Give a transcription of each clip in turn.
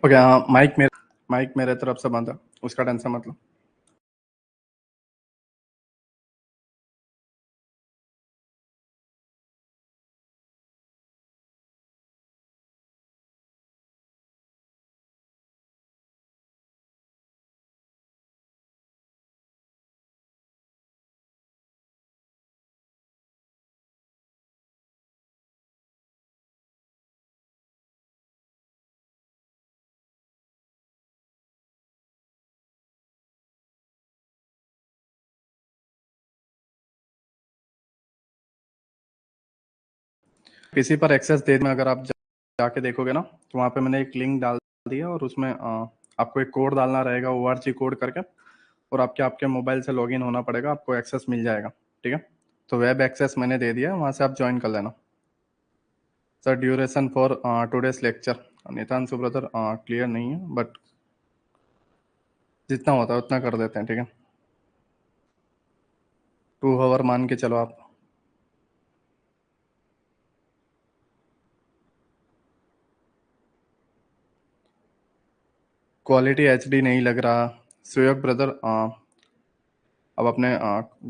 Okay, mic मेरे तरफ से बंद है, उसका टेंशन मत लो। पीसी पर एक्सेस दे में अगर आप जाके देखोगे ना, तो वहाँ पे मैंने एक लिंक डाल दिया और उसमें आपको एक कोड डालना रहेगा, ORG कोड करके, और आपके आपके मोबाइल से लॉगिन होना पड़ेगा, आपको एक्सेस मिल जाएगा। ठीक है, तो वेब एक्सेस मैंने दे दिया है, वहाँ से आप ज्वाइन कर लेना। Sir, duration for today's lecture, Nitanshu brother clear नहीं है, बट जितना होता है उतना कर देते हैं। ठीक है, 2 आवर मान के चलो आप। क्वालिटी HD नहीं लग रहा। सुयोग ब्रदर, अब अपने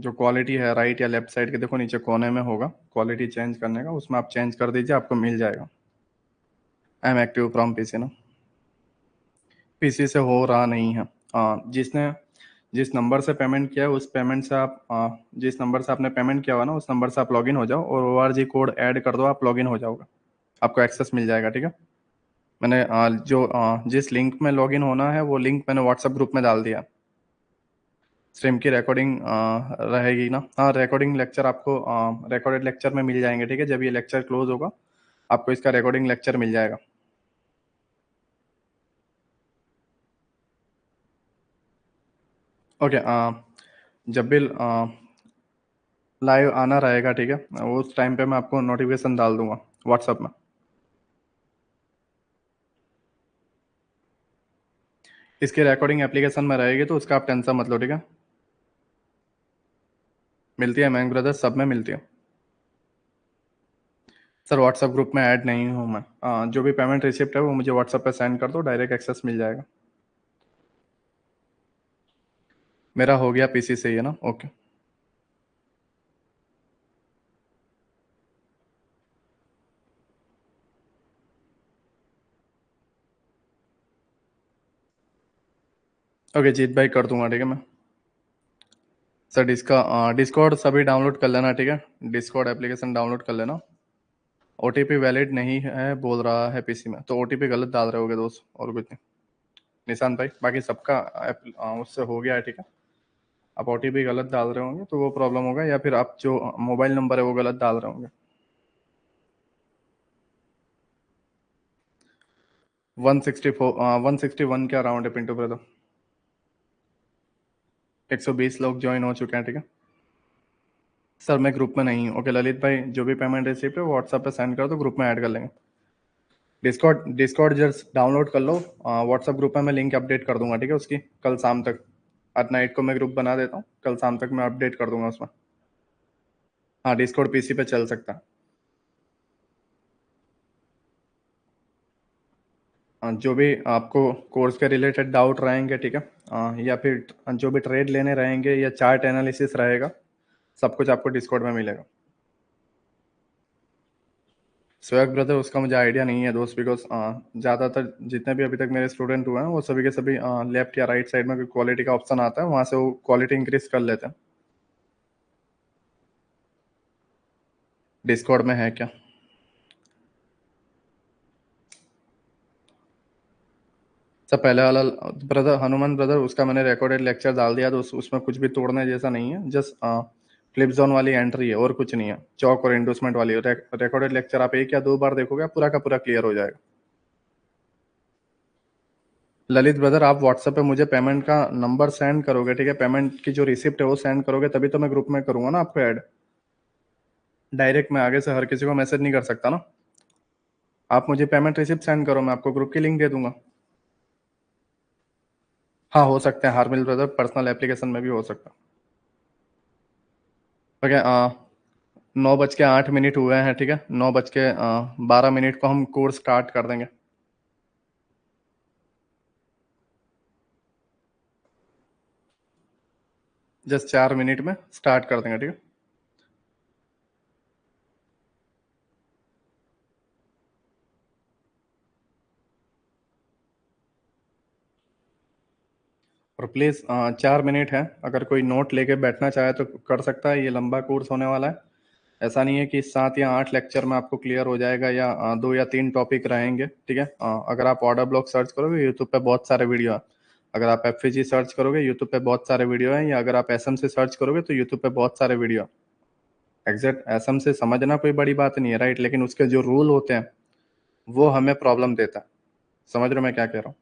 जो क्वालिटी है राइट या लेफ्ट साइड के देखो, नीचे कोने में होगा क्वालिटी चेंज करने का, उसमें आप चेंज कर दीजिए, आपको मिल जाएगा। I am active from PC ना। PC से हो रहा नहीं है। जिसने जिस नंबर से पेमेंट किया है उस पेमेंट से आप जिस नंबर से आपने पेमेंट किया हुआ ना, उस नंबर से आप लॉगिन हो जाओ और ORG कोड ऐड कर दो, आप लॉगिन हो जाओगे, आपको एक्सेस मिल जाएगा। ठीक है, मैंने जिस लिंक में लॉगिन होना है वो लिंक मैंने व्हाट्सएप ग्रुप में डाल दिया। स्ट्रीम की रिकॉर्डिंग रहेगी ना? हाँ, रिकॉर्डिंग लेक्चर आपको रिकॉर्डेड लेक्चर में मिल जाएंगे। ठीक है, जब ये लेक्चर क्लोज होगा आपको इसका रिकॉर्डिंग लेक्चर मिल जाएगा। ओके, जब भी लाइव आना रहेगा, ठीक है, उस टाइम पे मैं आपको नोटिफिकेशन डाल दूंगा व्हाट्सएप में। इसकी रिकॉर्डिंग एप्लीकेशन में रहेगी तो उसका आप टेंशन मत लो। ठीक है, मिलती है मैंग ब्रदर, सब में मिलती है। सर, व्हाट्सएप ग्रुप में ऐड नहीं हूँ मैं। जो भी पेमेंट रिसिप्ट है वो मुझे व्हाट्सएप पे सेंड कर दो, डायरेक्ट एक्सेस मिल जाएगा। मेरा हो गया PC से ही है ना? ओके। ओके जीत भाई, कर दूंगा। ठीक है मैं। सर, डिस्कॉर्ड सभी डाउनलोड कर लेना। ठीक है, डिस्कॉर्ड एप्लीकेशन डाउनलोड कर लेना। OTP वैलिड नहीं है बोल रहा है PC में, तो OTP गलत डाल रहे होगे दोस्त, और कुछ नहीं। निशांत भाई, बाकी सबका उससे हो गया है। ठीक है, आप OTP गलत डाल रहे होंगे तो वो प्रॉब्लम होगा, या फिर आप जो मोबाइल नंबर है वो गलत डाल रहे होंगे। 164 161 के अराउंड है पिंटू ब्रदर। 120 लोग ज्वाइन हो चुके हैं। ठीक है सर, मैं ग्रुप में नहीं हूँ। ओके ललित भाई, जो भी पेमेंट रिसिप्ट है वो व्हाट्सएप पे सेंड कर दो, ग्रुप में ऐड कर लेंगे। डिस्कॉर्ड जस्ट डाउनलोड कर लो। व्हाट्सएप ग्रुप में मैं लिंक अपडेट कर दूंगा। ठीक है, उसकी कल शाम तक, आज नाइट को मैं ग्रुप बना देता हूँ, कल शाम तक मैं अपडेट कर दूंगा उसमें। हाँ, डिस्कॉर्ड PC पे चल सकता है। जो भी आपको कोर्स के रिलेटेड डाउट रहेंगे, ठीक है, या फिर जो भी ट्रेड लेने रहेंगे या चार्ट एनालिसिस रहेगा, सब कुछ आपको डिस्कॉर्ड में मिलेगा। स्वैग ब्रदर, उसका मुझे आइडिया नहीं है दोस्त, बिकॉज ज़्यादातर जितने भी अभी तक मेरे स्टूडेंट हुए हैं वो सभी के सभी लेफ्ट या राइट साइड में कोई क्वालिटी का ऑप्शन आता है, वहाँ से वो क्वालिटी इंक्रीज कर लेते हैं। डिस्कॉर्ड में है क्या? सब पहले वाला ब्रदर, हनुमान ब्रदर, उसका मैंने रिकॉर्डेड लेक्चर डाल दिया, तो उसमें कुछ भी तोड़ने जैसा नहीं है, जस्ट फ्लिप जोन वाली एंट्री है और कुछ नहीं है। चौक और इंडोसमेंट वाली रिकॉर्डेड लेक्चर आप 1 या 2 बार देखोगे, पूरा का पूरा क्लियर हो जाएगा। ललित ब्रदर, आप व्हाट्सएप पे मुझे पेमेंट का नंबर सेंड करोगे? ठीक है, पेमेंट की जो रिसिप्ट है वो सेंड करोगे, तभी तो मैं ग्रुप में करूंगा ना आपको ऐड। डायरेक्ट मैं आगे से हर किसी को मैसेज नहीं कर सकता ना। आप मुझे पेमेंट रिसिप्ट सेंड करो, मैं आपको ग्रुप की लिंक दे दूंगा। हाँ, हो सकते हैं हारमिल ब्रदर, पर्सनल एप्लीकेशन में भी हो सकता है। ओके, 9:08 हुए हैं। ठीक है, 9:12 को हम कोर्स स्टार्ट कर देंगे। जस्ट 4 मिनट में स्टार्ट कर देंगे, ठीक है। और प्लीज़ 4 मिनट है, अगर कोई नोट लेके बैठना चाहे तो कर सकता है, ये लंबा कोर्स होने वाला है। ऐसा नहीं है कि 7 या 8 लेक्चर में आपको क्लियर हो जाएगा, या 2 या 3 टॉपिक रहेंगे, ठीक है। अगर आप ऑर्डर ब्लॉक सर्च करोगे यूट्यूब पे बहुत सारे वीडियो है। अगर आप एफपीजी सर्च करोगे यूट्यूब पे बहुत सारे वीडियो हैं, या अगर आप एसएम से सर्च करोगे तो यूट्यूब पे बहुत सारे वीडियो है। एग्जैक्ट एसएम से समझना कोई बड़ी बात नहीं है, राइट, लेकिन उसके जो रूल होते हैं वो हमें प्रॉब्लम देता है। समझ रहे हो मैं क्या कह रहा हूँ?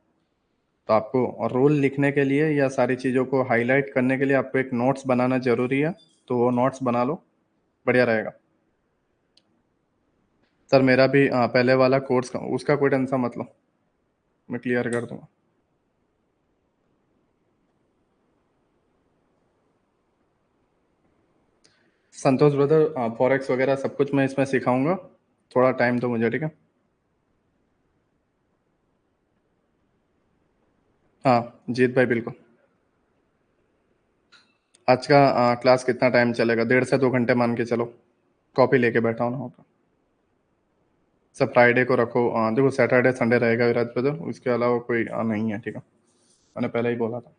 तो आपको रूल लिखने के लिए या सारी चीज़ों को हाईलाइट करने के लिए आपको एक नोट्स बनाना जरूरी है, तो वो नोट्स बना लो, बढ़िया रहेगा। सर मेरा भी पहले वाला कोर्स का उसका कोई टेंशन मत लो, मैं क्लियर कर दूंगा। संतोष ब्रदर, फॉरेक्स वगैरह सब कुछ मैं इसमें सिखाऊंगा, थोड़ा टाइम दो मुझे, ठीक है। हाँ जीत भाई, बिल्कुल। आज का क्लास कितना टाइम चलेगा? 1.5 से 2 घंटे मान के चलो, कॉपी लेके बैठा हूँ ना होगा। सब फ्राइडे को रखो, देखो सैटरडे संडे रहेगा विराज ब्रदर, उसके अलावा कोई नहीं है, ठीक है, मैंने पहले ही बोला था।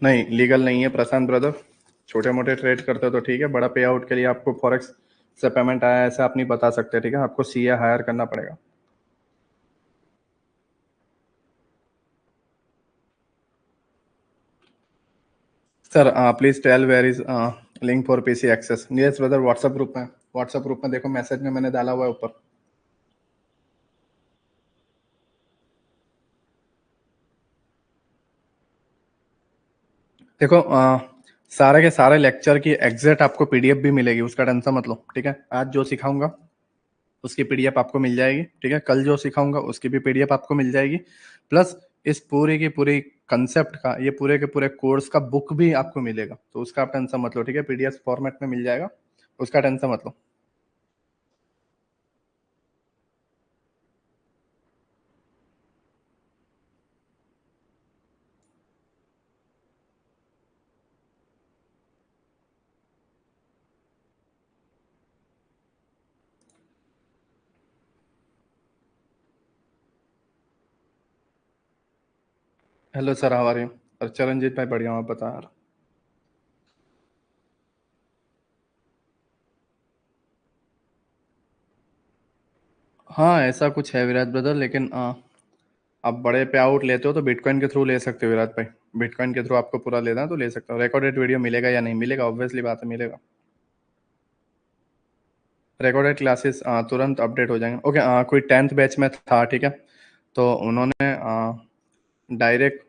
नहीं लीगल नहीं है प्रशांत ब्रदर, छोटे मोटे ट्रेड करते हो तो ठीक है, बड़ा पे आउट के लिए आपको फॉरेक्स से पेमेंट आया है ऐसे आप नहीं बता सकते, ठीक है, आपको सीए हायर करना पड़ेगा। Sir please tell where is link for PC access. Neeraj brother WhatsApp group में देखो, मैसेज में मैंने डाला हुआ है ऊपर। देखो सारे के सारे लेक्चर की एग्जैक्ट आपको पीडीएफ भी मिलेगी, उसका टेंशन मत लो, ठीक है। आज जो सिखाऊंगा उसकी पीडीएफ आपको मिल जाएगी, ठीक है। कल जो सिखाऊंगा उसकी भी पीडीएफ आपको मिल जाएगी, प्लस इस पूरी की पूरी कंसेप्ट का, ये पूरे के पूरे कोर्स का बुक भी आपको मिलेगा, तो उसका आप टेंशन मत लो, ठीक है, पीडीएफ फॉर्मेट में मिल जाएगा, उसका टेंशन मत लो। Hello sir, how are you? और चरणजीत भाई बढ़िया हूँ, आप बता यार। हाँ ऐसा कुछ है विराट ब्रदर, लेकिन आप बड़े पे आउट लेते हो तो बिटकॉइन के थ्रू ले सकते हो विराट भाई। बिटकॉइन के थ्रू आपको पूरा लेना है तो ले सकते हो। रिकॉर्डेड वीडियो मिलेगा या नहीं मिलेगा? ऑब्वियसली बात है, मिलेगा। रिकॉर्डेड क्लासेस तुरंत अपडेट हो जाएंगे। ओके, कोई 10th बैच में था, ठीक है, तो उन्होंने डायरेक्ट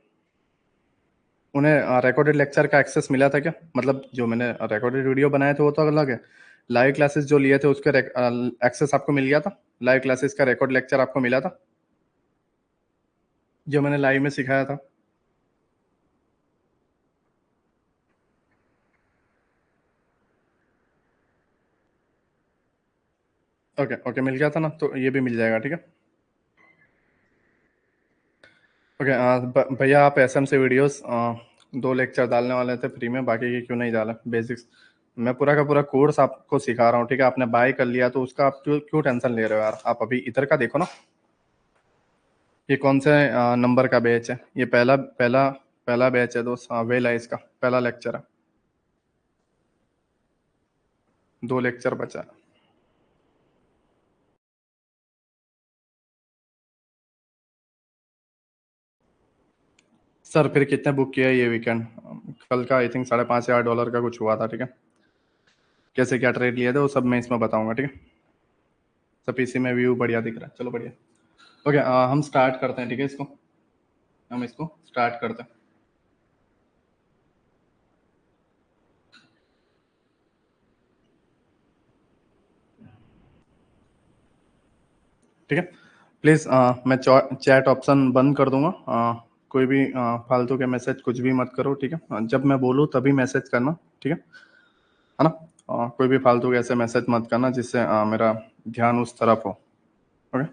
उन्हें रिकॉर्डेड लेक्चर का एक्सेस मिला था क्या? मतलब जो मैंने रिकॉर्डेड वीडियो बनाए थे वो तो अलग है, लाइव क्लासेस जो लिए थे उसके एक्सेस आपको मिल गया था? लाइव क्लासेस का रिकॉर्ड लेक्चर आपको मिला था जो मैंने लाइव में सिखाया था? ओके ओके, मिल गया था ना, तो ये भी मिल जाएगा, ठीक है। ओके, भैया आप एसएम से वीडियोस 2 लेक्चर डालने वाले थे फ्री में, बाकी के क्यों नहीं डाला? बेसिक्स मैं पूरा का पूरा कोर्स आपको सिखा रहा हूँ, ठीक है। आपने बाय कर लिया तो उसका आप क्यों क्यों टेंशन ले रहे हो यार? आप अभी इधर का देखो ना, ये कौन से नंबर का बैच है? ये पहला पहला पहला बैच है दोस्त, वेल है इसका पहला लेक्चर है। 2 लेक्चर बचा है। सर फिर कितने बुक किया है ये वीकेंड? कल का आई थिंक $5,500 का कुछ हुआ था, ठीक है। कैसे क्या ट्रेड लिए थे वो सब मैं इसमें बताऊंगा, ठीक है। सब पीसी में व्यू बढ़िया दिख रहा है, चलो बढ़िया। ओके, हम स्टार्ट करते हैं, ठीक है, इसको हम इसको स्टार्ट करते हैं, ठीक है। प्लीज़ मैं चैट ऑप्शन बंद कर दूंगा, कोई भी फालतू के मैसेज कुछ भी मत करो, ठीक है। जब मैं बोलूँ तभी मैसेज करना, ठीक है ना? कोई भी फालतू के ऐसे मैसेज मत करना जिससे मेरा ध्यान उस तरफ हो, ओके।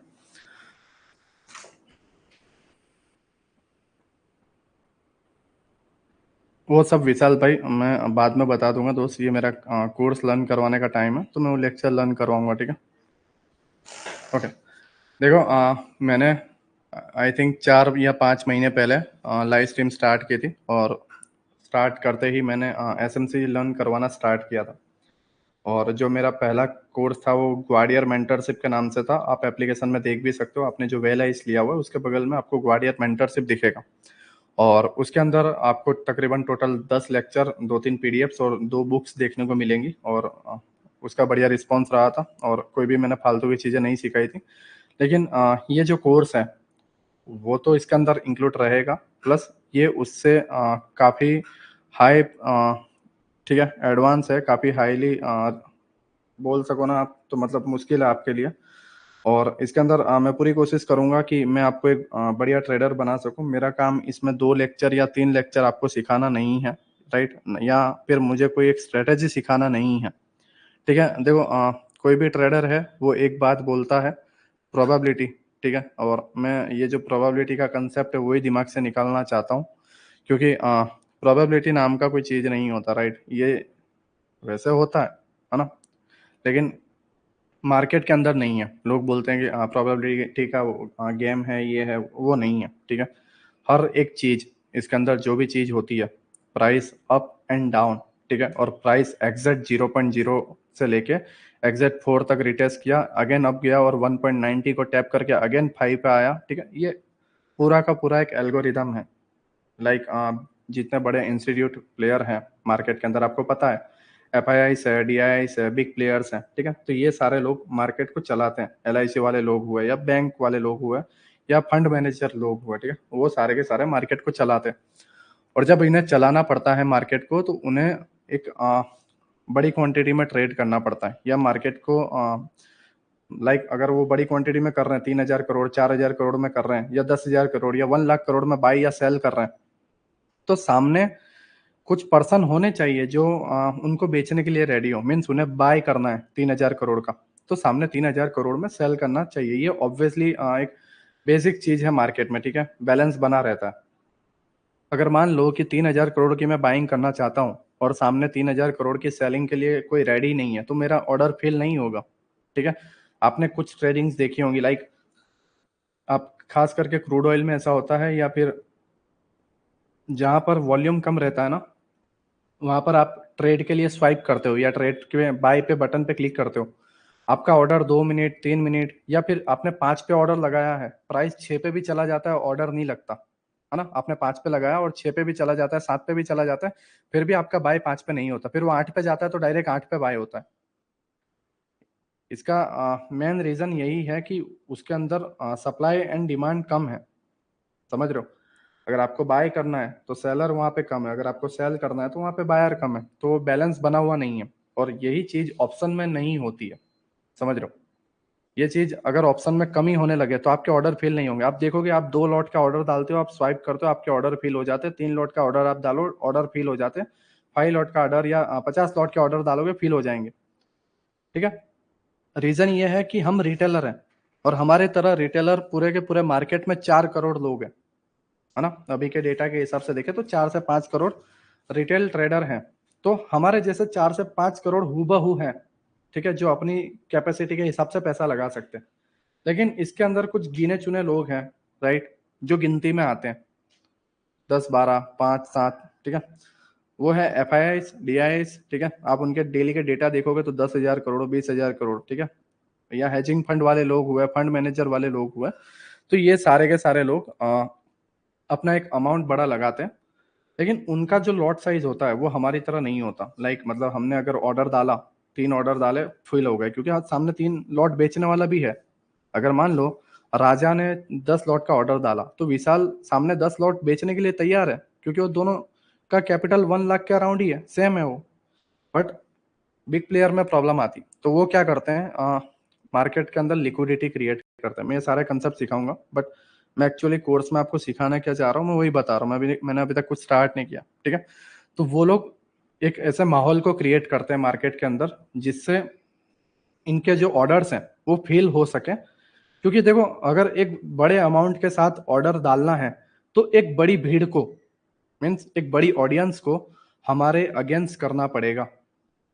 वो सब विशाल भाई मैं बाद में बता दूंगा दोस्त, ये मेरा कोर्स लर्न करवाने का टाइम है तो मैं वो लेक्चर लर्न करवाऊंगा, ठीक है। ओके। देखो मैंने आई थिंक 4 या 5 महीने पहले लाइव स्ट्रीम स्टार्ट की थी, और स्टार्ट करते ही मैंने एसएमसी लर्न करवाना स्टार्ट किया था। और जो मेरा पहला कोर्स था वो ग्वाडियर मेंटरशिप के नाम से था। आप एप्लीकेशन में देख भी सकते हो, आपने जो वेल आइस लिया हुआ है उसके बगल में आपको ग्वाडियर मेंटरशिप दिखेगा। और उसके अंदर आपको तकरीबन टोटल 10 लेक्चर, 2-3 पीडीएफ्स और 2 बुक्स देखने को मिलेंगी। और उसका बढ़िया रिस्पॉन्स रहा था, और कोई भी मैंने फालतू की चीज़ें नहीं सिखाई थी। लेकिन ये जो कोर्स है वो तो इसके अंदर इंक्लूड रहेगा, प्लस ये उससे काफ़ी हाई, ठीक है, एडवांस है, काफ़ी हाईली बोल सको ना आप, तो मतलब मुश्किल है आपके लिए। और इसके अंदर मैं पूरी कोशिश करूंगा कि मैं आपको एक बढ़िया ट्रेडर बना सकूं। मेरा काम इसमें 2 लेक्चर या 3 लेक्चर आपको सिखाना नहीं है, राइट, या फिर मुझे कोई एक स्ट्रेटेजी सिखाना नहीं है, ठीक है। देखो कोई भी ट्रेडर है वो एक बात बोलता है, प्रोबेबिलिटी, ठीक है। और मैं ये जो प्रोबेबिलिटी का कंसेप्ट है वही दिमाग से निकालना चाहता हूँ, क्योंकि प्रोबेबिलिटी नाम का कोई चीज़ नहीं होता, राइट। ये वैसे होता है ना, लेकिन मार्केट के अंदर नहीं है। लोग बोलते हैं कि प्रोबेबिलिटी का गेम है, ये है, वो नहीं है, ठीक है। हर एक चीज इसके अंदर, जो भी चीज होती है, प्राइस अप एंड डाउन, ठीक है, और प्राइस एग्जैक्ट 0.0 से लेके एग्जैक्ट 4 तक रिटेस्ट किया, अगेन अप गया और 1.90 को टैप करके अगेन 5 पे आया, ठीक है। ये पूरा का पूरा एक एल्गोरिदम है। लाइक जितने बड़े इंस्टीट्यूट प्लेयर हैं मार्केट के अंदर, आपको पता है, एफआईआई है, डीआईआई है, बिग प्लेयर्स हैं, ठीक है। तो ये सारे लोग मार्केट को चलाते हैं। एलआईसी वाले लोग हुए, या बैंक वाले लोग हुए, या फंड मैनेजर लोग हुए, ठीक है, वो सारे के सारे मार्केट को चलाते हैं। और जब इन्हें चलाना पड़ता है मार्केट को, तो उन्हें एक बड़ी क्वांटिटी में ट्रेड करना पड़ता है, या मार्केट को लाइक अगर वो बड़ी क्वांटिटी में कर रहे हैं, 3,000 करोड़, 4,000 करोड़ में कर रहे हैं, या 10,000 करोड़ या 1 लाख करोड़ में बाई या सेल कर रहे हैं, तो सामने कुछ पर्सन होने चाहिए जो उनको बेचने के लिए रेडी हो। मीन्स उन्हें बाय करना है 3,000 करोड़ का, तो सामने 3,000 करोड़ में सेल करना चाहिए। ये ऑब्वियसली एक बेसिक चीज है मार्केट में, ठीक है, बैलेंस बना रहता है। अगर मान लो कि 3,000 करोड़ की मैं बाइंग करना चाहता हूँ, और सामने 3,000 करोड़ की सेलिंग के लिए कोई रेडी नहीं है, तो मेरा ऑर्डर फिल नहीं होगा, ठीक है। आपने कुछ ट्रेडिंग्स देखी होंगी, लाइक आप खास करके क्रूड ऑयल में ऐसा होता है, या फिर जहां पर वॉल्यूम कम रहता है ना, वहां पर आप ट्रेड के लिए स्वाइप करते हो, या ट्रेड के बाय पे बटन पे क्लिक करते हो। आपका ऑर्डर 2 मिनट, 3 मिनट, या फिर आपने 5 पे ऑर्डर लगाया है, प्राइस 6 पे भी चला जाता है, ऑर्डर नहीं लगता, है ना। आपने 5 पे लगाया और 6 पे भी चला जाता है, 7 पे भी चला जाता है, फिर भी आपका बाय 5 पे नहीं होता, फिर वो 8 पे जाता है तो डायरेक्ट 8 पे बाय होता है। इसका मेन रीजन यही है कि उसके अंदर सप्लाई एंड डिमांड कम है, समझ रहे हो। अगर आपको बाय करना है तो सेलर वहां पे कम है, अगर आपको सेल करना है तो वहां पे बायर कम है, तो वो बैलेंस बना हुआ नहीं है। और यही चीज ऑप्शन में नहीं होती है, समझ रहे हो। ये चीज अगर ऑप्शन में कमी होने लगे तो आपके ऑर्डर फिल नहीं होंगे। आप देखोगे, आप 2 लॉट का ऑर्डर डालते हो, आप स्वाइप करते हो, आपके ऑर्डर फिल हो जाते हैं। 3 लॉट का ऑर्डर आप डालो, ऑर्डर फिल हो जाते हैं। 5 लॉट का ऑर्डर या 50 लॉट के ऑर्डर डालोगे, फिल हो जाएंगे, ठीक है। रीजन ये है कि हम रिटेलर हैं, और हमारे तरह रिटेलर पूरे के पूरे मार्केट में 4 करोड़ लोग हैं, है ना। अभी के डेटा के हिसाब से देखें तो 4 से 5 करोड़ रिटेल ट्रेडर हैं। तो हमारे जैसे 4 से 5 करोड़ हूबहू हैं, ठीक है, जो अपनी कैपेसिटी के हिसाब से पैसा लगा सकते हैं। लेकिन इसके अंदर कुछ गिने चुने लोग हैं, राइट, जो गिनती में आते हैं, 10, 12, 5, 7, ठीक है। वो है F I I, D I, ठीक है। आप उनके डेली के डेटा देखोगे तो 10,000 करोड़, 20,000 करोड़, ठीक है। या हेजिंग फंड वाले लोग हुए, फंड मैनेजर वाले लोग हुए, तो ये सारे के सारे लोग अपना एक अमाउंट बड़ा लगाते हैं। लेकिन उनका जो लॉट साइज होता है वो हमारी तरह नहीं होता। लाइक मतलब हमने अगर ऑर्डर डाला, 3 ऑर्डर डाले, फुल हो गए, क्योंकि आज सामने 3 लॉट बेचने वाला भी है। अगर मान लो राजा ने 10 लॉट का ऑर्डर डाला, तो विशाल सामने 10 लॉट बेचने के लिए तैयार है, क्योंकि वो दोनों का कैपिटल 1 लाख के अराउंड ही है, सेम है वो। बट बिग प्लेयर में प्रॉब्लम आती, तो वो क्या करते हैं, मार्केट के अंदर लिक्विडिटी क्रिएट करते हैं। मैं ये सारे कंसेप्ट सिखाऊंगा, बट मैं एक्चुअली कोर्स में आपको सिखाना क्या चाह रहा हूँ मैं वही बता रहा हूँ। मैंने अभी तक कुछ स्टार्ट नहीं किया, ठीक है। तो वो लोग एक ऐसे माहौल को क्रिएट करते हैं मार्केट के अंदर, जिससे इनके जो ऑर्डर्स हैं वो फिल हो सके। क्योंकि देखो, अगर एक बड़े अमाउंट के साथ ऑर्डर डालना है, तो एक बड़ी भीड़ को, मीन्स एक बड़ी ऑडियंस को हमारे अगेंस्ट करना पड़ेगा।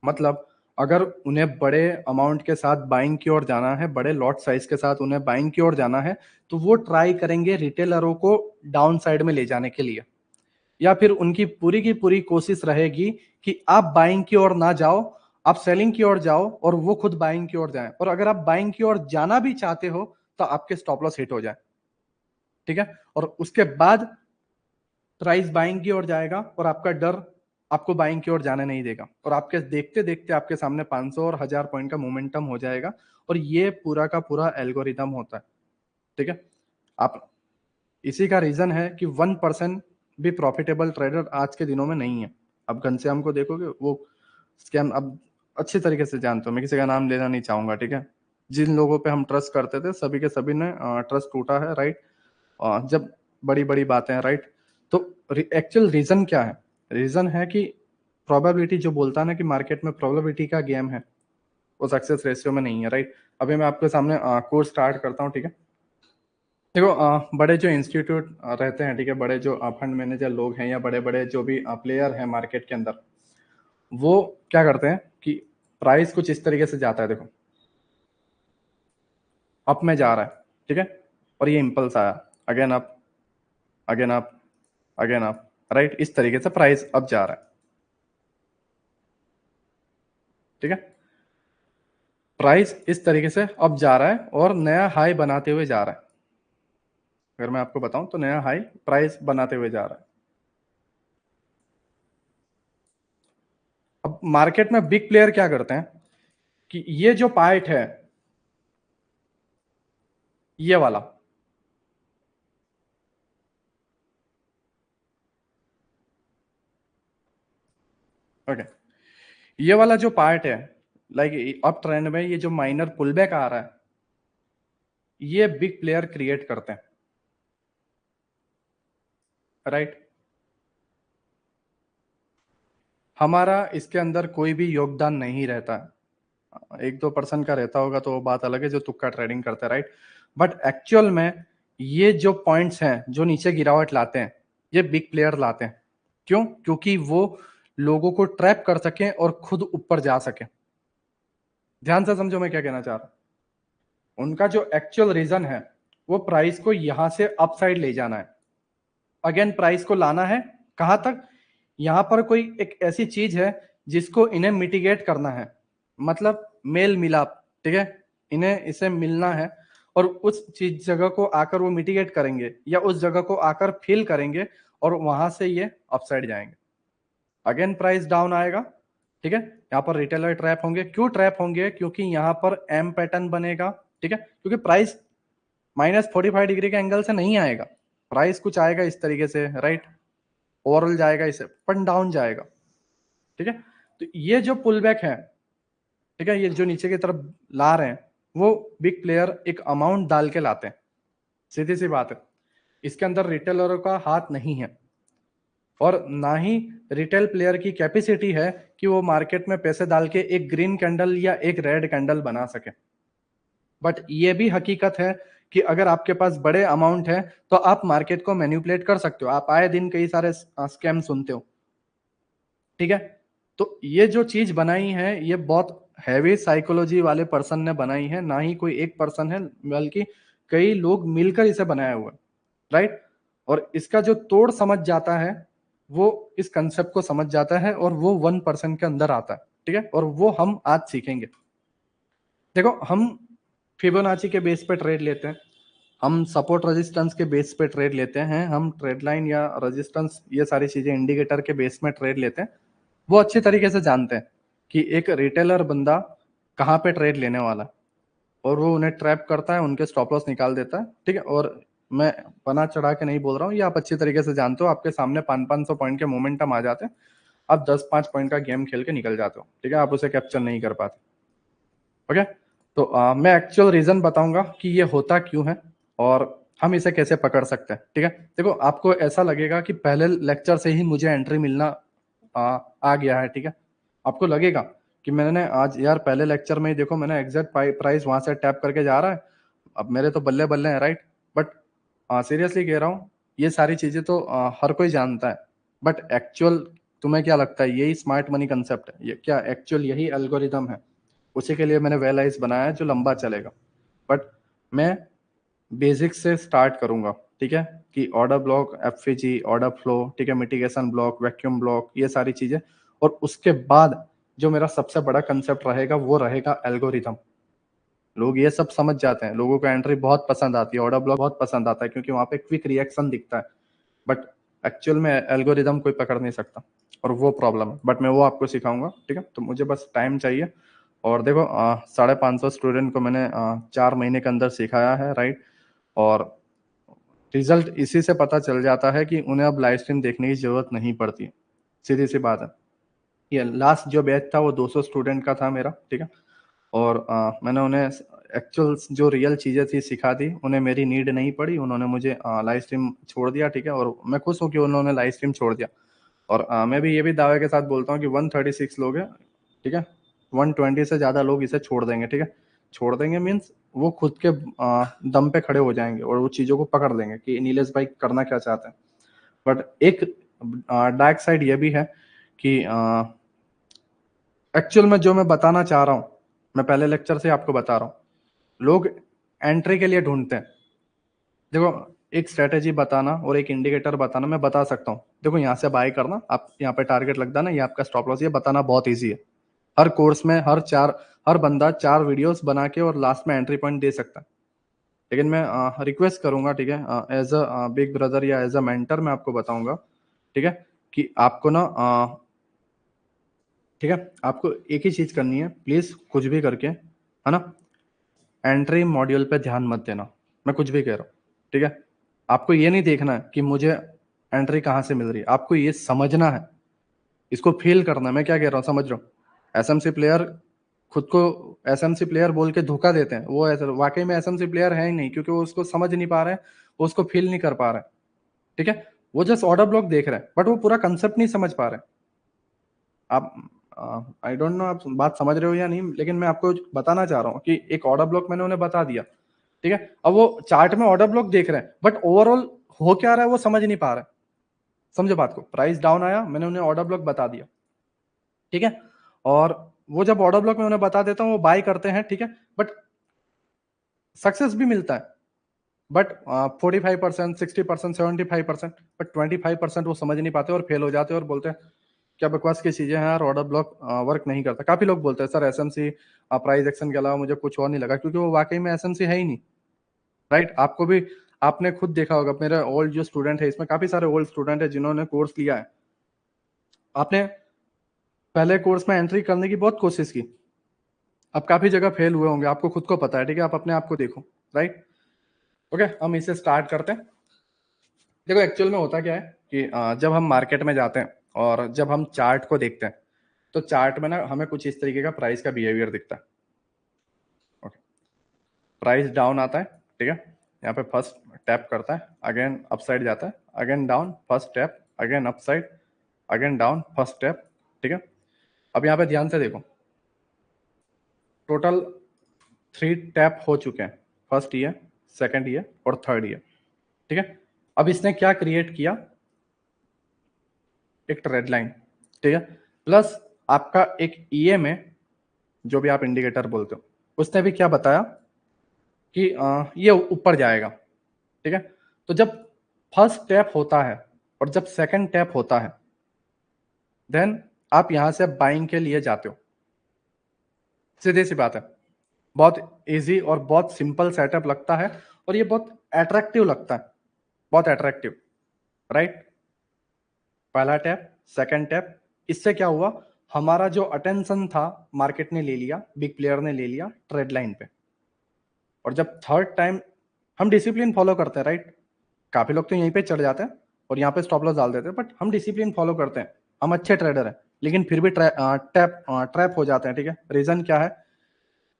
मतलब अगर उन्हें बड़े अमाउंट के साथ बाइंग की ओर जाना है, बड़े लॉट साइज के साथ उन्हें बाइंग की ओर जाना है, तो वो ट्राई करेंगे रिटेलरों को डाउन साइड में ले जाने के लिए, या फिर उनकी पूरी की पूरी कोशिश रहेगी कि आप बाइंग की ओर ना जाओ, आप सेलिंग की ओर जाओ और वो खुद बाइंग की ओर जाएं। और अगर आप बाइंग की ओर जाना भी चाहते हो तो आपके स्टॉप लॉस हिट हो जाए, ठीक है। और उसके बाद प्राइस बाइंग की ओर जाएगा और आपका डर आपको बाइंग की ओर जाने नहीं देगा, और आपके देखते देखते आपके सामने 500 और 1000 पॉइंट का मोमेंटम हो जाएगा। और ये पूरा का पूरा एल्गोरिदम होता है, ठीक है। आप इसी का रीजन है कि 1% भी प्रॉफिटेबल ट्रेडर आज के दिनों में नहीं है। अब घनश्याम को देखोगे, वो स्कैम अब अच्छी तरीके से जानते हो, मैं किसी का नाम लेना नहीं चाहूंगा, ठीक है। जिन लोगों पे हम ट्रस्ट करते थे सभी के सभी ने ट्रस्ट टूटा है, राइट। जब बड़ी बड़ी बातें हैं, राइट। तो एक्चुअल रीजन क्या है? रीजन है कि प्रोबेबिलिटी, जो बोलता है ना कि मार्केट में प्रोबेबिलिटी का गेम है, वो सक्सेस रेशियो में नहीं है, राइट। अभी मैं आपके सामने कोर्स स्टार्ट करता हूँ, ठीक है। देखो बड़े जो इंस्टीट्यूट रहते हैं, ठीक है, बड़े जो फंड मैनेजर लोग हैं या बड़े बड़े जो भी प्लेयर हैं मार्केट के अंदर, वो क्या करते हैं कि प्राइस कुछ इस तरीके से जाता है, देखो अप में जा रहा है, ठीक है, और ये इम्पल्स आया, again up, again up, again up, right. इस तरीके से प्राइस अप जा रहा है, ठीक है। प्राइस इस तरीके से अप जा रहा है और नया हाई बनाते हुए जा रहा है। अगर मैं आपको बताऊं तो नया हाई प्राइस बनाते हुए जा रहा है। अब मार्केट में बिग प्लेयर क्या करते हैं कि ये जो पार्ट है, ये वाला, ओके, ये वाला जो पार्ट है, लाइक अप ट्रेंड में ये जो माइनर पुलबैक आ रहा है, ये बिग प्लेयर क्रिएट करते हैं, राइट। हमारा इसके अंदर कोई भी योगदान नहीं रहता। 1-2% का रहता होगा तो वो बात अलग है, जो तुक्का ट्रेडिंग करते हैं, राइट। बट एक्चुअल में ये जो पॉइंट्स हैं जो नीचे गिरावट लाते हैं, ये बिग प्लेयर लाते हैं। क्यों? क्योंकि वो लोगों को ट्रैप कर सकें और खुद ऊपर जा सके। ध्यान से समझो मैं क्या कहना चाह रहा हूं। उनका जो एक्चुअल रीजन है, वो प्राइस को यहां से अपसाइड ले जाना है, अगेन प्राइस को लाना है कहां तक? यहां पर कोई एक ऐसी चीज है जिसको इन्हें मिटिगेट करना है, मतलब मेल मिलाप, ठीक है। इन्हें इसे मिलना है और उस चीज जगह को आकर वो मिटिगेट करेंगे या उस जगह को आकर फील करेंगे और वहां से ये अपसाइड जाएंगे, अगेन प्राइस डाउन आएगा, ठीक है। यहाँ पर रिटेलर ट्रैप होंगे। क्यों ट्रैप होंगे? क्योंकि यहाँ पर एम पैटर्न बनेगा, ठीक है। क्योंकि प्राइस -45 डिग्री के एंगल से नहीं आएगा, प्राइस कुछ आएगा इस तरीके से, राइट। ओवरऑल जाएगा इसे पन डाउन जाएगा, ठीक है। तो ये जो पुल बैक है, ठीक है, ये जो नीचे की तरफ ला रहे हैं, वो बिग प्लेयर एक अमाउंट डाल के लाते हैं, सीधी सी बात है। इसके अंदर रिटेलरों का हाथ नहीं है और ना ही रिटेल प्लेयर की कैपेसिटी है कि वो मार्केट में पैसे डाल के एक ग्रीन कैंडल या एक रेड कैंडल बना सके। बट ये भी हकीकत है कि अगर आपके पास बड़े अमाउंट है तो आप मार्केट को मैनिपुलेट कर सकते हो। आप आए दिन कई सारे स्कैम सुनते हो, ठीक है। तो ये जो चीज बनाई है ये बहुत हैवी साइकोलॉजी वाले पर्सन ने बनाई है, ना ही कोई एक पर्सन है, बल्कि कई लोग मिलकर इसे बनाया हुआ है, राइट। और इसका जो तोड़ समझ जाता है वो इस कंसेप्ट को समझ जाता है और वो 1% के अंदर आता है, ठीक है। और वो हम आज सीखेंगे। देखो हम फिबोनाची के बेस पे ट्रेड लेते हैं, हम सपोर्ट रेजिस्टेंस के बेस पे ट्रेड लेते हैं, हम ट्रेड लाइन या रेजिस्टेंस ये सारी चीजें इंडिकेटर के बेस में ट्रेड लेते हैं। वो अच्छी तरीके से जानते हैं कि एक रिटेलर बंदा कहाँ पे ट्रेड लेने वाला है और वो उन्हें ट्रैप करता है, उनके स्टॉप लॉस निकाल देता है, ठीक है। और मैं बना चढ़ा के नहीं बोल रहा हूँ, ये आप अच्छी तरीके से जानते हो। आपके सामने 500-500 पॉइंट के मोमेंटम आ जाते हैं, आप 10-5 पॉइंट का गेम खेल के निकल जाते हो, ठीक है। आप उसे कैप्चर नहीं कर पाते, ओके। तो मैं एक्चुअल रीजन बताऊंगा कि ये होता क्यों है और हम इसे कैसे पकड़ सकते हैं, ठीक है। देखो आपको ऐसा लगेगा कि पहले लेक्चर से ही मुझे एंट्री मिलना आ गया है, ठीक है। आपको लगेगा कि मैंने आज यार पहले लेक्चर में ही देखो मैंने एग्जैक्ट प्राइस वहां से टैप करके जा रहा है, अब मेरे तो बल्ले बल्ले हैं, राइट। बट सीरियसली कह रहा हूँ, ये सारी चीजें तो हर कोई जानता है, बट एक्चुअल तुम्हें क्या लगता है यही स्मार्ट मनी कंसेप्ट है? ये क्या एक्चुअल यही एल्गोरिदम है? उसी के लिए मैंने वेलाइज बनाया है जो लंबा चलेगा। बट मैं बेसिक से स्टार्ट करूंगा, ठीक है, कि ऑर्डर ब्लॉक, एफपीजी, ऑर्डर फ्लो, ठीक है, मिटिगेशन ब्लॉक, वैक्यूम ब्लॉक, ये सारी चीजें। और उसके बाद जो मेरा सबसे बड़ा कंसेप्ट रहेगा वो रहेगा एल्गोरिदम। लोग ये सब समझ जाते हैं, लोगों को एंट्री बहुत पसंद आती है, ऑर्डर ब्लॉक बहुत पसंद आता है, क्योंकि वहां पे क्विक रिएक्शन दिखता है। बट एक्चुअल में एल्गोरिदम कोई पकड़ नहीं सकता, और वो प्रॉब्लम है। बट मैं वो आपको सिखाऊंगा, ठीक है, तो मुझे बस टाइम चाहिए। और देखो 550 स्टूडेंट को मैंने 4 महीने के अंदर सिखाया है, राइट। और रिजल्ट इसी से पता चल जाता है कि उन्हें अब लाइव स्ट्रीम देखने की जरूरत नहीं पड़ती। सीधी सी बात है। ये लास्ट जो बैच था वो 200 स्टूडेंट का था मेरा, ठीक है। और मैंने उन्हें एक्चुअल जो रियल चीज़ें थी सिखा दी, उन्हें मेरी नीड नहीं पड़ी, उन्होंने मुझे लाइव स्ट्रीम छोड़ दिया, ठीक है। और मैं खुश हूँ कि उन्होंने लाइव स्ट्रीम छोड़ दिया। और मैं भी ये भी दावे के साथ बोलता हूँ कि 136 लोग हैं, ठीक है, 120 से ज़्यादा लोग इसे छोड़ देंगे, ठीक है। छोड़ देंगे मीन्स वो खुद के दम पे खड़े हो जाएंगे और वो चीज़ों को पकड़ लेंगे कि नीलेश भाई करना क्या चाहते हैं। बट एक डार्क साइड ये भी है कि एक्चुअल में जो मैं बताना चाह रहा हूँ, मैं पहले लेक्चर से आपको बता रहा हूँ, लोग एंट्री के लिए ढूंढते हैं। देखो, एक स्ट्रेटेजी बताना और एक इंडिकेटर बताना मैं बता सकता हूँ। देखो, यहाँ से बाय करना, आप यहाँ पे टारगेट लगता ना, ये आपका स्टॉप लॉस, ये बताना बहुत ईजी है। हर कोर्स में हर बंदा 4 वीडियोस बना के और लास्ट में एंट्री पॉइंट दे सकता है। लेकिन मैं रिक्वेस्ट करूंगा, ठीक है, एज अ बिग ब्रदर या एज अ मेंटर मैं आपको बताऊंगा, ठीक है, कि आपको ना ठीक है, आपको एक ही चीज करनी है, प्लीज कुछ भी करके, है ना, एंट्री मॉड्यूल पे ध्यान मत देना। मैं कुछ भी कह रहा हूँ, ठीक है। आपको ये नहीं देखना है कि मुझे एंट्री कहाँ से मिल रही है, आपको ये समझना है, इसको फील करना है। मैं क्या कह रहा हूँ समझ रहा हूँ? एसएमसी प्लेयर खुद को एसएमसी प्लेयर बोल के धोखा देते हैं, वो ऐसा वाकई में एसएमसी प्लेयर है ही नहीं, क्योंकि वो उसको समझ नहीं पा रहे हैं, वो उसको फील नहीं कर पा रहे हैं, ठीक है। वो जस्ट ऑर्डर ब्लॉक देख रहे हैं, बट वो पूरा कंसेप्ट नहीं समझ पा रहे हैं। आप आई डोंट नो आप बात समझ रहे हो या नहीं, लेकिन मैं आपको बताना चाह रहा हूँ कि एक ऑर्डर ब्लॉक मैंने उन्हें बता दिया, ठीक है। अब वो चार्ट में ऑर्डर ब्लॉक देख रहे हैं, बट ओवरऑल हो क्या रहा है वो समझ नहीं पा रहे। समझो बात को, प्राइस डाउन आया, मैंने उन्हें ऑर्डर ब्लॉक बता दिया, ठीक है। और वो जब ऑर्डर ब्लॉक में उन्हें बता देता हूँ वो बाय करते हैं, ठीक है। बट सक्सेस भी मिलता है, बट 45%, 60%, 75%, बट 25% वो समझ नहीं पाते और फेल हो जाते हैं और बोलते हैं क्या बकवास की चीजें हैं यार, ऑर्डर ब्लॉक वर्क नहीं करता। काफी लोग बोलते हैं सर एसएमसी प्राइस एक्शन के अलावा मुझे कुछ और नहीं लगा, क्योंकि वो वाकई में एसएमसी है ही नहीं, राइट। आपको भी, आपने खुद देखा होगा, मेरे ओल्ड जो स्टूडेंट है इसमें काफी सारे ओल्ड स्टूडेंट है जिन्होंने कोर्स लिया है। आपने पहले कोर्स में एंट्री करने की बहुत कोशिश की, अब काफी जगह फेल हुए होंगे, आपको खुद को पता है, ठीक है। आप अपने आप को देखो, राइट। ओके, हम इसे स्टार्ट करते हैं। देखो, एक्चुअल में होता क्या है कि जब हम मार्केट में जाते हैं और जब हम चार्ट को देखते हैं, तो चार्ट में ना हमें कुछ इस तरीके का प्राइस का बिहेवियर दिखता है। ओके, प्राइस डाउन आता है, ठीक है, यहाँ पे फर्स्ट टैप करता है, अगेन अपसाइड जाता है, again down, first tap, again upside, again down, first tap, ठीक है। अब यहाँ पे ध्यान से देखो, टोटल 3 टैप हो चुके हैं, फर्स्ट ईयर, सेकंड ईयर और थर्ड ईयर, ठीक है। अब इसने क्या क्रिएट किया, एक रेड लाइन, ठीक है, प्लस आपका एक ईए में जो भी आप इंडिकेटर बोलते हो, उसने भी क्या बताया कि ये ऊपर जाएगा, ठीक है। तो जब फर्स्ट टैप होता है और जब सेकंड टैप होता है, देन आप यहां से बाइंग के लिए जाते हो। सीधी सी बात है, बहुत इजी और बहुत सिंपल सेटअप लगता है, और ये बहुत अट्रैक्टिव लगता है, बहुत अट्रैक्टिव, राइट। पहला टैप, सेकंड टैप, इससे क्या हुआ, हमारा जो अटेंशन था मार्केट ने ले लिया, बिग प्लेयर ने ले लिया ट्रेड लाइन पे। और जब थर्ड टाइम, हम डिसिप्लिन फॉलो करते हैं, राइट। काफी लोग तो यहीं पे चढ़ जाते हैं और यहाँ पे स्टॉप लॉस डाल देते हैं, बट हम डिसिप्लिन फॉलो करते हैं, हम अच्छे ट्रेडर हैं, लेकिन फिर भी ट्रैप हो जाते हैं, ठीक है। रीजन क्या है,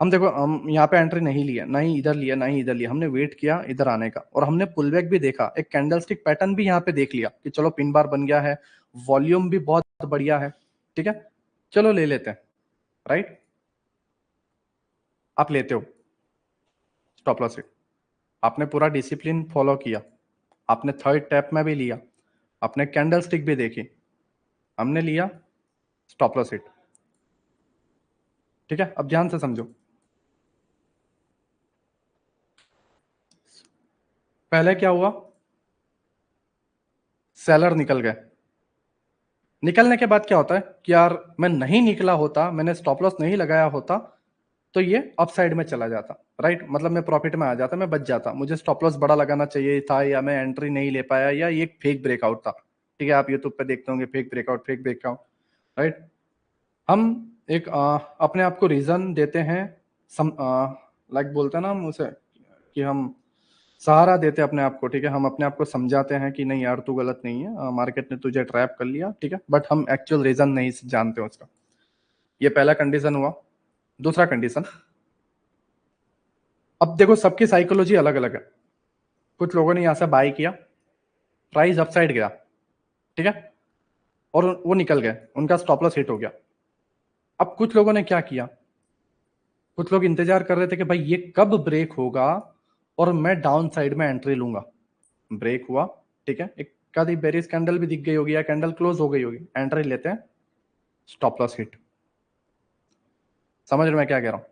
हम देखो, हम यहाँ पे एंट्री नहीं लिया, ना ही इधर लिया, ना ही इधर लिया, हमने वेट किया इधर आने का, और हमने पुल बैक भी देखा, एक कैंडलस्टिक पैटर्न भी यहाँ पे देख लिया कि चलो पिन बार बन गया है, वॉल्यूम भी बहुत बढ़िया है, ठीक है, चलो ले लेते हैं, राइट। आप लेते हो स्टॉप लॉस, आपने पूरा डिसिप्लिन फॉलो किया, आपने थर्ड टैप में भी लिया, आपने कैंडल स्टिक भी देखी, हमने लिया स्टॉप लॉस हिट। ठीक है, अब ध्यान से समझो। पहले क्या हुआ, सेलर निकल गए। निकलने के बाद क्या होता है कि यार मैं नहीं निकला होता, मैंने स्टॉप लॉस नहीं लगाया होता, तो ये अपसाइड में चला जाता, राइट, मतलब मैं प्रॉफिट में आ जाता, मैं बच जाता, मुझे स्टॉप लॉस बड़ा लगाना चाहिए था, या मैं एंट्री नहीं ले पाया, या ये एक फेक ब्रेकआउट था। ठीक है, आप यूट्यूब पे देखते होंगे fake breakout, fake breakout, right. हम एक अपने आप को रीजन देते हैं, लाइक बोलते हैं ना हम उसे, कि हम सहारा देते हैं अपने आप को। ठीक है, हम अपने आप को समझाते हैं कि नहीं यार तू गलत नहीं है, मार्केट ने तुझे ट्रैप कर लिया। ठीक है, बट हम एक्चुअल रीजन नहीं जानते उसका। ये पहला कंडीशन हुआ। दूसरा कंडीशन, अब देखो सबकी साइकोलॉजी अलग अलग है। कुछ लोगों ने यहां से बाय किया, प्राइस अपसाइड गया, ठीक है, और वो निकल गए, उनका स्टॉप लॉस हिट हो गया। अब कुछ लोगों ने क्या किया, कुछ लोग इंतजार कर रहे थे कि भाई ये कब ब्रेक होगा और मैं डाउन साइड में एंट्री लूंगा। ब्रेक हुआ, ठीक है, एक आधी बेरिश कैंडल भी दिख गई होगी या कैंडल क्लोज हो गई होगी, एंट्री लेते हैं, स्टॉप लॉस हिट। समझ रहे हो मैं क्या कह रहा हूं?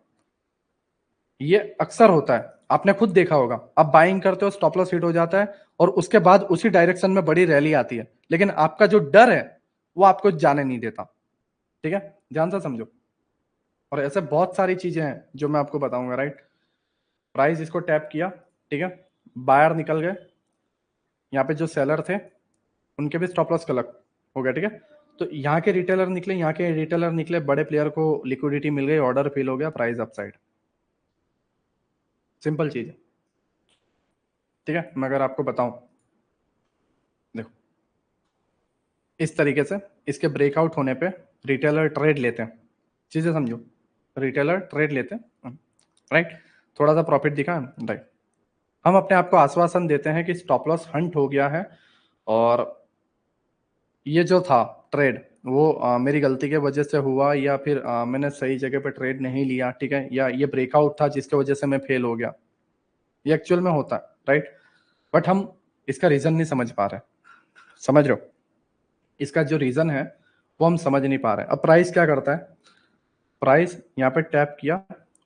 ये अक्सर होता है, आपने खुद देखा होगा, आप बाइंग करते हो, स्टॉप लॉस हिट हो जाता है, और उसके बाद उसी डायरेक्शन में बड़ी रैली आती है, लेकिन आपका जो डर है वो आपको जाने नहीं देता। ठीक है, ध्यान से समझो। और ऐसे बहुत सारी चीजें हैं जो मैं आपको बताऊंगा, राइट। प्राइस इसको टैप किया, ठीक है, बायर निकल गए, यहाँ पे जो सेलर थे उनके भी स्टॉप लॉस कलेक्ट हो गया। ठीक है, तो यहाँ के रिटेलर निकले, यहाँ के रिटेलर निकले, बड़े प्लेयर को लिक्विडिटी मिल गई, ऑर्डर फिल हो गया, प्राइस अपसाइड। सिंपल चीज है। ठीक है, मैं अगर आपको बताऊं, देखो इस तरीके से इसके ब्रेकआउट होने पे रिटेलर ट्रेड लेते हैं, चीजें समझो, रिटेलर ट्रेड लेते हैं, राइट, थोड़ा सा प्रॉफिट दिखा, राइट, हम अपने आप को आश्वासन देते हैं कि स्टॉप लॉस हंट हो गया है, और ये जो था ट्रेड वो मेरी गलती की वजह से हुआ, या फिर मैंने सही जगह पे ट्रेड नहीं लिया, ठीक है, या ये ब्रेकआउट था जिसके वजह से मैं फेल हो गया, ये एक्चुअल में होता है, राइट। बट हम इसका रीजन नहीं समझ पा रहे, समझ रहे हो, इसका जो रीजन है वो हम समझ नहीं पा रहे। अब प्राइस क्या करता है, प्राइस यहाँ पे टैप किया,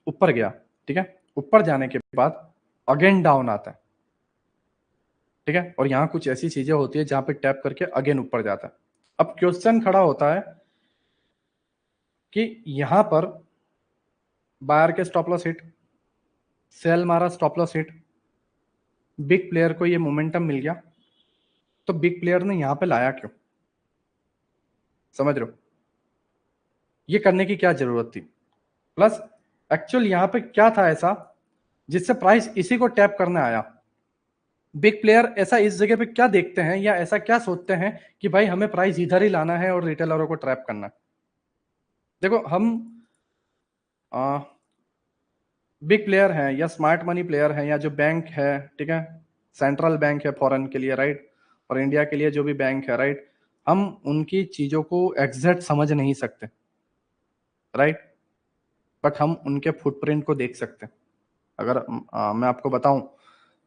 ऊपर गया, ठीक है, ऊपर जाने के बाद अगेन डाउन आता है, ठीक है, और यहाँ कुछ ऐसी चीजें होती है जहां पे टैप करके अगेन ऊपर जाता है। अब क्वेश्चन खड़ा होता है कि यहां पर बायर के स्टॉप लॉस हिट, सेल मारा, stop loss hit, big player को ये मोमेंटम मिल गया, तो बिग प्लेयर ने यहां पे लाया क्यों? समझ रहे हो, ये करने की क्या जरूरत थी? प्लस एक्चुअल यहां पे क्या था ऐसा जिससे प्राइस इसी को टैप करने आया? बिग प्लेयर ऐसा इस जगह पे क्या देखते हैं, या ऐसा क्या सोचते हैं कि भाई हमें प्राइस इधर ही लाना है और रिटेलरों को ट्रैप करना है? देखो हम बिग प्लेयर हैं या स्मार्ट मनी प्लेयर हैं या जो बैंक है, ठीक है, सेंट्रल बैंक है फॉरेन के लिए, राइट, और इंडिया के लिए जो भी बैंक है, राइट, हम उनकी चीजों को एग्जैक्ट समझ नहीं सकते, राइट, बट हम उनके फुटप्रिंट को देख सकते हैं। अगर मैं आपको बताऊं,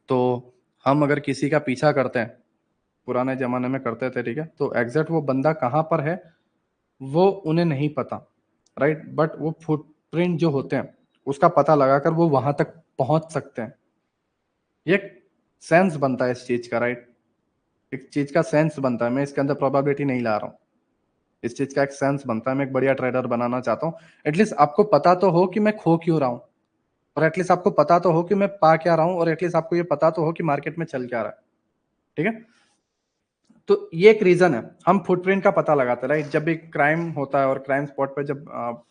तो हम अगर किसी का पीछा करते हैं, पुराने जमाने में करते थे, ठीक है, तो एग्जैक्ट वो बंदा कहाँ पर है वो उन्हें नहीं पता, राइट, बट वो फुटप्रिंट जो होते हैं उसका पता लगाकर वो वहां तक पहुंच सकते हैं। ये एक सेंस बनता है इस चीज का, राइट, एक चीज का सेंस बनता है, मैं इसके अंदर प्रोबेबिलिटी नहीं ला रहा हूँ, इस चीज का एक सेंस बनता है, मैं एक बढ़िया ट्रेडर बनाना चाहता हूँ। एटलीस्ट आपको पता तो हो कि मैं खो क्यों रहा हूँ, और एटलीस्ट आपको पता तो हो कि मैं पा क्या रहा हूँ, और एटलीस्ट आपको ये पता तो हो कि मार्केट में चल क्या रहा है। ठीक है, तो ये एक रीजन है, हम फुटप्रिंट का पता लगाते हैं, राइट। जब भी क्राइम होता है और क्राइम स्पॉट पे जब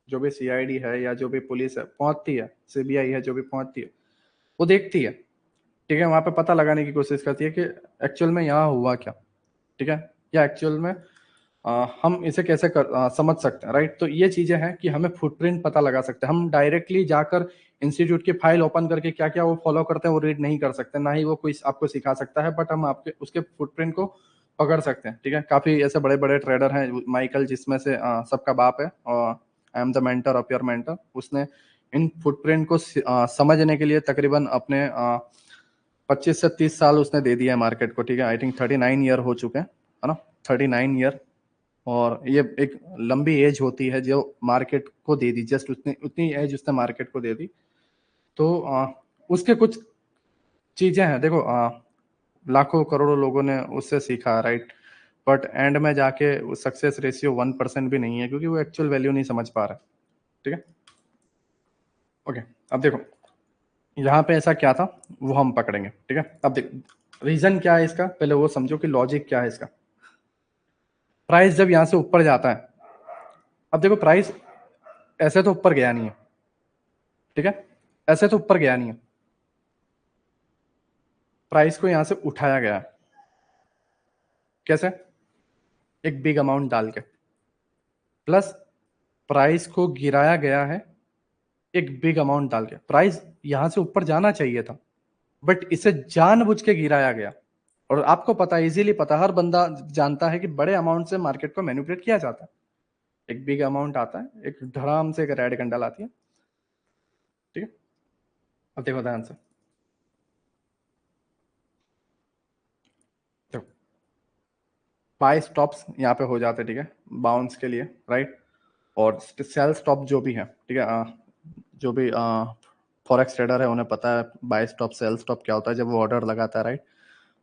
जो भी सीआईडी है या जो भी पुलिस है पहुंचती है, सीबीआई है जो भी पहुंचती है, वो देखती है, ठीक है, वहां पे पता लगाने की कोशिश करती है कि एक्चुअल में यहाँ हुआ क्या, ठीक है, या एक्चुअल में हम इसे कैसे समझ सकते हैं, राइट। तो ये चीजें हैं कि हमें फुटप्रिंट पता लगा सकते हैं, हम डायरेक्टली जाकर इंस्टीट्यूट की फाइल ओपन करके क्या क्या वो फॉलो करते हैं वो रीड नहीं कर सकते, ना ही वो कोई आपको सिखा सकता है, बट हम आपके उसके फुटप्रिंट को पकड़ सकते हैं। ठीक है, काफी ऐसे बड़े बड़े ट्रेडर हैं, माइकल जिसमें से सबका बाप है, और I am the mentor of your mentor, उसने इन फुटप्रिंट को समझने के लिए तकरीबन अपने 25 से 30 साल उसने दे दिया है मार्केट को, ठीक है। आई थिंक 39 ईयर हो चुके हैं, है ना, 39 ईयर। और ये एक लंबी एज होती है जो मार्केट को दे दी, जस्ट उतनी उतनी एज उसने मार्केट को दे दी। तो उसके कुछ चीजें हैं, देखो लाखों करोड़ों लोगों ने उससे सीखा, राइट। बट एंड में जाके वो सक्सेस रेशियो 1% भी नहीं है, क्योंकि वो एक्चुअल वैल्यू नहीं समझ पा रहा है, ठीक है। ओके, अब देखो यहाँ पे ऐसा क्या था वो हम पकड़ेंगे, ठीक है। अब देखो रीजन क्या है इसका, पहले वो समझो कि लॉजिक क्या है इसका। प्राइस जब यहाँ से ऊपर जाता है, अब देखो प्राइस ऐसे तो ऊपर गया नहीं है, ठीक है, ऐसे तो ऊपर गया नहीं है, प्राइस को यहां से उठाया गया है। कैसे? एक बिग अमाउंट डाल के, प्लस प्राइस को गिराया गया है एक बिग अमाउंट डाल के। प्राइस यहां से ऊपर जाना चाहिए था, बट इसे जानबूझ के गिराया गया। और आपको पता है, इजीली पता, हर बंदा जानता है कि बड़े अमाउंट से मार्केट को मैनिपुलेट किया जाता है। एक बिग अमाउंट आता है, एक धड़ाम से एक रेड कैंडल आती है, ठीक है। अब देखो ध्यान से, देखो बाय स्टॉप्स यहाँ पे हो जाते हैं, ठीक है, बाउंस के लिए, राइट। और सेल स्टॉप जो भी है, ठीक है, जो भी फॉरेक्स ट्रेडर है उन्हें पता है बाय स्टॉप सेल स्टॉप क्या होता है, जब वो ऑर्डर लगाता है, राइट।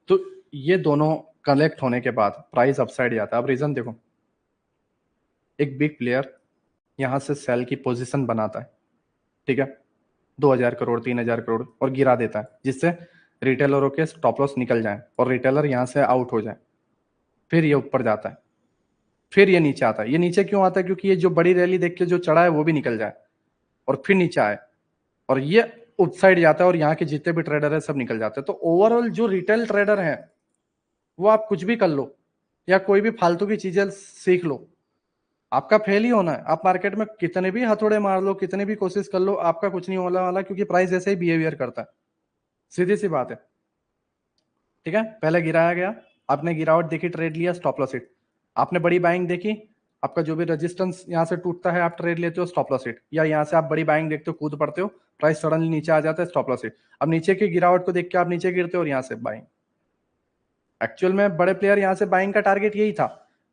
तो ये दोनों कलेक्ट होने के बाद प्राइस अपसाइड जाता है। अब रीजन देखो, एक बिग प्लेयर यहां से सेल की पोजीशन बनाता है, ठीक है, 2,000 करोड़ 3,000 करोड़, और गिरा देता है, जिससे रिटेलरों के स्टॉप लॉस निकल जाए और रिटेलर यहां से आउट हो जाए। फिर ये ऊपर जाता है, फिर ये नीचे आता है। ये नीचे क्यों आता है? क्योंकि ये जो बड़ी रैली देख के जो चढ़ा है वो भी निकल जाए और फिर नीचे आए, और ये उप साइड जाता है और यहाँ के जितने भी ट्रेडर है सब निकल जाते हैं। तो ओवरऑल जो रिटेल ट्रेडर है, वो आप कुछ भी कर लो या कोई भी फालतू की चीजें सीख लो, आपका फेल ही होना है। आप मार्केट में कितने भी हथौड़े मार लो, कितने भी कोशिश कर लो, आपका कुछ नहीं होने वाला, क्योंकि प्राइस ऐसे ही बिहेवियर करता है। सीधी सी बात है, ठीक है। पहले गिराया गया, आपने गिरावट देखी, ट्रेड लिया, स्टॉप लॉस हिट। आपने बड़ी बाइंग देखी, आपका जो भी रेजिस्टेंस यहाँ से टूटता है आप ट्रेड लेते हो, स्टॉप लॉस हिट। या यहाँ से आप बड़ी बाइंग देखते हो, कूद पड़ते हो, प्राइस सडनली नीचे आ जाता है, स्टॉप लॉस हिट। अब नीचे की गिरावट को देख के आप नीचे गिरते हो और यहाँ से बाइंग। एक्चुअल में बड़े प्लेयर यहाँ से बाइंग का टारगेट यही था,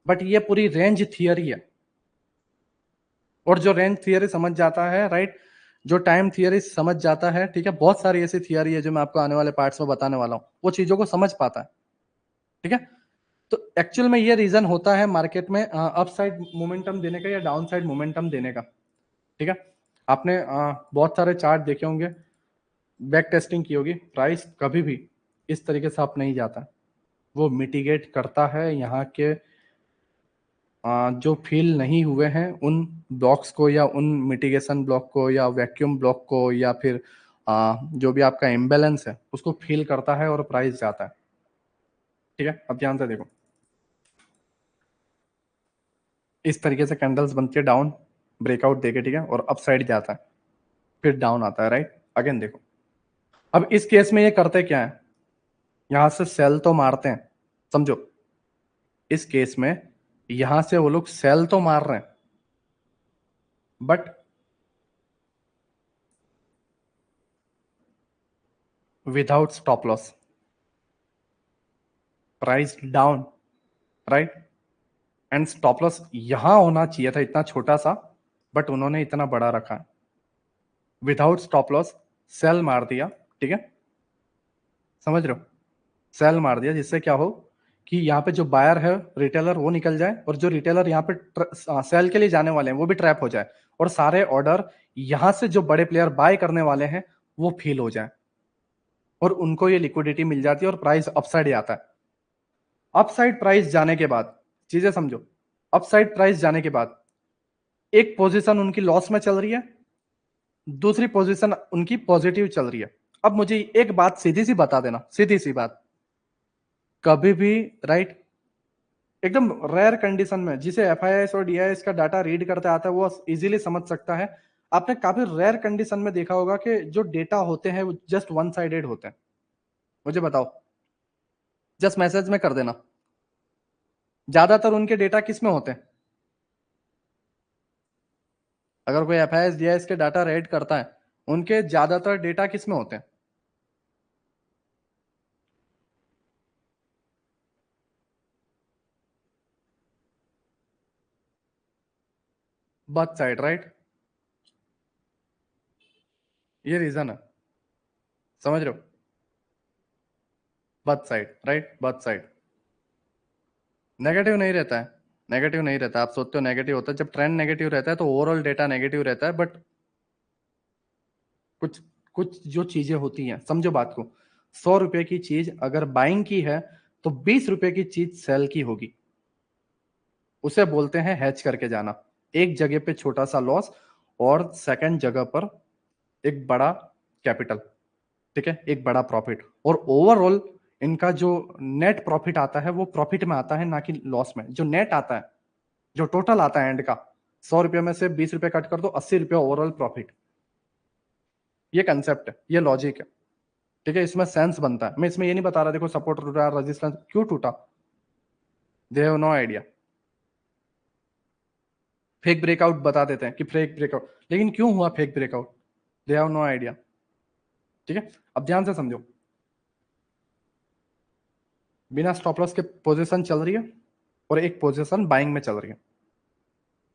बट ये पूरी रेंज थियरी है। और जो रेंज थियरी समझ जाता है, राइट, जो टाइम थियरी समझ जाता है, ठीक है, बहुत सारी ऐसी थियरी है जो मैं आपको आने वाले पार्ट्स में बताने वाला हूँ, वो चीजों को समझ पाता है, ठीक है। तो एक्चुअल में ये रीजन होता है मार्केट में अपसाइड मोमेंटम देने का या डाउन साइड मोमेंटम देने का, ठीक है। आपने बहुत सारे चार्ट देखे होंगे, बैक टेस्टिंग की होगी, प्राइस कभी भी इस तरीके से अप नहीं जाता। वो मिटिगेट करता है यहाँ के जो फील नहीं हुए हैं उन ब्लॉक्स को, या उन मिटिगेशन ब्लॉक को, या वैक्यूम ब्लॉक को, या फिर जो भी आपका इम्बैलेंस है उसको फील करता है और प्राइस जाता है, ठीक है। अब ध्यान से देखो, इस तरीके से कैंडल्स बनती है डाउन, ब्रेकआउट देके, ठीक है, और अप साइड जाता है, फिर डाउन आता है, राइट। अगेन देखो, अब इस केस में ये करते क्या है, यहां से सेल तो मारते हैं, समझो, इस केस में यहां से वो लोग सेल तो मार रहे हैं, but without stop loss, price down, right. And stop loss यहां होना चाहिए था इतना छोटा सा, बट उन्होंने इतना बड़ा रखा है। विदाउट स्टॉप लॉस सेल मार दिया, ठीक है, समझ रहे हो, सेल मार दिया, जिससे क्या हो कि यहाँ पे जो बायर है रिटेलर वो निकल जाए, और जो रिटेलर यहाँ पे सेल के लिए जाने वाले हैं वो भी ट्रैप हो जाए, और सारे ऑर्डर यहां से जो बड़े प्लेयर बाय करने वाले हैं वो फील हो जाए, और उनको ये लिक्विडिटी मिल जाती है और प्राइस अपसाइड आता है। अपसाइड प्राइस जाने के बाद चीजें समझो, अपसाइड प्राइस जाने के बाद एक पोजीशन उनकी लॉस में चल रही है, दूसरी पोजीशन उनकी पॉजिटिव चल रही है। अब मुझे एक बात सीधी सी बता देना, सीधी सी बात, कभी भी, राइट, एकदम रेयर कंडीशन में जिसे एफआईआईएस और डीआईएस का डाटा रीड करते आता है वो इजीली समझ सकता है। आपने काफी रेयर कंडीशन में देखा होगा कि जो डेटा होते हैं वो जस्ट वन साइडेड होते हैं। मुझे बताओ, जस्ट मैसेज में कर देना, ज्यादातर उनके डेटा किस में होते हैं? अगर कोई एफआईआईएस डीआईएस के डाटा रीड करता है, उनके ज्यादातर डेटा किस में होते हैं? Birth side, right? ये रीजन है, समझ रहे हो? Birth side, right, birth side. Negative नहीं रहता है, नेगेटिव नहीं रहता। आप सोचते हो नेगेटिव होता है, जब ट्रेंड नेगेटिव रहता है तो ओवरऑल डेटा नेगेटिव रहता है, बट कुछ कुछ जो चीजें होती हैं, समझो बात को। 100 रुपए की चीज अगर बाइंग की है तो 20 रुपए की चीज सेल की होगी। उसे बोलते हैं हैच करके जाना। एक जगह पे छोटा सा लॉस और सेकंड जगह पर एक बड़ा कैपिटल, ठीक है, एक बड़ा प्रॉफिट। और ओवरऑल इनका जो नेट प्रॉफिट आता है वो प्रॉफिट में आता है, ना कि लॉस में। जो नेट आता है, जो टोटल आता है एंड का, 100 रुपए में से 20 रुपए कट कर दो, 80 रुपए ओवरऑल प्रॉफिट। ये कंसेप्ट है, ये लॉजिक है, ठीक है। इसमें सेंस बनता है। मैं इसमें ये नहीं बता रहा देखो सपोर्ट टूटा, रेजिस्टेंस क्यों टूटा, they have no idea. Fake breakout बता देते हैं कि फेक ब्रेकआउट, लेकिन क्यों हुआ fake breakout, they have no idea, ठीक है। अब ध्यान से समझो, बिना स्टॉप लॉस के पोजीशन चल रही है और एक पोजीशन बाइंग में चल रही है।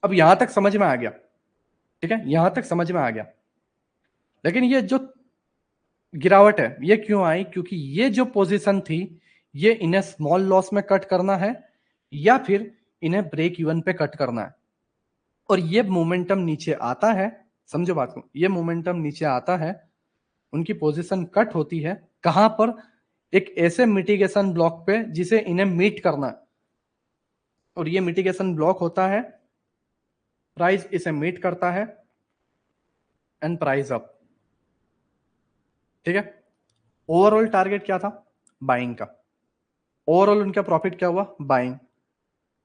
अब यहां तक समझ में आ गया, ठीक है, यहां तक समझ में आ गया। लेकिन ये जो गिरावट है ये क्यों आई, क्योंकि ये जो पोजीशन थी ये इन्हें स्मॉल लॉस में कट करना है या फिर इन्हें ब्रेक इवन पे कट करना है। और ये मोमेंटम नीचे आता है, समझो बात को, ये मोमेंटम नीचे आता है, उनकी पोजीशन कट होती है कहां पर, एक ऐसे मिटिगेशन ब्लॉक पे जिसे इन्हें मीट करना है। और ये मिटिगेशन ब्लॉक होता है, प्राइस इसे मीट करता है एंड प्राइस अप, ठीक है। ओवरऑल टारगेट क्या था, बाइंग का। ओवरऑल उनका प्रॉफिट क्या हुआ, बाइंग।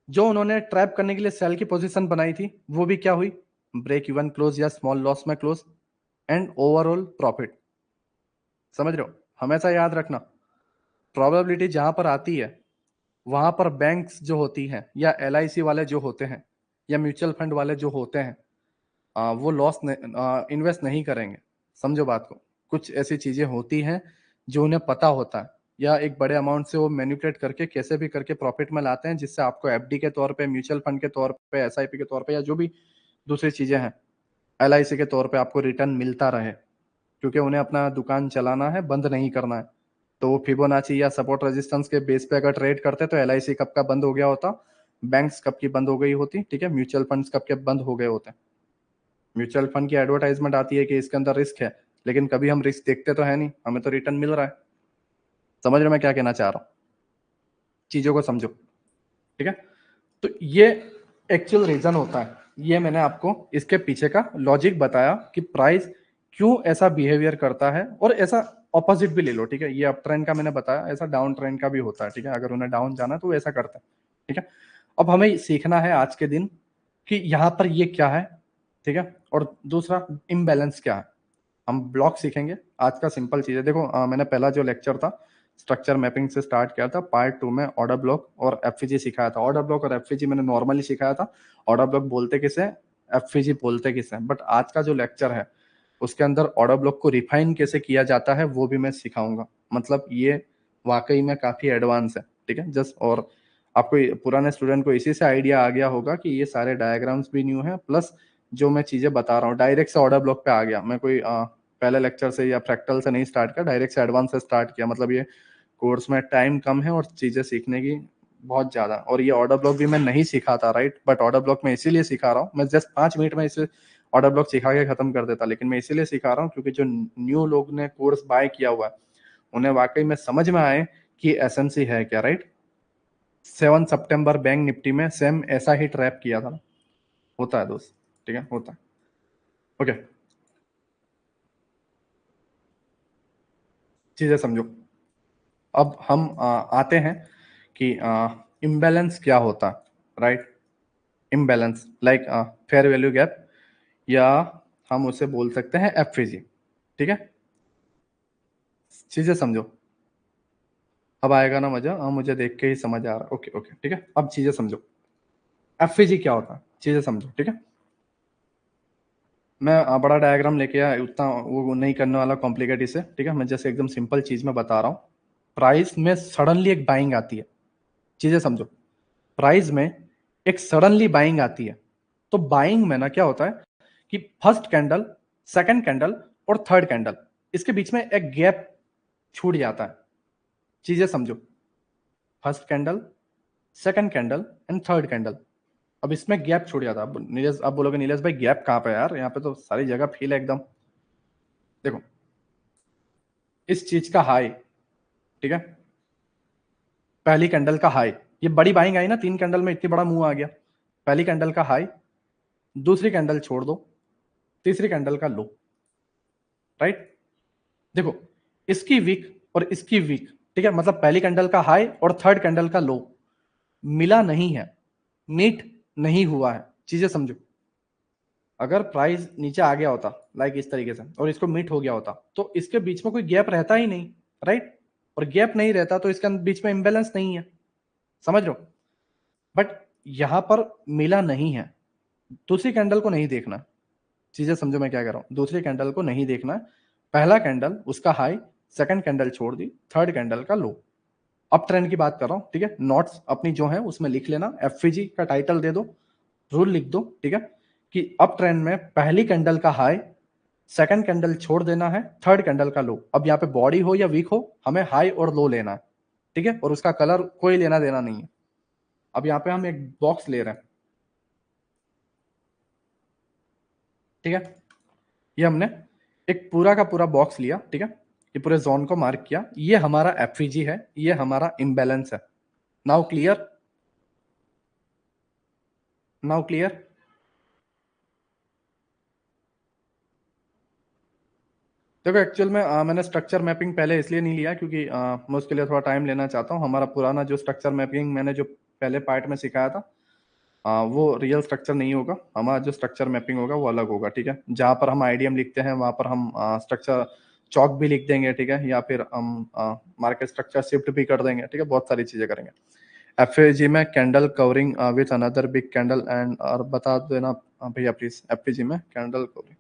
जो उन्होंने ट्रैप करने के लिए सेल की पोजीशन बनाई थी वो भी क्या हुई, ब्रेक इवन क्लोज या स्मॉल लॉस में क्लोज, एंड ओवरऑल प्रॉफिट। समझ रहे हो? हमेशा याद रखना, प्रोबेबिलिटी जहां पर आती है वहां पर बैंक्स जो होती हैं या एलआईसी वाले जो होते हैं या म्यूचुअल फंड वाले जो होते हैं, वो लॉस इन्वेस्ट नहीं करेंगे। समझो बात को, कुछ ऐसी चीजें होती हैं जो उन्हें पता होता है, या एक बड़े अमाउंट से वो मैनिपुलेट करके कैसे भी करके प्रॉफिट में लाते हैं, जिससे आपको एफडी के तौर पे, म्यूचुअल फंड के तौर पे, एसआईपी के तौर पे, या जो भी दूसरी चीजें हैं एलआईसी के तौर पे आपको रिटर्न मिलता रहे। क्योंकि उन्हें अपना दुकान चलाना है, बंद नहीं करना है। तो वो फिबोनाची या सपोर्ट रेजिस्टेंस के बेस पे अगर ट्रेड करते तो एलआईसी कब का बंद हो गया होता, बैंक्स कब की बंद हो गई होती, ठीक है, म्यूचुअल फंड्स कब के बंद हो गए होते। म्यूचुअल फंड की एडवर्टाइजमेंट आती है कि इसके अंदर रिस्क है, लेकिन कभी हम रिस्क देखते तो है नहीं, हमें तो रिटर्न मिल रहा है। समझ रहे हो मैं क्या कहना चाह रहा हूँ? चीजों को समझो, ठीक है। तो ये एक्चुअल रीजन होता है, ये मैंने आपको इसके पीछे का लॉजिक बताया कि प्राइस क्यों ऐसा बिहेवियर करता है। और ऐसा ऑपोजिट भी ले लो, ठीक है, ये अप ट्रेंड का मैंने बताया, ऐसा डाउन ट्रेंड का भी होता है, ठीक है। अगर उन्हें डाउन जाना तो वो ऐसा करता है, ठीक है। अब हमें सीखना है आज के दिन कि यहाँ पर ये क्या है, ठीक है, और दूसरा इम्बैलेंस क्या है। हम ब्लॉक सीखेंगे आज का। सिंपल चीज है, देखो मैंने पहला जो लेक्चर था स्ट्रक्चर मैपिंग से स्टार्ट किया था, पार्ट 2 में ऑर्डर ब्लॉक और एफवीजी सिखाया था। ऑर्डर ब्लॉक और एफवीजी मैंने नॉर्मली सिखाया था, ऑर्डर ब्लॉक बोलते किसे, एफवीजी बोलते किसे। बट आज का जो लेक्चर है उसके अंदर ऑर्डर ब्लॉक को रिफाइन कैसे किया जाता है वो भी मैं सिखाऊंगा। मतलब ये वाकई में काफी एडवांस है, ठीक है। जस्ट और आपको पुराने स्टूडेंट को इसी से आइडिया आ गया होगा कि ये सारे डायग्राम्स भी न्यू है, प्लस जो मैं चीजें बता रहा हूँ डायरेक्ट से ऑर्डर ब्लॉक पे आ गया। मैं कोई पहले लेक्चर से या फ्रैक्टल से नहीं स्टार्ट किया, डायरेक्ट से एडवांस से स्टार्ट किया। मतलब ये कोर्स में टाइम कम है और चीजें सीखने की बहुत ज्यादा। और ये ऑर्डर ब्लॉक भी मैं नहीं सिखाता, राइट, बट ऑर्डर ब्लॉक में इसीलिए सिखा रहा हूँ। मैं जस्ट 5 मिनट में इसे ऑर्डर ब्लॉक सिखा के खत्म कर देता, लेकिन मैं इसीलिए सिखा रहा हूँ क्योंकि जो न्यू लोग ने कोर्स बाय किया हुआ है उन्हें वाकई में समझ में आए कि एसएमसी है क्या, राइट। 7 सितंबर बैंक निफ्टी में सेम ऐसा ही ट्रैप किया था। होता है दोस्त, ठीक है, होता है। ओके, चीजें समझो। अब हम आते हैं कि इम्बैलेंस क्या होता है, right. Imbalance like fair value gap, या हम उसे बोल सकते हैं एफवीजी, ठीक है। चीजें समझो, अब आएगा ना मजा, मुझे देख के ही समझ आ रहा है। ओके ओके, ठीक है, अब चीजें समझो। एफवीजी क्या होता है, चीजें समझो, ठीक है। मैं बड़ा डायग्राम लेके आया, उतना वो नहीं करने वाला कॉम्प्लिकेट इसे, ठीक है। मैं जैसे एकदम सिंपल चीज में बता रहा हूँ। प्राइस में सडनली एक बाइंग आती है, चीजें समझो। प्राइस में एक सडनली बाइंग आती है, तो बाइंग में ना क्या होता है कि फर्स्ट कैंडल, सेकंड कैंडल और थर्ड कैंडल, इसके बीच में एक गैप छूट जाता है। चीजें समझो, first candle, second candle and third candle, अब इसमें गैप छूट जाता है। अब नीलेश, आप बोलोगे नीलेश भाई गैप कहाँ पे है यार, यहाँ पे तो सारी जगह फील है एकदम। देखो, इस चीज का हाई, ठीक है, पहली कैंडल का हाई, ये बड़ी बाइंग आई ना, 3 कैंडल में इतनी बड़ा मुंह आ गया। पहली कैंडल का हाई, दूसरी कैंडल छोड़ दो, तीसरी कैंडल का लो, राइट। देखो, इसकी वीक और इसकी वीक, ठीक है, मतलब पहली कैंडल का हाई और थर्ड कैंडल का लो मिला नहीं है, मीट नहीं हुआ है। चीजें समझो, अगर प्राइस नीचे आ गया होता लाइक इस तरीके से और इसको मीट हो गया होता तो इसके बीच में कोई गैप रहता ही नहीं, राइट। और गैप नहीं रहता तो इसके बीच में इंबैलेंस नहीं है, समझ लो। बट यहां पर मिला नहीं है, दूसरी कैंडल को नहीं देखना। चीजें समझो मैं क्या कह रहा हूं, दूसरी कैंडल को नहीं देखना। पहला कैंडल उसका हाई, सेकंड कैंडल छोड़ दी, थर्ड कैंडल का लो। अप ट्रेंड की बात कर रहा हूं, ठीक है। नोट्स अपनी जो है उसमें लिख लेना, एफवीजी का टाइटल दे दो, रूल लिख दो, ठीक है, कि अप ट्रेंड में पहली कैंडल का हाई, सेकंड कैंडल छोड़ देना है, थर्ड कैंडल का लो। अब यहाँ पे बॉडी हो या वीक हो, हमें हाई और लो लेना है, ठीक है, और उसका कलर कोई लेना देना नहीं है। अब यहाँ पे हम एक बॉक्स ले रहे हैं, ठीक है, ये हमने एक पूरा का पूरा बॉक्स लिया, ठीक है, ये पूरे जोन को मार्क किया, ये हमारा एफवीजी है, ये हमारा इम्बैलेंस है। Now clear, now clear. देखो एक्चुअल में मैंने स्ट्रक्चर मैपिंग पहले इसलिए नहीं लिया क्योंकि मैं उसके लिए थोड़ा टाइम लेना चाहता हूँ। हमारा पुराना जो स्ट्रक्चर मैपिंग मैंने जो पहले पार्ट में सिखाया था, वो रियल स्ट्रक्चर नहीं होगा। हमारा जो स्ट्रक्चर मैपिंग होगा वो अलग होगा, ठीक है। जहाँ पर हम आईडीएम लिखते हैं वहां पर हम स्ट्रक्चर चौक भी लिख देंगे, ठीक है, या फिर हम मार्केट स्ट्रक्चर शिफ्ट भी कर देंगे, ठीक है, बहुत सारी चीजें करेंगे। एफएजी में candle covering with another big candle and, और बता देना भैया प्लीज, एफएजी में कैंडल कवरिंग,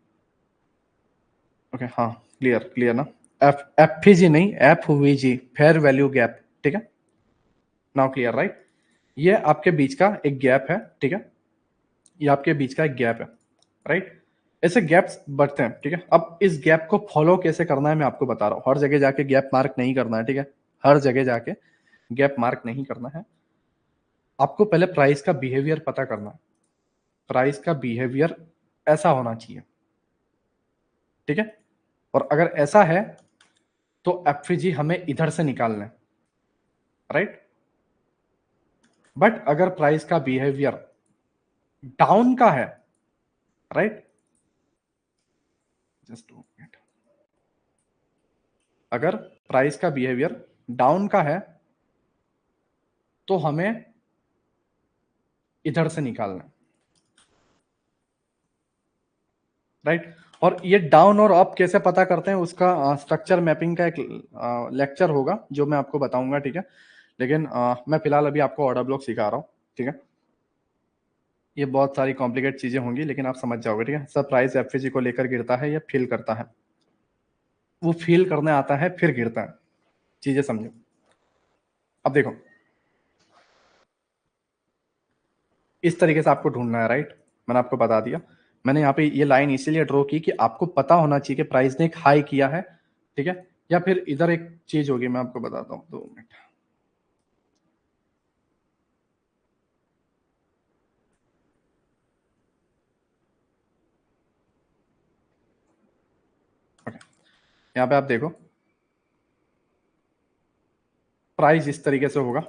ओके, हाँ, क्लियर क्लियर ना। एफपीजी नहीं, एफवीजी, फेयर वैल्यू गैप, ठीक है। Now clear, right. ये आपके बीच का एक गैप है, ठीक है, ये आपके बीच का एक गैप है, राइट। ऐसे गैप्स बढ़ते हैं, ठीक है। अब इस गैप को फॉलो कैसे करना है मैं आपको बता रहा हूँ। हर जगह जाके गैप मार्क नहीं करना है, ठीक है, हर जगह जाके गैप मार्क नहीं करना है। आपको पहले प्राइस का बिहेवियर पता करना है। प्राइस का बिहेवियर ऐसा होना चाहिए, ठीक है, और अगर ऐसा है तो एफवीजी हमें इधर से निकालना है, राइट। बट अगर प्राइस का बिहेवियर डाउन का है, राइट, जस्ट मिनट, अगर प्राइस का बिहेवियर डाउन का है तो हमें इधर से निकालना है, राइट। और ये डाउन और अप कैसे पता करते हैं उसका स्ट्रक्चर मैपिंग का एक लेक्चर होगा जो मैं आपको बताऊंगा, ठीक है। लेकिन मैं फिलहाल अभी आपको ऑर्डर ब्लॉक सिखा रहा हूँ, ठीक है। ये बहुत सारी कॉम्प्लिकेट चीजें होंगी लेकिन आप समझ जाओगे, ठीक है। सब प्राइस एफएजी को लेकर गिरता है या फील करता है, वो फील करने आता है फिर गिरता है। चीजें समझो। अब देखो, इस तरीके से आपको ढूंढना है, राइट। मैंने आपको बता दिया। मैंने यहाँ पे ये लाइन इसीलिए ड्रॉ की कि आपको पता होना चाहिए कि प्राइस ने एक हाई किया है, ठीक है, या फिर इधर एक चीज होगी, मैं आपको बताता हूँ, 2 मिनट। ओके, यहाँ पे आप देखो, प्राइस इस तरीके से होगा।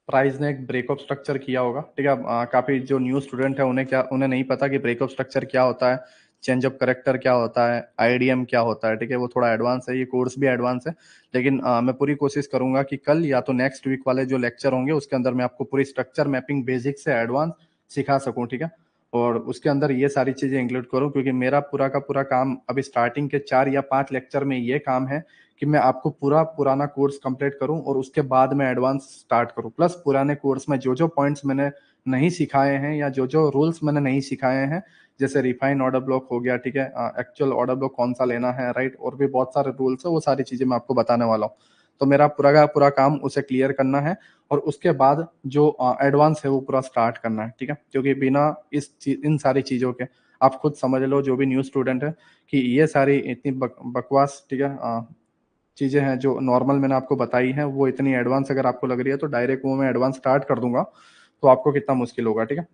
प्राइस ने एक ब्रेकअप स्ट्रक्चर किया होगा, ठीक है। काफी जो न्यू स्टूडेंट है उन्हें नहीं पता कि ब्रेकअप स्ट्रक्चर क्या होता है, चेंज ऑफ करेक्टर क्या होता है, आईडीएम क्या होता है, ठीक है। वो थोड़ा एडवांस है, ये कोर्स भी एडवांस है। लेकिन मैं पूरी कोशिश करूंगा कि कल या तो नेक्स्ट वीक वाले जो लेक्चर होंगे उसके अंदर मैं आपको पूरी स्ट्रक्चर मैपिंग बेसिक से एडवांस सिखा सकूं, ठीक है। और उसके अंदर ये सारी चीजें इंक्लूड करूं क्योंकि मेरा पूरा का पूरा काम अभी स्टार्टिंग के 4 या 5 लेक्चर में ये काम है कि मैं आपको पूरा पुराना कोर्स कंप्लीट करूं और उसके बाद मैं एडवांस स्टार्ट करूं। प्लस पुराने कोर्स में जो जो पॉइंट्स मैंने नहीं सिखाए हैं या जो जो रूल्स मैंने नहीं सिखाए हैं, जैसे रिफाइन ऑर्डर ब्लॉक हो गया, ठीक है, एक्चुअल ऑर्डर ब्लॉक कौन सा लेना है, राइट, और भी बहुत सारे रूल्स है, वो सारी चीजें मैं आपको बताने वाला हूँ। तो मेरा पूरा का पूरा काम उसे क्लियर करना है और उसके बाद जो एडवांस है वो पूरा स्टार्ट करना है, ठीक है। क्योंकि बिना इन सारी चीज़ों के आप खुद समझ लो, जो भी न्यू स्टूडेंट है, कि ये सारी इतनी बकवास, ठीक है, चीज़ें हैं जो नॉर्मल मैंने आपको बताई हैं, वो इतनी एडवांस अगर आपको लग रही है तो डायरेक्ट वो मैं एडवांस स्टार्ट कर दूंगा तो आपको कितना मुश्किल होगा, ठीक है।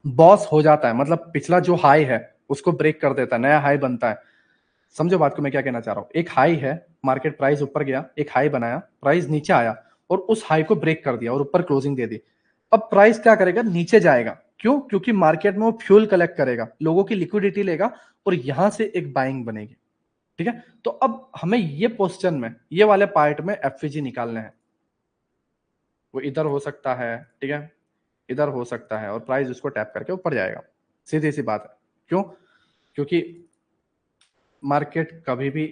बॉस हो जाता है मतलब पिछला जो हाई है उसको ब्रेक कर देता है, नया हाई बनता है। समझो बात को मैं क्या कहना चाह रहा हूँ। एक हाई है, मार्केट प्राइस ऊपर गया, एक हाई बनाया, प्राइस नीचे आया और उस हाई को ब्रेक कर दिया और ऊपर क्लोजिंग दे दी। अब प्राइस क्या करेगा, नीचे जाएगा। क्यों? क्योंकि मार्केट में वो फ्यूल कलेक्ट करेगा, लोगों की लिक्विडिटी लेगा और यहां से एक बाइंग बनेगी, ठीक है। तो अब हमें ये पोस्चर में, ये वाले पार्ट में एफवीजी निकालने हैं। वो इधर हो सकता है, ठीक है, इधर हो सकता है और प्राइस उसको टैप करके ऊपर जाएगा। सीधी सी बात है। क्यों? क्योंकि मार्केट कभी भी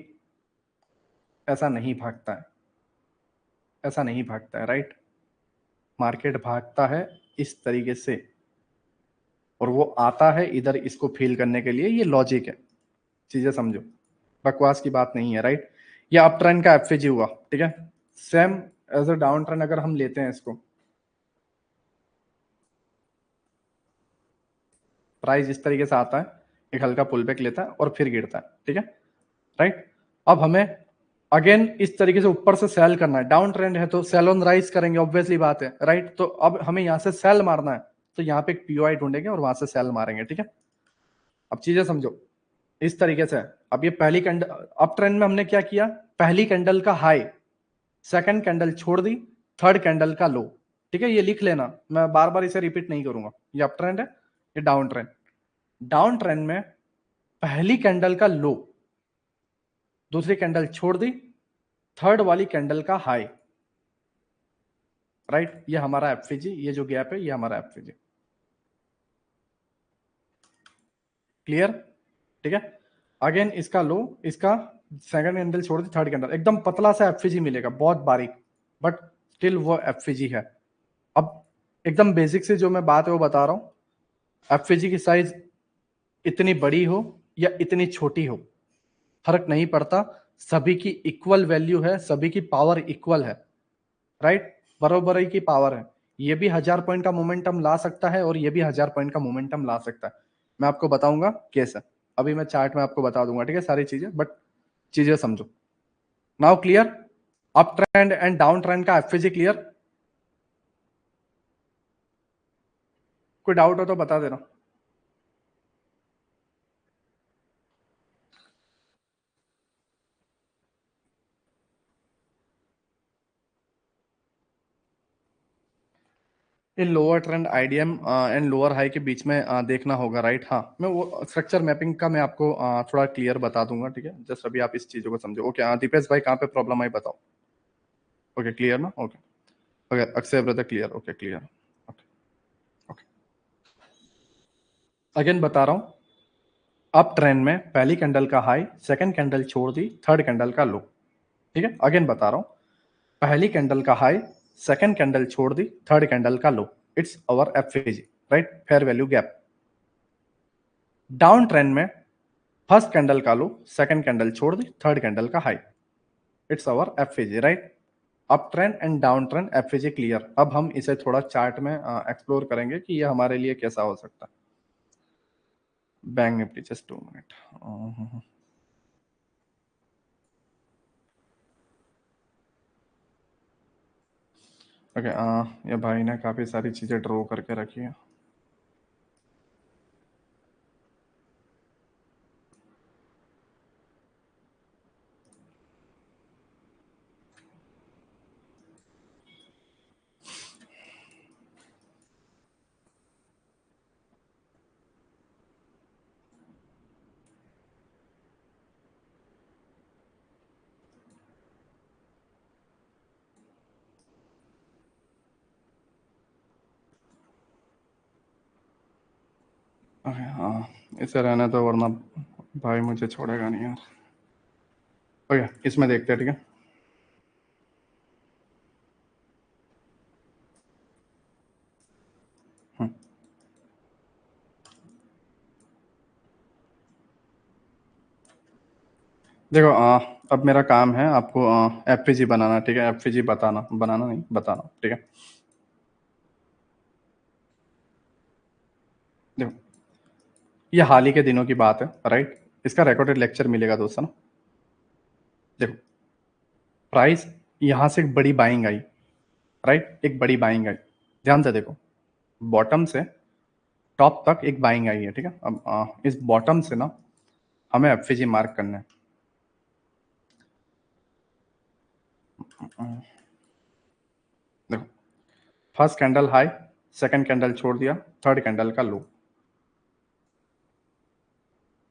ऐसा नहीं भागता है, ऐसा नहीं भागता है, राइट। मार्केट भागता है इस तरीके से और वो आता है इधर इसको फील करने के लिए। ये लॉजिक है, चीजें समझो, बकवास की बात नहीं है, राइट। ये अप ट्रेंड का एफएजी हुआ, ठीक है। Same as a down trend अगर हम लेते हैं इसको, प्राइस इस तरीके से आता है, एक हल्का पुल बैक लेता है और फिर गिरता है, ठीक है, राइट। अब हमें अगेन इस तरीके से ऊपर से सेल करना है। डाउन ट्रेंड है तो सेल ऑन राइज करेंगे, ऑब्वियसली बात है, राइट। तो अब हमें यहां से सेल मारना है, तो यहाँ पे एक पीओआई ढूंढेंगे और वहां से सेल मारेंगे, ठीक है। अब चीजें समझो इस तरीके से। अब ये पहली कैंडल अप ट्रेंड में हमने क्या किया, पहली कैंडल का हाई, सेकंड कैंडल छोड़ दी, थर्ड कैंडल का लो, ठीक है। ये लिख लेना, मैं बार बार इसे रिपीट नहीं करूंगा। ये अप ट्रेंड है, ये डाउन ट्रेंड। डाउन ट्रेंड में पहली कैंडल का लो, दूसरी कैंडल छोड़ दी, थर्ड वाली कैंडल का हाई, राइट। ये हमारा एफवीजी, ये जो गैप है ये हमारा एफवीजी। क्लियर? ठीक है। अगेन इसका लो, इसका सेकंड कैंडल छोड़ दी, थर्ड कैंडल, एकदम पतला सा एफवीजी मिलेगा, बहुत बारीक, बट स्टिल वो एफवीजी है। अब एकदम बेसिक से जो मैं बात है वो बता रहा हूं। एफवीजी की साइज इतनी बड़ी हो या इतनी छोटी हो, फर्क नहीं पड़ता, सभी की इक्वल वैल्यू है, सभी की पावर इक्वल है, राइट। बराबरी की पावर है। ये भी 1000 पॉइंट का मोमेंटम ला सकता है और ये भी 1000 पॉइंट का मोमेंटम ला सकता है। मैं आपको बताऊंगा कैसे, अभी मैं चार्ट में आपको बता दूंगा, ठीक है, सारी चीजें, बट चीजें समझो। Now clear? Up trend and down trend का एफवीजी क्लियर? कोई डाउट हो तो बता देना। इन lower trend IDM and lower high के बीच में देखना होगा, राइट। हाँ, मैं वो स्ट्रक्चर मैपिंग का मैं आपको थोड़ा क्लियर बता दूंगा, ठीक है। जस्ट अभी आप इस चीजों को समझो। ओके, दीपेश भाई कहाँ पे प्रॉब्लम आई बताओ। ओके, क्लियर ना? Okay. Okay, Akshay brother clear? Okay, clear. Okay. Okay, again बता रहा हूँ। अप ट्रेंड में पहली कैंडल का हाई, सेकंड कैंडल छोड़ दी, थर्ड कैंडल का लो, ठीक है। अगेन बता रहा हूँ, पहली कैंडल का हाई, सेकंड कैंडल छोड़ दी, थर्ड कैंडल का low, it's our FVG, right, fair value gap. Down trend में फर्स्ट कैंडल का लो, सेकंड कैंडल छोड़ दी, थर्ड कैंडल का high, it's our FVG, right. Up trend and down trend FVG clear. अब हम इसे थोड़ा चार्ट में एक्सप्लोर करेंगे कि ये हमारे लिए कैसा हो सकता है। Bank Nifty, just 2 minute. Okay, ये भाई ने काफी सारी चीजें ड्रॉ करके रखी है। ओके, हाँ, इसे रहने दो वरना भाई मुझे छोड़ेगा नहीं यार। ओके, इसमें देखते हैं, ठीक है। हम्म, देखो, अब मेरा काम है आपको एफपीजी बनाना, ठीक है, एफपीजी बताना, बनाना नहीं बताना, ठीक है। देखो ये हाल ही के दिनों की बात है, राइट, इसका रिकॉर्डेड लेक्चर मिलेगा दोस्तों ना। देखो प्राइस यहाँ से एक बड़ी बाइंग आई, राइट, एक बड़ी बाइंग आई, ध्यान से देखो, बॉटम से टॉप तक एक बाइंग आई है, ठीक है। अब इस बॉटम से ना हमें एफपीजी मार्क करना है। देखो first candle high, second candle छोड़ दिया, थर्ड कैंडल का लो,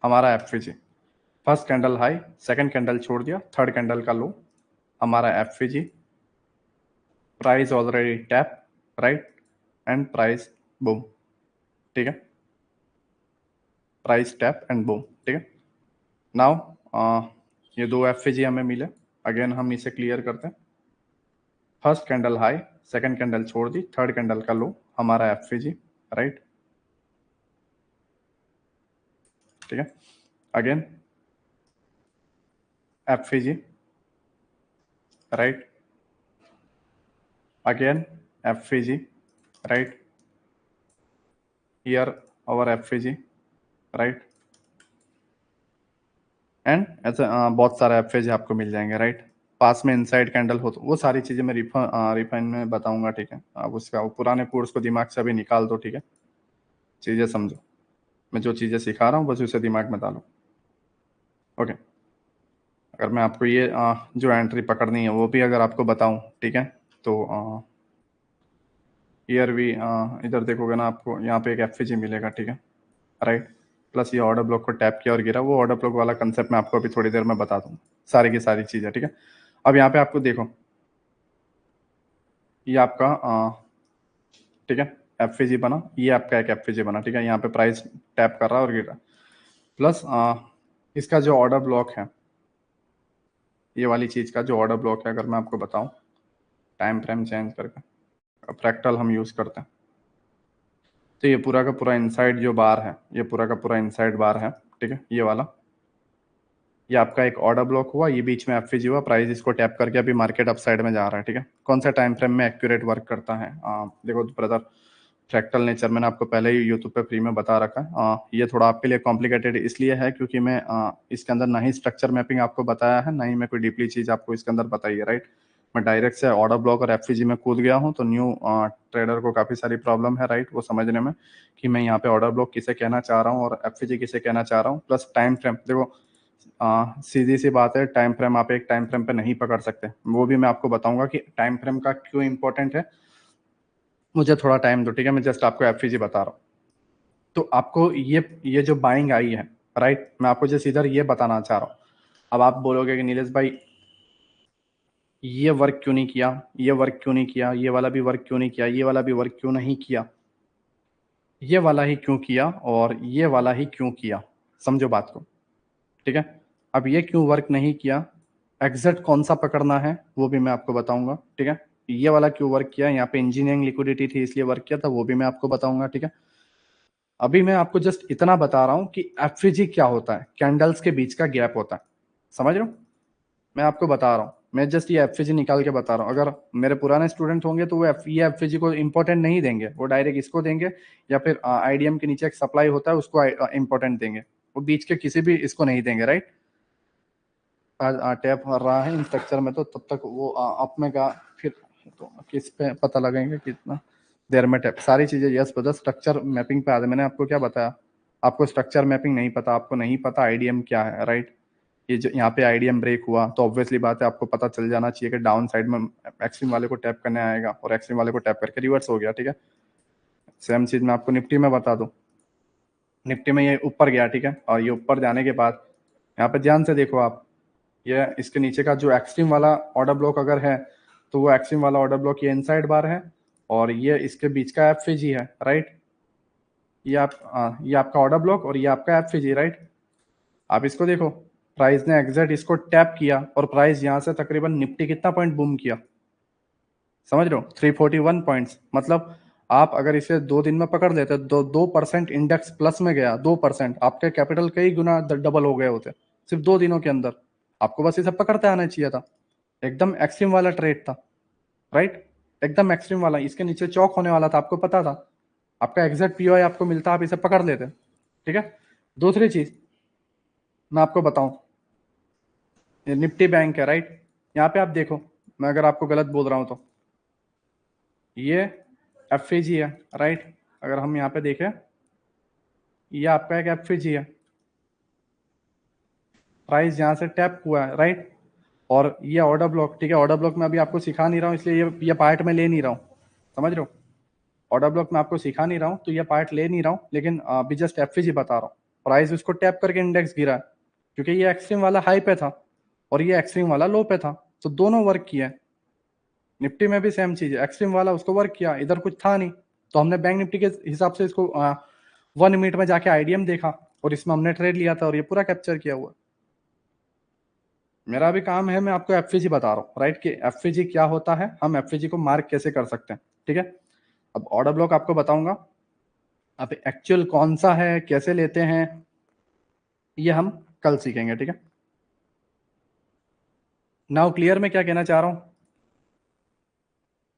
हमारा FVG. First candle high, second candle छोड़ दिया, थर्ड कैंडल का लो, हमारा FVG. Price already tap, right, and price boom, ठीक है, प्राइस टैप एंड बूम, ठीक है। नाउ ये दो एफपीजी हमें मिले, अगेन हम इसे क्लियर करते हैं। First candle high, second candle छोड़ दी, थर्ड कैंडल का लो, हमारा एफपीजी, राइट, ठीक है। Again FVG, right, again FVG, right, here our FVG, right, and ऐसे बहुत सारे FVG आपको मिल जाएंगे, राइट। पास में इनसाइड कैंडल हो तो वो सारी चीजें मैं रिफाइन में बताऊंगा, ठीक है। आप उसका वो पुराने कोर्स को दिमाग से अभी निकाल दो, ठीक है, चीजें समझो, मैं जो चीजें सिखा रहा हूँ बस उसे दिमाग में डालो, ओके। अगर मैं आपको ये जो एंट्री पकड़नी है वो भी अगर आपको बताऊं, ठीक है, तो ईयर भी इधर देखोगे ना, आपको यहाँ पे एक एफवीजी मिलेगा, ठीक है, राइट। प्लस ये ऑर्डर ब्लॉक को टैप किया और गिरा, वो ऑर्डर ब्लॉक वाला कंसेप्ट मैं आपको अभी थोड़ी देर में बता दूंगा, सारी की सारी चीजें, ठीक है। अब यहाँ पे आपको देखो, ये आपका ठीक है एफवीजी बना, ये आपका एक एफवीजी बना, ठीक है, यहाँ पे प्राइस टैप कर रहा है और गिर रहा। प्लस इसका जो ऑर्डर ब्लॉक है, ये वाली चीज का जो ऑर्डर ब्लॉक है, अगर मैं आपको बताऊं, टाइम फ्रेम चेंज करके फ्रैक्टल हम यूज करते हैं, तो ये पूरा का पूरा इनसाइड जो बार है, ये पूरा का पूरा इनसाइड बार है, ठीक है, ये वाला, ये आपका एक ऑर्डर ब्लॉक हुआ, ये बीच में एफवीजी हुआ, प्राइस इसको टैप करके अभी मार्केट अप साइड में जा रहा है, ठीक है। कौन सा टाइम फ्रेम में एक्यूरेट वर्क करता है, देखो ब्रदर, फ्रैक्टल नेचर मैंने आपको पहले ही यूट्यूब पे फ्री में बता रखा है। ये थोड़ा आपके लिए कॉम्प्लिकेटेड इसलिए है क्योंकि मैं इसके अंदर ना ही स्ट्रक्चर मैपिंग आपको बताया है, ना ही मैं कोई डीपली चीज आपको इसके अंदर बताई है, राइट। मैं डायरेक्ट से ऑर्डर ब्लॉक और एफवीजी में कूद गया हूँ, तो न्यू ट्रेडर को काफी सारी प्रॉब्लम है, राइट, वो समझने में कि मैं यहाँ पे ऑर्डर ब्लॉक किसे कहना चाह रहा हूँ और एफवीजी किसे कहना चाह रहा हूँ। प्लस टाइम फ्रेम देखो, सीधी सी बात है, टाइम फ्रेम आप एक टाइम फ्रेम पे नहीं पकड़ सकते, वो भी मैं आपको बताऊंगा कि टाइम फ्रेम का क्यों इंपॉर्टेंट है। मुझे थोड़ा टाइम दो, ठीक है, मैं जस्ट आपको एफवीजी बता रहा हूँ। तो आपको ये जो बाइंग आई है, राइट, मैं आपको जस्ट इधर ये बताना चाह रहा हूँ। अब आप बोलोगे कि नीलेश भाई ये वर्क क्यों नहीं किया, ये वर्क क्यों नहीं किया, ये वाला भी वर्क क्यों नहीं किया, ये वाला भी वर्क क्यों नहीं किया, ये वाला ही क्यों किया और ये वाला ही क्यों किया, समझो बात को, ठीक है। अब ये क्यों वर्क नहीं किया, एग्जैक्ट कौन सा पकड़ना है वो भी मैं आपको बताऊंगा, ठीक है। ये वाला क्यों वर्क किया, यहाँ पे इंजीनियरिंग लिक्विडिटी थी इसलिए वर्क किया था, वो भी मैं आपको बताऊंगा, ठीक है। अभी मैं आपको जस्ट इतना बता रहा हूं कि एफवीजी क्या होता है, कैंडल्स के बीच का गैप होता है, समझ रहे हो, मैं आपको बता रहा हूँ, मैं जस्ट ये एफवीजी निकाल के बता रहा हूँ। अगर मेरे पुराने स्टूडेंट होंगे तो वो ये एफवीजी को इंपॉर्टेंट नहीं देंगे, वो डायरेक्ट इसको देंगे, या फिर आईडीएम के नीचे एक सप्लाई होता है उसको इंपॉर्टेंट देंगे, वो बीच के किसी भी इसको नहीं देंगे, राइट। आज टैप हो रहा है इन स्ट्रक्चर में, तो तब तक वो अप में का फिर तो किस पे पता लगेंगे कितना देर में टैप, सारी चीजें यस ब्रदर स्ट्रक्चर मैपिंग पे आते, मैंने आपको क्या बताया, आपको स्ट्रक्चर मैपिंग नहीं पता, आपको नहीं पता आईडीएम क्या है, राइट। ये जो यहाँ पे आईडीएम ब्रेक हुआ तो ऑब्वियसली बात है आपको पता चल जाना चाहिए कि डाउन साइड में एक्सट्रीम वाले को टैप करने आएगा और एक्सट्रीम वाले को टैप करके रिवर्स हो गया, ठीक है। सेम चीज मैं आपको निफ्टी में बता दूं, निफ्टी में ये ऊपर गया, ठीक है, और ये ऊपर जाने के बाद यहाँ पे ध्यान से देखो आप, ये इसके नीचे का जो एक्सट्रीम वाला ऑर्डर ब्लॉक अगर है तो वो एक्सट्रीम वाला ऑर्डर ब्लॉक ये इनसाइड बार है और ये इसके बीच का एफवीजी है, राइट। ये आपका ऑर्डर ब्लॉक और ये आपका एफवीजी, राइट। आप इसको देखो, प्राइस ने एग्जैक्ट इसको टैप किया और प्राइस यहां से तकरीबन निफ्टी कितना पॉइंट बूम किया, समझ रहे हो, 341 पॉइंट्स, मतलब आप अगर इसे 2 दिन में पकड़ लेते तो 2% इंडेक्स प्लस में गया, 2% आपके कैपिटल कई गुना डबल हो गए होते सिर्फ 2 दिनों के अंदर। आपको बस इसे पकड़ते आना चाहिए था। एकदम एक्सट्रीम वाला ट्रेड था, राइट, एकदम एक्सट्रीम वाला, इसके नीचे चौक होने वाला था, आपको पता था, आपका एग्जैक्ट पीओआई आपको मिलता, आप इसे पकड़ लेते। ठीक है। दूसरी चीज मैं आपको बताऊं, ये निफ्टी बैंक है, राइट, यहाँ पे आप देखो, मैं अगर आपको गलत बोल रहा हूं तो ये एफएजी है, राइट, अगर हम यहाँ पे देखें, ये आपका एक एफएजी है, प्राइस यहाँ से टैप हुआ है, राइट, और ये ऑर्डर ब्लॉक, ठीक है, ऑर्डर ब्लॉक में अभी आपको सिखा नहीं रहा हूँ, इसलिए ये पार्ट में ले नहीं रहा हूँ, समझ रहे हो, ऑर्डर ब्लॉक में आपको सिखा नहीं रहा हूँ, तो ये पार्ट ले नहीं रहा हूँ, लेकिन अभी जस्ट एफएजी बता रहा हूँ। प्राइस उसको टैप करके इंडेक्स गिरा है, क्योंकि ये एक्सट्रीम वाला हाई पे था और ये एक्सट्रीम वाला लो पे था, तो दोनों वर्क किया है। निफ्टी में भी सेम चीज है, एक्सट्रीम वाला उसको वर्क किया, इधर कुछ था नहीं, तो हमने बैंक निफ्टी के हिसाब से इसको 1 मिनट में जाके आईडीएम देखा और इसमें हमने ट्रेड लिया था और ये पूरा कैप्चर किया हुआ। मेरा भी काम है, मैं आपको एफएजी बता रहा हूँ, राइट, कि एफएजी क्या होता है, हम एफएजी को मार्क कैसे कर सकते हैं। ठीक है। अब ऑर्डर ब्लॉक आपको बताऊंगा, अब एक्चुअल कौन सा है, कैसे लेते हैं, ये हम कल सीखेंगे। ठीक है। नाउ क्लियर मैं क्या कहना चाह रहा हूँ,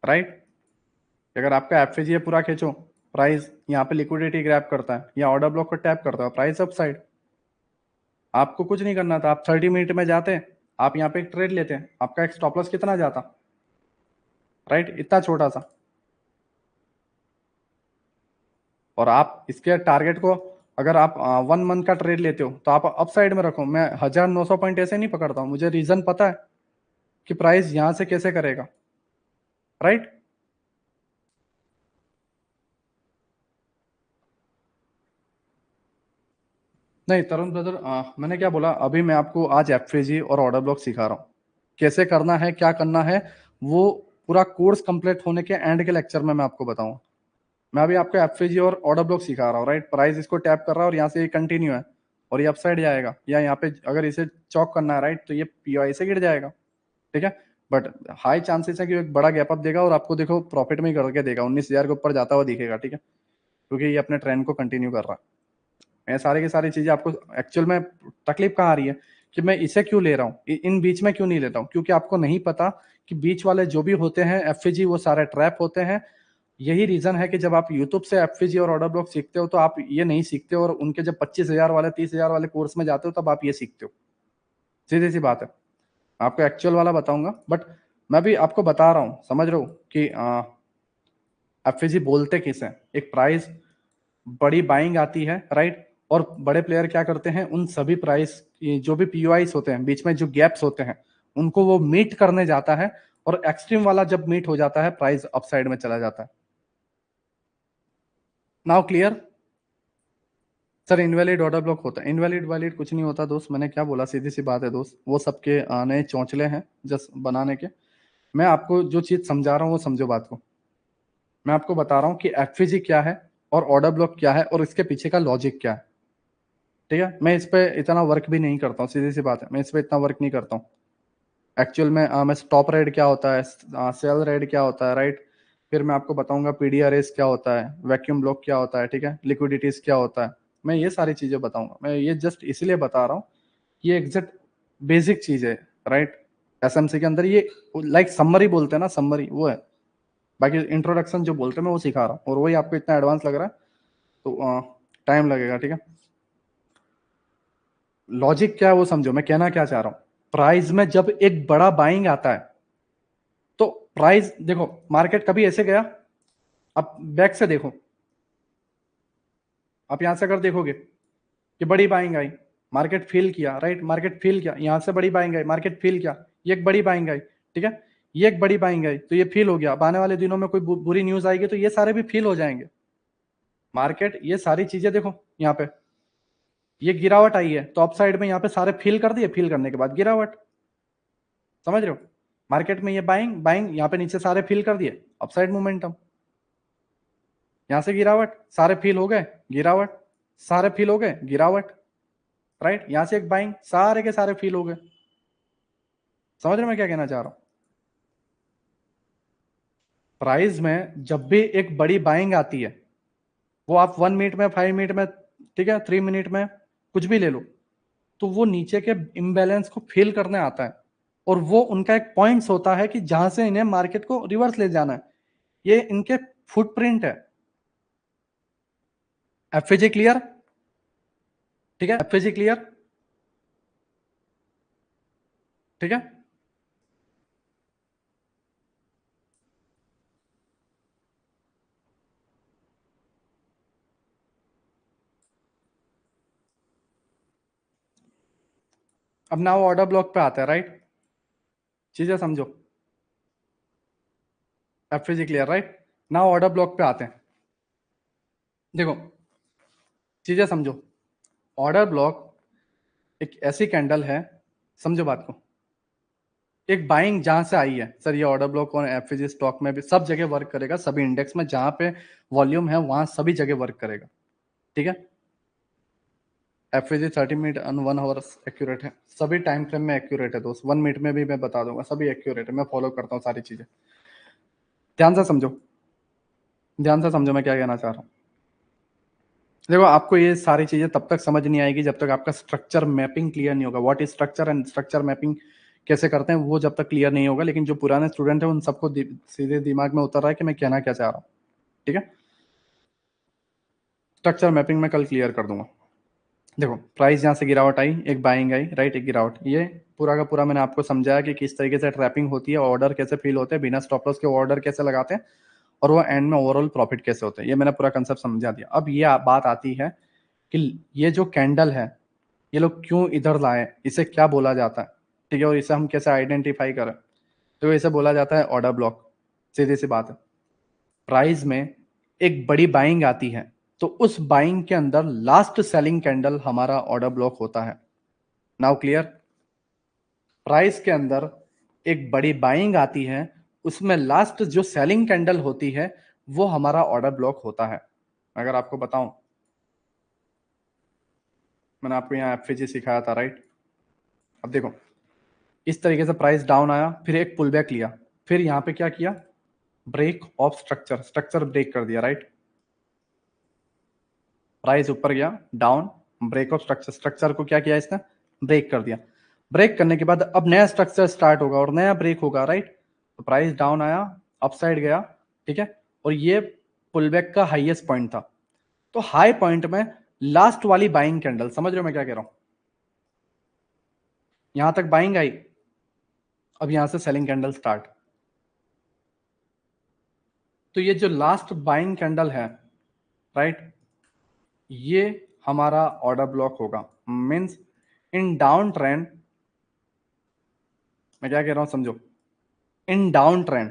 राइट, अगर आपका एफएजी है पूरा खींचो, प्राइस यहाँ पे लिक्विडिटी ग्रैब करता है या ऑर्डर ब्लॉक को टैप करता है, प्राइस अप साइड, आपको कुछ नहीं करना था, आप 30 मिनट में जाते, आप यहाँ पे एक ट्रेड लेते, आपका एक स्टॉप लॉस कितना जाता, राइट, इतना छोटा सा, और आप इसके टारगेट को, अगर आप 1 मंथ का ट्रेड लेते हो तो आप अप साइड में रखो। मैं 1900 पॉइंट ऐसे नहीं पकड़ता हूँ, मुझे रीजन पता है कि प्राइस यहां से कैसे करेगा, राइट। नहीं तरुण ब्रदर, मैंने क्या बोला, अभी मैं आपको आज एफएजी और ऑर्डर ब्लॉक सिखा रहा हूँ, कैसे करना है, क्या करना है, वो पूरा कोर्स कंप्लीट होने के एंड के लेक्चर में मैं आपको बताऊंगा। मैं अभी आपको एफएजी और ऑर्डर ब्लॉक सिखा रहा हूँ, राइट, प्राइस इसको टैप कर रहा है और यहाँ से ये कंटिन्यू है और ये अपसाइड जाएगा, या यहाँ पे अगर इसे चौक करना है, राइट, तो ये पीओआई से गिर जाएगा। ठीक है। बट हाई चांसेस है कि एक बड़ा गैप अप देगा और आपको देखो प्रॉफिट में ही करके देगा, 19,000 के ऊपर जाता हुआ दिखेगा। ठीक है, क्योंकि ये अपने ट्रेंड को कंटिन्यू कर रहा है। मैं सारी की सारी चीजें आपको, एक्चुअल में तकलीफ कहाँ आ रही है कि मैं इसे क्यों ले रहा हूँ, इन बीच में क्यों नहीं लेता हूँ, क्योंकि आपको नहीं पता कि बीच वाले जो भी होते हैं एफएजी, वो सारे ट्रैप होते हैं। यही रीजन है कि जब आप यूट्यूब से एफएजी और ऑर्डर ब्लॉक सीखते हो तो आप ये नहीं सीखते हो, और उनके जब 25,000 वाले 30,000 वाले कोर्स में जाते हो तब आप ये सीखते हो। सीधी सी बात है, आपको एक्चुअल वाला बताऊंगा, बट मैं भी आपको बता रहा हूँ, समझ रहे हो कि एफएजी बोलते किसे, एक प्राइस बड़ी बाइंग आती है, राइट, और बड़े प्लेयर क्या करते हैं, उन सभी प्राइस जो भी पीओआईस होते हैं, बीच में जो गैप्स होते हैं, उनको वो मीट करने जाता है, और एक्सट्रीम वाला जब मीट हो जाता है प्राइस अपसाइड में चला जाता है। Now clear. Sir invalid order block होता है, इनवैलिड वैलिड कुछ नहीं होता दोस्त, मैंने क्या बोला, सीधी सी बात है दोस्त, वो सबके नए चौंचले हैं जस्ट बनाने के। मैं आपको जो चीज समझा रहा हूँ वो समझो बात को। मैं आपको बता रहा हूँ कि एफवीजी क्या है और ऑर्डर ब्लॉक क्या है और इसके पीछे का लॉजिक क्या है। ठीक है, मैं इस पे इतना वर्क भी नहीं करता हूँ, सीधी सी बात है, मैं इस पे इतना वर्क नहीं करता हूँ। एक्चुअल में मैं स्टॉप रेट क्या होता है, सेल रेट क्या होता है, राइट, फिर मैं आपको बताऊंगा पीडीआरएस क्या होता है, वैक्यूम ब्लॉक क्या होता है, ठीक है, लिक्विडिटीज क्या होता है, मैं ये सारी चीजें बताऊंगा। मैं ये जस्ट इसलिए बता रहा हूँ, ये एग्जैक्ट बेसिक चीज है, राइट। एसएमसी के अंदर ये लाइक समरी बोलते हैं ना, समरी वो है, बाकी इंट्रोडक्शन जो बोलते हैं मैं वो सिखा रहा हूँ, और वही आपको इतना एडवांस लग रहा है तो टाइम लगेगा। ठीक है, लॉजिक क्या है वो समझो, मैं कहना क्या चाह रहा हूँ। प्राइस में जब एक बड़ा बाइंग आता है तो प्राइस देखो, मार्केट कभी ऐसे गया, अब बैक से देखो, आप यहां से अगर देखोगे कि बड़ी बाइंग आई, मार्केट फील किया, राइट, मार्केट फील किया, यहां से बड़ी बाइंग आई, मार्केट फील किया, ये एक बड़ी बाइंग आई, ठीक है, ये एक बड़ी बाइंग आई, तो ये फील हो गया। अब आने वाले दिनों में कोई बुरी न्यूज आएगी तो ये सारे भी फील हो जाएंगे। मार्केट ये सारी चीजें देखो, यहाँ पे ये गिरावट आई है तो अप साइड में यहाँ पे सारे फील कर दिए, फील करने के बाद गिरावट, समझ रहे हो, मार्केट में ये बाइंग बाइंग, यहाँ पे नीचे सारे फील कर दिए, अपसाइड मोमेंटम, यहां से गिरावट, सारे फील हो गए, गिरावट, सारे फील हो गए, गिरावट, राइट, यहां से एक बाइंग, सारे के सारे फील हो गए। समझ रहे मैं क्या कहना चाह रहा हूं। प्राइस में जब भी एक बड़ी बाइंग आती है, वो आप 1 मिनट में, 5 मिनट में, ठीक है, 3 मिनट में, कुछ भी ले लो, तो वो नीचे के इम्बैलेंस को फिल करने आता है, और वो उनका एक पॉइंट्स होता है कि जहां से इन्हें मार्केट को रिवर्स ले जाना है। ये इनके फुटप्रिंट है। एफएजी क्लियर? ठीक है, एफएजी क्लियर? ठीक है। अब ना वो ऑर्डर ब्लॉक पे आता है, राइट? चीजें समझो। एफएजी क्लियर, राइट? ना ऑर्डर ब्लॉक पे आते हैं। देखो, चीजें समझो। ऑर्डर ब्लॉक एक ऐसी कैंडल है, समझो बात को। एक बाइंग जहां से आई है, सर ये ऑर्डर ब्लॉक और एफएजी स्टॉक में भी सब जगह वर्क करेगा, सभी इंडेक्स में जहां पे वॉल्यूम है वहां सभी जगह वर्क करेगा, ठीक है? एफएजी 30 मिनट एंड 1 आवर एक्यूरेट है, सभी टाइम फ्रेम में एक्यूरेट है दोस्त। 1 मिनट में भी मैं बता दूंगा, सभी एक्यूरेट है, मैं फॉलो करता हूँ सारी चीजें। ध्यान से समझो, ध्यान से समझो मैं क्या कहना चाह रहा हूँ। देखो, आपको ये सारी चीजें तब तक समझ नहीं आएगी जब तक आपका स्ट्रक्चर मैपिंग क्लियर नहीं होगा। What is structure and structure mapping कैसे करते हैं वो जब तक क्लियर नहीं होगा। लेकिन जो पुराने स्टूडेंट है उन सबको सीधे दिमाग में उतर रहा है कि मैं कहना क्या चाह रहा हूँ, ठीक है? स्ट्रक्चर मैपिंग में कल क्लियर कर दूंगा। देखो, प्राइस यहाँ से गिरावट आई, एक बाइंग आई, राइट, एक गिरावट, ये पूरा का पूरा मैंने आपको समझाया कि किस तरीके से ट्रैपिंग होती है, ऑर्डर कैसे फील होते हैं, बिना स्टॉप लॉस के ऑर्डर कैसे लगाते हैं, और वो एंड में ओवरऑल प्रॉफिट कैसे होते हैं। ये मैंने पूरा कंसेप्ट समझा दिया। अब ये बात आती है कि ये जो कैंडल है ये लोग क्यों इधर लाए, इसे क्या बोला जाता है, ठीक है, और इसे हम कैसे आइडेंटिफाई करें। तो इसे बोला जाता है ऑर्डर ब्लॉक। सीधी सी बात है, प्राइस में एक बड़ी बाइंग आती है तो उस बाइंग के अंदर लास्ट सेलिंग कैंडल हमारा ऑर्डर ब्लॉक होता है। Now clear? प्राइस के अंदर एक बड़ी बाइंग आती है, उसमें लास्ट जो सेलिंग कैंडल होती है वो हमारा ऑर्डर ब्लॉक होता है। अगर आपको बताऊं, मैंने आपको यहाँ एफएजी सिखाया था, राइट? अब देखो, इस तरीके से प्राइस डाउन आया, फिर एक पुल बैक लिया, फिर यहाँ पे क्या किया, break of structure, structure break कर दिया, राइट? प्राइस ऊपर गया, down, break of structure, structure को क्या किया इसने, ब्रेक कर दिया। ब्रेक करने के बाद अब नया स्ट्रक्चर स्टार्ट होगा और नया ब्रेक होगा, राइट? तो प्राइस डाउन आया, अपसाइड गया, ठीक है, और ये पुल बैक का हाईएस्ट पॉइंट था। तो हाई पॉइंट में लास्ट वाली बाइंग कैंडल, समझ रहे हो मैं क्या कह रहा हूं? यहां तक बाइंग आई, अब यहां से सेलिंग कैंडल स्टार्ट। तो ये जो लास्ट बाइंग कैंडल है, राइट, ये हमारा ऑर्डर ब्लॉक होगा। मींस इन डाउन ट्रेंड, मैं क्या कह रहा हूं समझो, in down trend,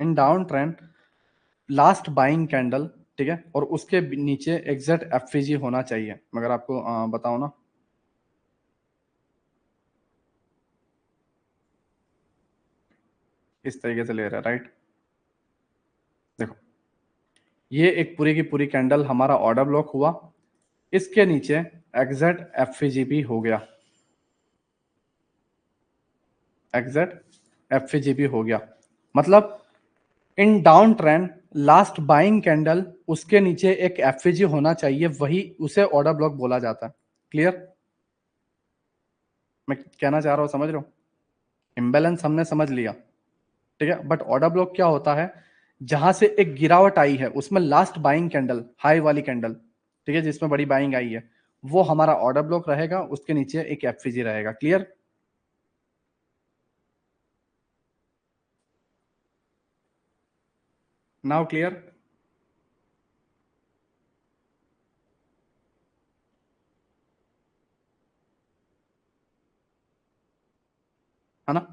in down trend last buying candle, ठीक है, और उसके नीचे एग्जैक्ट एफवीजी होना चाहिए। मगर आपको बताओ ना, इस तरीके से ले रहा है, राइट? देखो, ये एक पूरी की पूरी कैंडल हमारा ऑर्डर ब्लॉक हुआ, इसके नीचे एग्जैक्ट एफवीजी भी हो गया, एग्जैक्ट एफवीजी भी हो गया। मतलब in down trend last buying candle, उसके नीचे एक एफवीजी होना चाहिए, वही उसे ऑर्डर ब्लॉक बोला जाता है। क्लियर? मैं कहना चाह रहा हूं, समझ रहे हो? इम्बैलेंस हमने समझ लिया, ठीक है, बट ऑर्डर ब्लॉक क्या होता है, जहां से एक गिरावट आई है उसमें लास्ट बाइंग कैंडल, हाई वाली कैंडल, ठीक है, जिसमें बड़ी बाइंग आई है, वो हमारा ऑर्डर ब्लॉक रहेगा, उसके नीचे एक एफवीजी रहेगा। क्लियर? Now clear? है ना?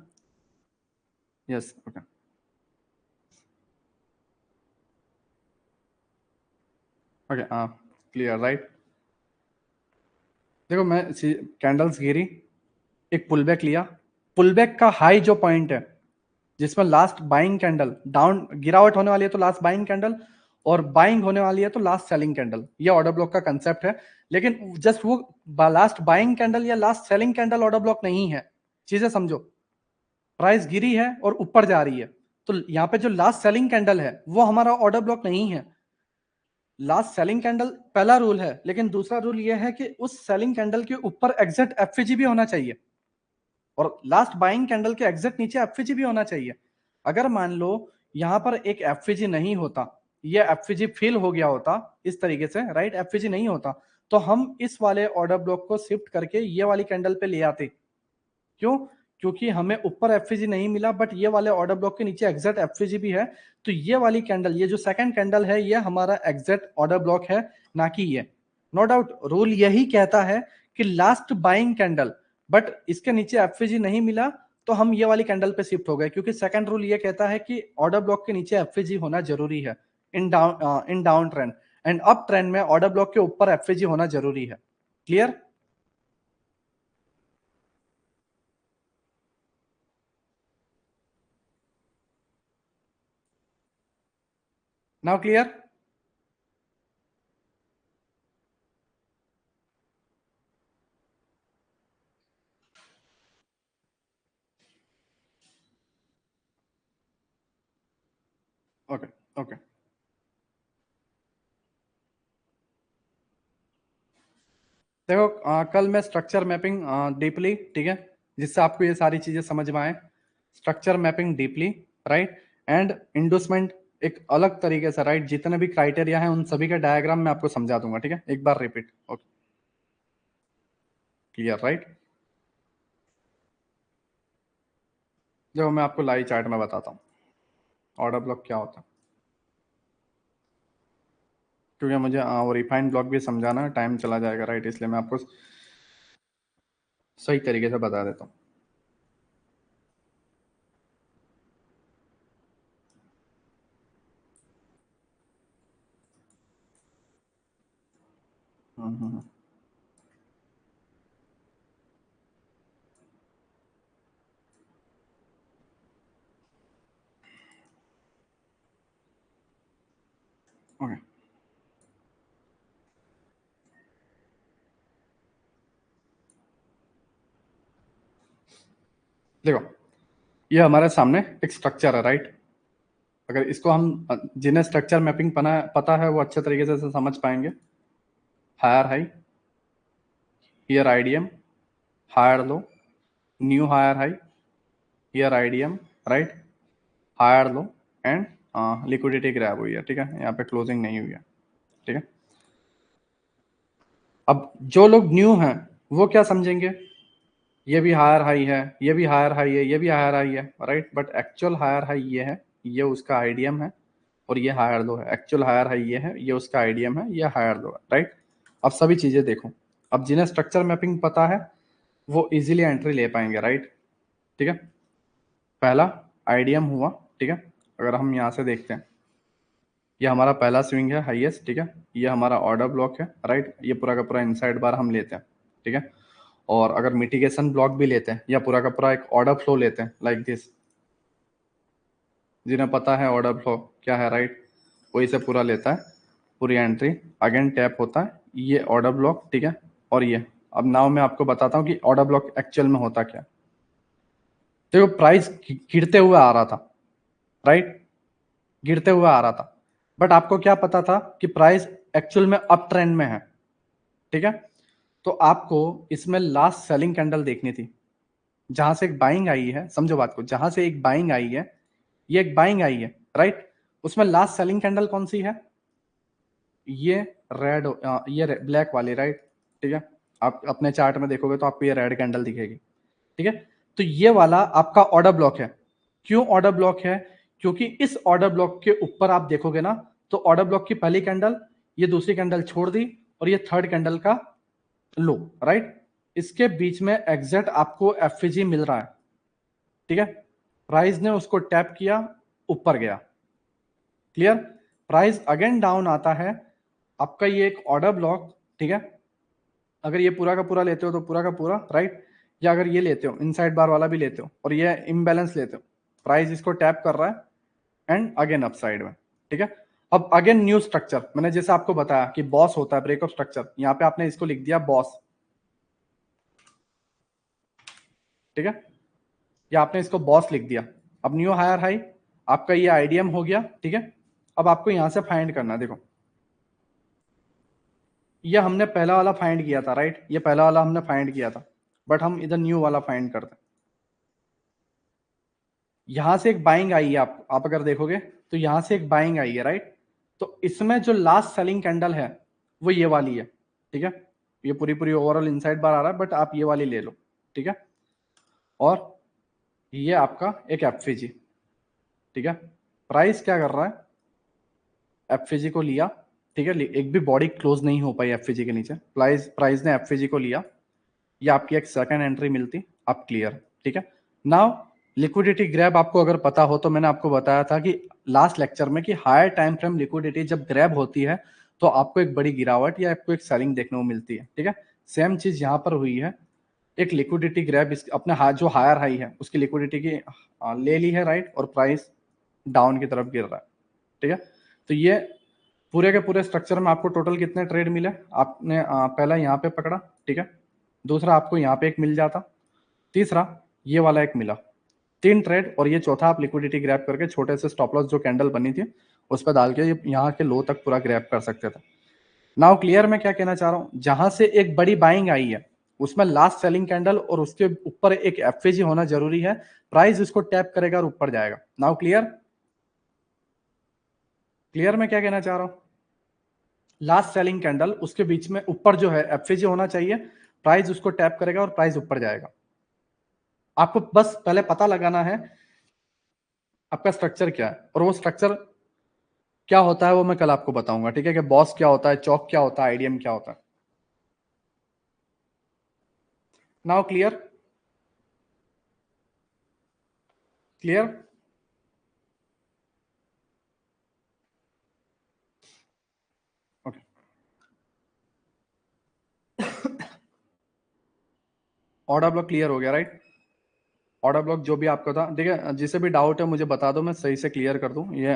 यस, ओके, ओके, हाँ, क्लियर, राइट? देखो, मैं कैंडल्स गिरी, एक पुलबैक लिया, पुलबैक का हाई जो पॉइंट है जिसमें लास्ट बाइंग कैंडल, डाउन गिरावट होने वाली है तो लास्ट बाइंग कैंडल, और बाइंग होने वाली है तो लास्ट सेलिंग कैंडल, ये ऑर्डर ब्लॉक का कंसेप्ट है। लेकिन जस्ट वो लास्ट बाइंग कैंडल या last selling candle order block नहीं है। चीजें समझो, प्राइस गिरी है और ऊपर जा रही है, तो यहाँ पे जो लास्ट सेलिंग कैंडल है वो हमारा ऑर्डर ब्लॉक नहीं है। लास्ट सेलिंग कैंडल पहला रूल है, लेकिन दूसरा रूल यह है कि उस सेलिंग कैंडल के ऊपर एग्जैक्ट एफवीजी भी होना चाहिए और लास्ट बाइंग कैंडल के एग्जैक्ट नीचे एफवीजी भी होना चाहिए। अगर मान लो यहां पर एक एफवीजी नहीं होता, ये एफवीजी फिल हो गया होता इस तरीके से, राइट, एफवीजी नहीं होता, तो हम इस वाले ऑर्डर ब्लॉक को शिफ्ट करके ये वाली कैंडल पे ले आते। क्यों? क्योंकि हमें ऊपर एफवीजी नहीं मिला, बट ये वाले ऑर्डर ब्लॉक के नीचे एग्जैक्ट एफवीजी भी है, तो ये वाली कैंडल, ये जो सेकंड कैंडल है, ये हमारा एग्जैक्ट ऑर्डर ब्लॉक है, ना कि ये। नो डाउट रूल यही कहता है कि लास्ट बाइंग कैंडल, बट इसके नीचे एफवीजी नहीं मिला तो हम ये वाली कैंडल पे शिफ्ट हो गए, क्योंकि सेकंड रूल ये कहता है कि ऑर्डर ब्लॉक के नीचे एफवीजी होना जरूरी है in down trend, and up trend में ऑर्डर ब्लॉक के ऊपर एफवीजी होना जरूरी है। Clear? Now clear? Okay okay. देखो कल मैं स्ट्रक्चर मैपिंग डीपली, ठीक है, जिससे आपको ये सारी चीजें समझ में आए, structure mapping deeply, right, and endorsement एक अलग तरीके से, राइट, जितने भी क्राइटेरिया हैं उन सभी का डायग्राम मैं आपको समझा दूंगा, ठीक है, एक बार रिपीट। Okay, clear, right. जो मैं आपको लाइव चार्ट में बताता हूँ ऑर्डर ब्लॉक क्या होता है, क्योंकि मुझे वो रिफाइंड ब्लॉक भी समझाना है, टाइम चला जाएगा, राइट, इसलिए मैं आपको सही तरीके से बता देता हूँ। हम्म। ओके, देखो ये हमारे सामने एक स्ट्रक्चर है, राइट। अगर इसको हम जिन्हें स्ट्रक्चर मैपिंग पता है वो अच्छे तरीके से समझ पाएंगे। Higher high, here IDM, higher low, new higher high, here IDM, right, higher low, and liquidity grab हुई है, ठीक है, यहाँ पे क्लोजिंग नहीं हुई है, ठीक है। अब जो लोग न्यू हैं वो क्या समझेंगे, ये भी हायर हाई है, ये भी हायर हाई है, ये भी हायर हाई है, right, but actual higher high ये है, ये उसका आईडीएम है, और ये हायर लो है। एक्चुअल हायर हाई ये है, ये उसका आईडीएम है, ये हायर लो है, राइट। अब सभी चीजें देखो, अब जिन्हें स्ट्रक्चर मैपिंग पता है वो इजीली एंट्री ले पाएंगे, राइट, ठीक है। पहला आईडीएम हुआ, ठीक है, अगर हम यहाँ से देखते हैं, ये हमारा पहला स्विंग है हाईएस्ट, ठीक है, ये हमारा ऑर्डर ब्लॉक है, राइट, ये पूरा का पूरा इनसाइड बार हम लेते हैं, ठीक है। और अगर मिटिगेशन ब्लॉक भी लेते हैं या पूरा का पूरा एक ऑर्डर फ्लो लेते हैं लाइक दिस, जिन्हें पता है ऑर्डर फ्लो क्या है, राइट, वही से पूरा लेता है, पूरी एंट्री अगेन टैप होता है, ये ऑर्डर ब्लॉक, ठीक है। और ये अब नाउ मैं आपको बताता हूँ कि ऑर्डर ब्लॉक एक्चुअल में होता क्या। देखो प्राइस गिरते हुए आ रहा था, राइट, गिरते हुए आ रहा था, बट आपको क्या पता था कि प्राइस एक्चुअल में अप ट्रेंड में है, ठीक है। तो आपको इसमें लास्ट सेलिंग कैंडल देखनी थी, जहां से एक बाइंग आई है, समझो बात को, जहां से एक बाइंग आई है, ये एक बाइंग आई है, राइट, उसमें लास्ट सेलिंग कैंडल कौन सी है, ये रेड, ये ब्लैक वाली, राइट, ठीक है। आप अपने चार्ट में देखोगे तो आपको ये रेड कैंडल दिखेगी, ठीक है। तो ये वाला आपका ऑर्डर ब्लॉक है। क्यों ऑर्डर ब्लॉक है? क्योंकि इस ऑर्डर ब्लॉक के ऊपर आप देखोगे ना, तो ऑर्डर ब्लॉक की पहली कैंडल, ये दूसरी कैंडल छोड़ दी, और ये थर्ड कैंडल का लो, राइट, इसके बीच में एग्जैक्ट आपको एफजी मिल रहा है, ठीक है। प्राइस ने उसको टैप किया, ऊपर गया, क्लियर। प्राइस अगेन डाउन आता है, आपका ये एक ऑर्डर ब्लॉक, ठीक है। अगर ये पूरा का पूरा लेते हो तो पूरा का पूरा, राइट, या अगर ये लेते हो इनसाइड बार वाला भी लेते हो और ये इम्बैलेंस लेते हो, प्राइस इसको टैप कर रहा है एंड अगेन अपसाइड में, ठीक है। अब अगेन न्यू स्ट्रक्चर, मैंने जैसे आपको बताया कि बॉस होता है ब्रेकअप स्ट्रक्चर, यहाँ पे आपने इसको लिख दिया बॉस, ठीक है, या आपने इसको बॉस लिख दिया। अब न्यू हायर हाई, आपका ये आईडीएम हो गया, ठीक है। अब आपको यहां से फाइंड करना है, देखो ये हमने पहला वाला फाइंड किया था, राइट, ये पहला वाला हमने फाइंड किया था, बट हम इधर न्यू वाला फाइंड करते हैं। यहां से एक बाइंग आई है, आप अगर देखोगे तो यहां से एक बाइंग आई है, राइट। तो इसमें जो लास्ट सेलिंग कैंडल है वो ये वाली है, ठीक है। ये पूरी पूरी ओवरऑल इनसाइड बार आ रहा है, बट आप ये वाली ले लो, ठीक है। और ये आपका एक एफवीजी, ठीक है। प्राइस क्या कर रहा है, एफवीजी को लिया, ठीक है। एक भी बॉडी क्लोज नहीं हो पाई एफवीजी के नीचे, प्राइस ने एफवीजी को लिया, ये आपकी एक सेकंड एंट्री मिलती, आप क्लियर, ठीक है। नाउ लिक्विडिटी ग्रैब आपको अगर पता हो तो मैंने आपको बताया था कि लास्ट लेक्चर में कि हायर टाइम फ्रेम लिक्विडिटी जब ग्रैब होती है तो आपको एक बड़ी गिरावट या आपको एक सेलिंग देखने को मिलती है, ठीक है। सेम चीज यहां पर हुई है, एक लिक्विडिटी ग्रैब अपने जो हायर हाई है उसकी लिक्विडिटी की ले ली है, राइट, और प्राइस डाउन की तरफ गिर रहा है, ठीक है। तो ये पूरे के पूरे स्ट्रक्चर में आपको टोटल कितने ट्रेड मिले, आपने पहला यहाँ पे पकड़ा, ठीक है, दूसरा आपको यहाँ पे एक मिल जाता, तीसरा ये वाला एक मिला, 3 ट्रेड, और ये चौथा आप लिक्विडिटी ग्रैब करके छोटे से स्टॉप लॉस जो कैंडल बनी थी उस पर डाल के ये यहाँ के लो तक पूरा ग्रैब कर सकते थे। नाउ क्लियर मैं क्या कहना चाह रहा हूँ, जहां से एक बड़ी बाइंग आई है उसमें लास्ट सेलिंग कैंडल और उसके ऊपर एक एफएजी होना जरूरी है, प्राइस उसको टैप करेगा और ऊपर जाएगा। नाउ क्लियर, क्लियर मैं क्या कहना चाह रहा हूं, लास्ट सेलिंग कैंडल उसके बीच में ऊपर जो है एफएजी होना चाहिए, प्राइस उसको टैप करेगा और प्राइस ऊपर जाएगा। आपको बस पहले पता लगाना है आपका स्ट्रक्चर क्या है, और वो स्ट्रक्चर क्या होता है वो मैं कल आपको बताऊंगा, ठीक है, कि बॉस क्या होता है, चौक क्या होता है, आईडीएम क्या होता है। Now clear, clear, okay. Order block clear हो गया, राइट। ऑर्डर ब्लॉक जो भी आपका था, ठीक है, जिसे भी डाउट है मुझे बता दो, मैं सही से क्लियर कर दूं, ये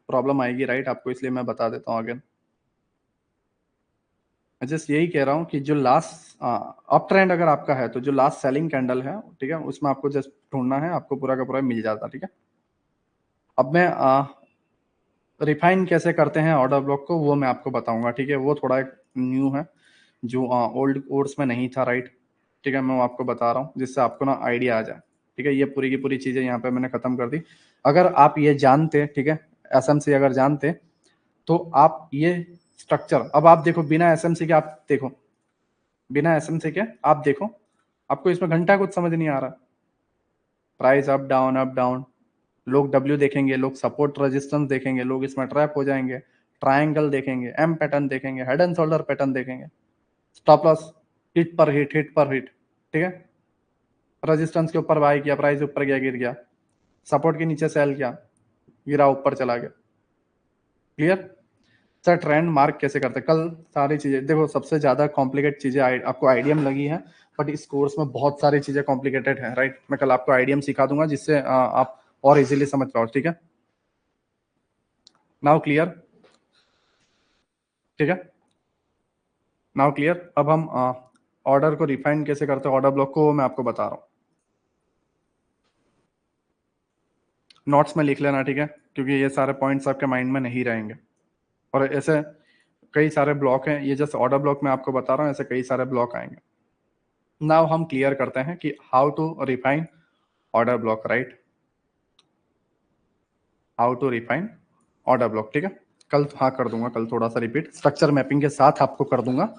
प्रॉब्लम आएगी, राइट, आपको, इसलिए मैं बता देता हूँ अगेन। मैं जस्ट यही कह रहा हूँ कि जो लास्ट अप ट्रेंड अगर आपका है तो जो लास्ट सेलिंग कैंडल है, ठीक है, उसमें आपको जस्ट ढूंढना है, आपको पूरा का पूरा मिल जाता, ठीक है। अब मैं रिफाइन कैसे करते हैं ऑर्डर ब्लॉक को वो मैं आपको बताऊंगा, ठीक है, वो थोड़ा एक न्यू है जो ओल्ड कोर्स में नहीं था, राइट, ठीक है। मैं वो आपको बता रहा हूँ जिससे आपको ना आइडिया आ जाए, ठीक है। ये पूरी की पूरी चीजें यहाँ पे मैंने खत्म कर दी। अगर आप ये जानते, ठीक है, एसएमसी अगर जानते तो आप ये स्ट्रक्चर, अब आप देखो बिना एसएमसी के, आप देखो बिना एसएमसी के आप देखो, आपको इसमें घंटा कुछ समझ नहीं आ रहा, price up down up down, लोग डब्ल्यू देखेंगे, लोग सपोर्ट रेजिस्टेंस देखेंगे, लोग इसमें ट्रैप हो जाएंगे, ट्रायंगल देखेंगे, एम पैटर्न देखेंगे, हेड एंड शोल्डर पैटर्न देखेंगे, स्टॉप लॉस हिट पर हिट, हिट पर हिट, ठीक है। रेजिस्टेंस के ऊपर बाय किया, प्राइस ऊपर गया, गिर गया, सपोर्ट के नीचे सेल किया, गिरा, ऊपर चला गया, क्लियर। सर ट्रेंड मार्क कैसे करते हैं, कल सारी चीजें देखो, सबसे ज्यादा कॉम्प्लिकेट चीजें आपको आईडीएम लगी है, बट इस कोर्स में बहुत सारी चीजें कॉम्प्लिकेटेड है, राइट। मैं कल आपको आईडीएम सिखा दूंगा जिससे आप और इजीली समझ पाओ, ठीक है। नाउ क्लियर, ठीक है, नाउ क्लियर। अब हम ऑर्डर को रिफाइन कैसे करते हैं, ऑर्डर ब्लॉक को, वो मैं आपको बता रहा हूँ। नोट्स में लिख लेना, ठीक है, क्योंकि ये सारे पॉइंट्स आपके माइंड में नहीं रहेंगे, और ऐसे कई सारे ब्लॉक हैं, ये जस्ट ऑर्डर ब्लॉक में आपको बता रहा हूँ, ऐसे कई सारे ब्लॉक आएंगे। नाउ हम क्लियर करते हैं कि how to refine order block, right, how to refine order block, ठीक है। कल हाँ कर दूंगा, कल थोड़ा सा रिपीट स्ट्रक्चर मैपिंग के साथ आपको कर दूंगा,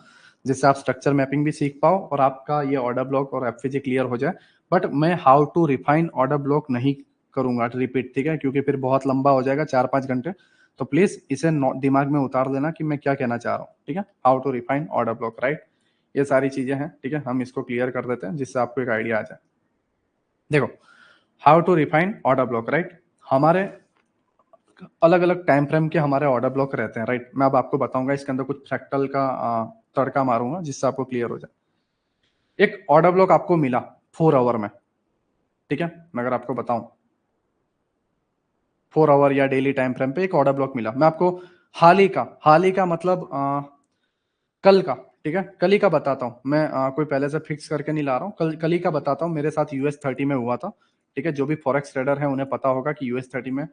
जिससे आप स्ट्रक्चर मैपिंग भी सीख पाओ और आपका ये ऑर्डर ब्लॉक और एफवीजी क्लियर हो जाए। बट मैं how to refine order block नहीं करूंगा रिपीट, ठीक है, क्योंकि फिर बहुत लंबा हो जाएगा, 4-5 घंटे। तो प्लीज इसे दिमाग में उतार देना कि मैं क्या कहना चाह रहा हूँ, ठीक है। How to refine order block, right, ये सारी चीजें हैं, ठीक है, हम इसको क्लियर कर देते हैं जिससे आपको एक आइडिया आ जाए। देखो, how to refine order block, right, हमारे अलग अलग टाइम फ्रेम के हमारे ऑर्डर ब्लॉक रहते हैं, राइट। मैं अब आपको बताऊंगा, इसके अंदर कुछ फ्रैक्टल का तड़का मारूंगा जिससे आपको क्लियर हो जाए। एक ऑर्डर ब्लॉक आपको मिला 4 आवर में, ठीक है, मैं अगर आपको बताऊं 4 आवर या डेली टाइम फ्रेम पे एक ऑर्डर ब्लॉक मिला, मैं आपको हाल ही का मतलब कल का, ठीक है, कल ही का बताता हूँ मैं, कोई पहले से फिक्स करके नहीं ला रहा हूँ, कल ही का बताता हूँ, मेरे साथ US 30 में हुआ था, ठीक है। जो भी फॉरेक्स ट्रेडर है उन्हें पता होगा कि US 30 में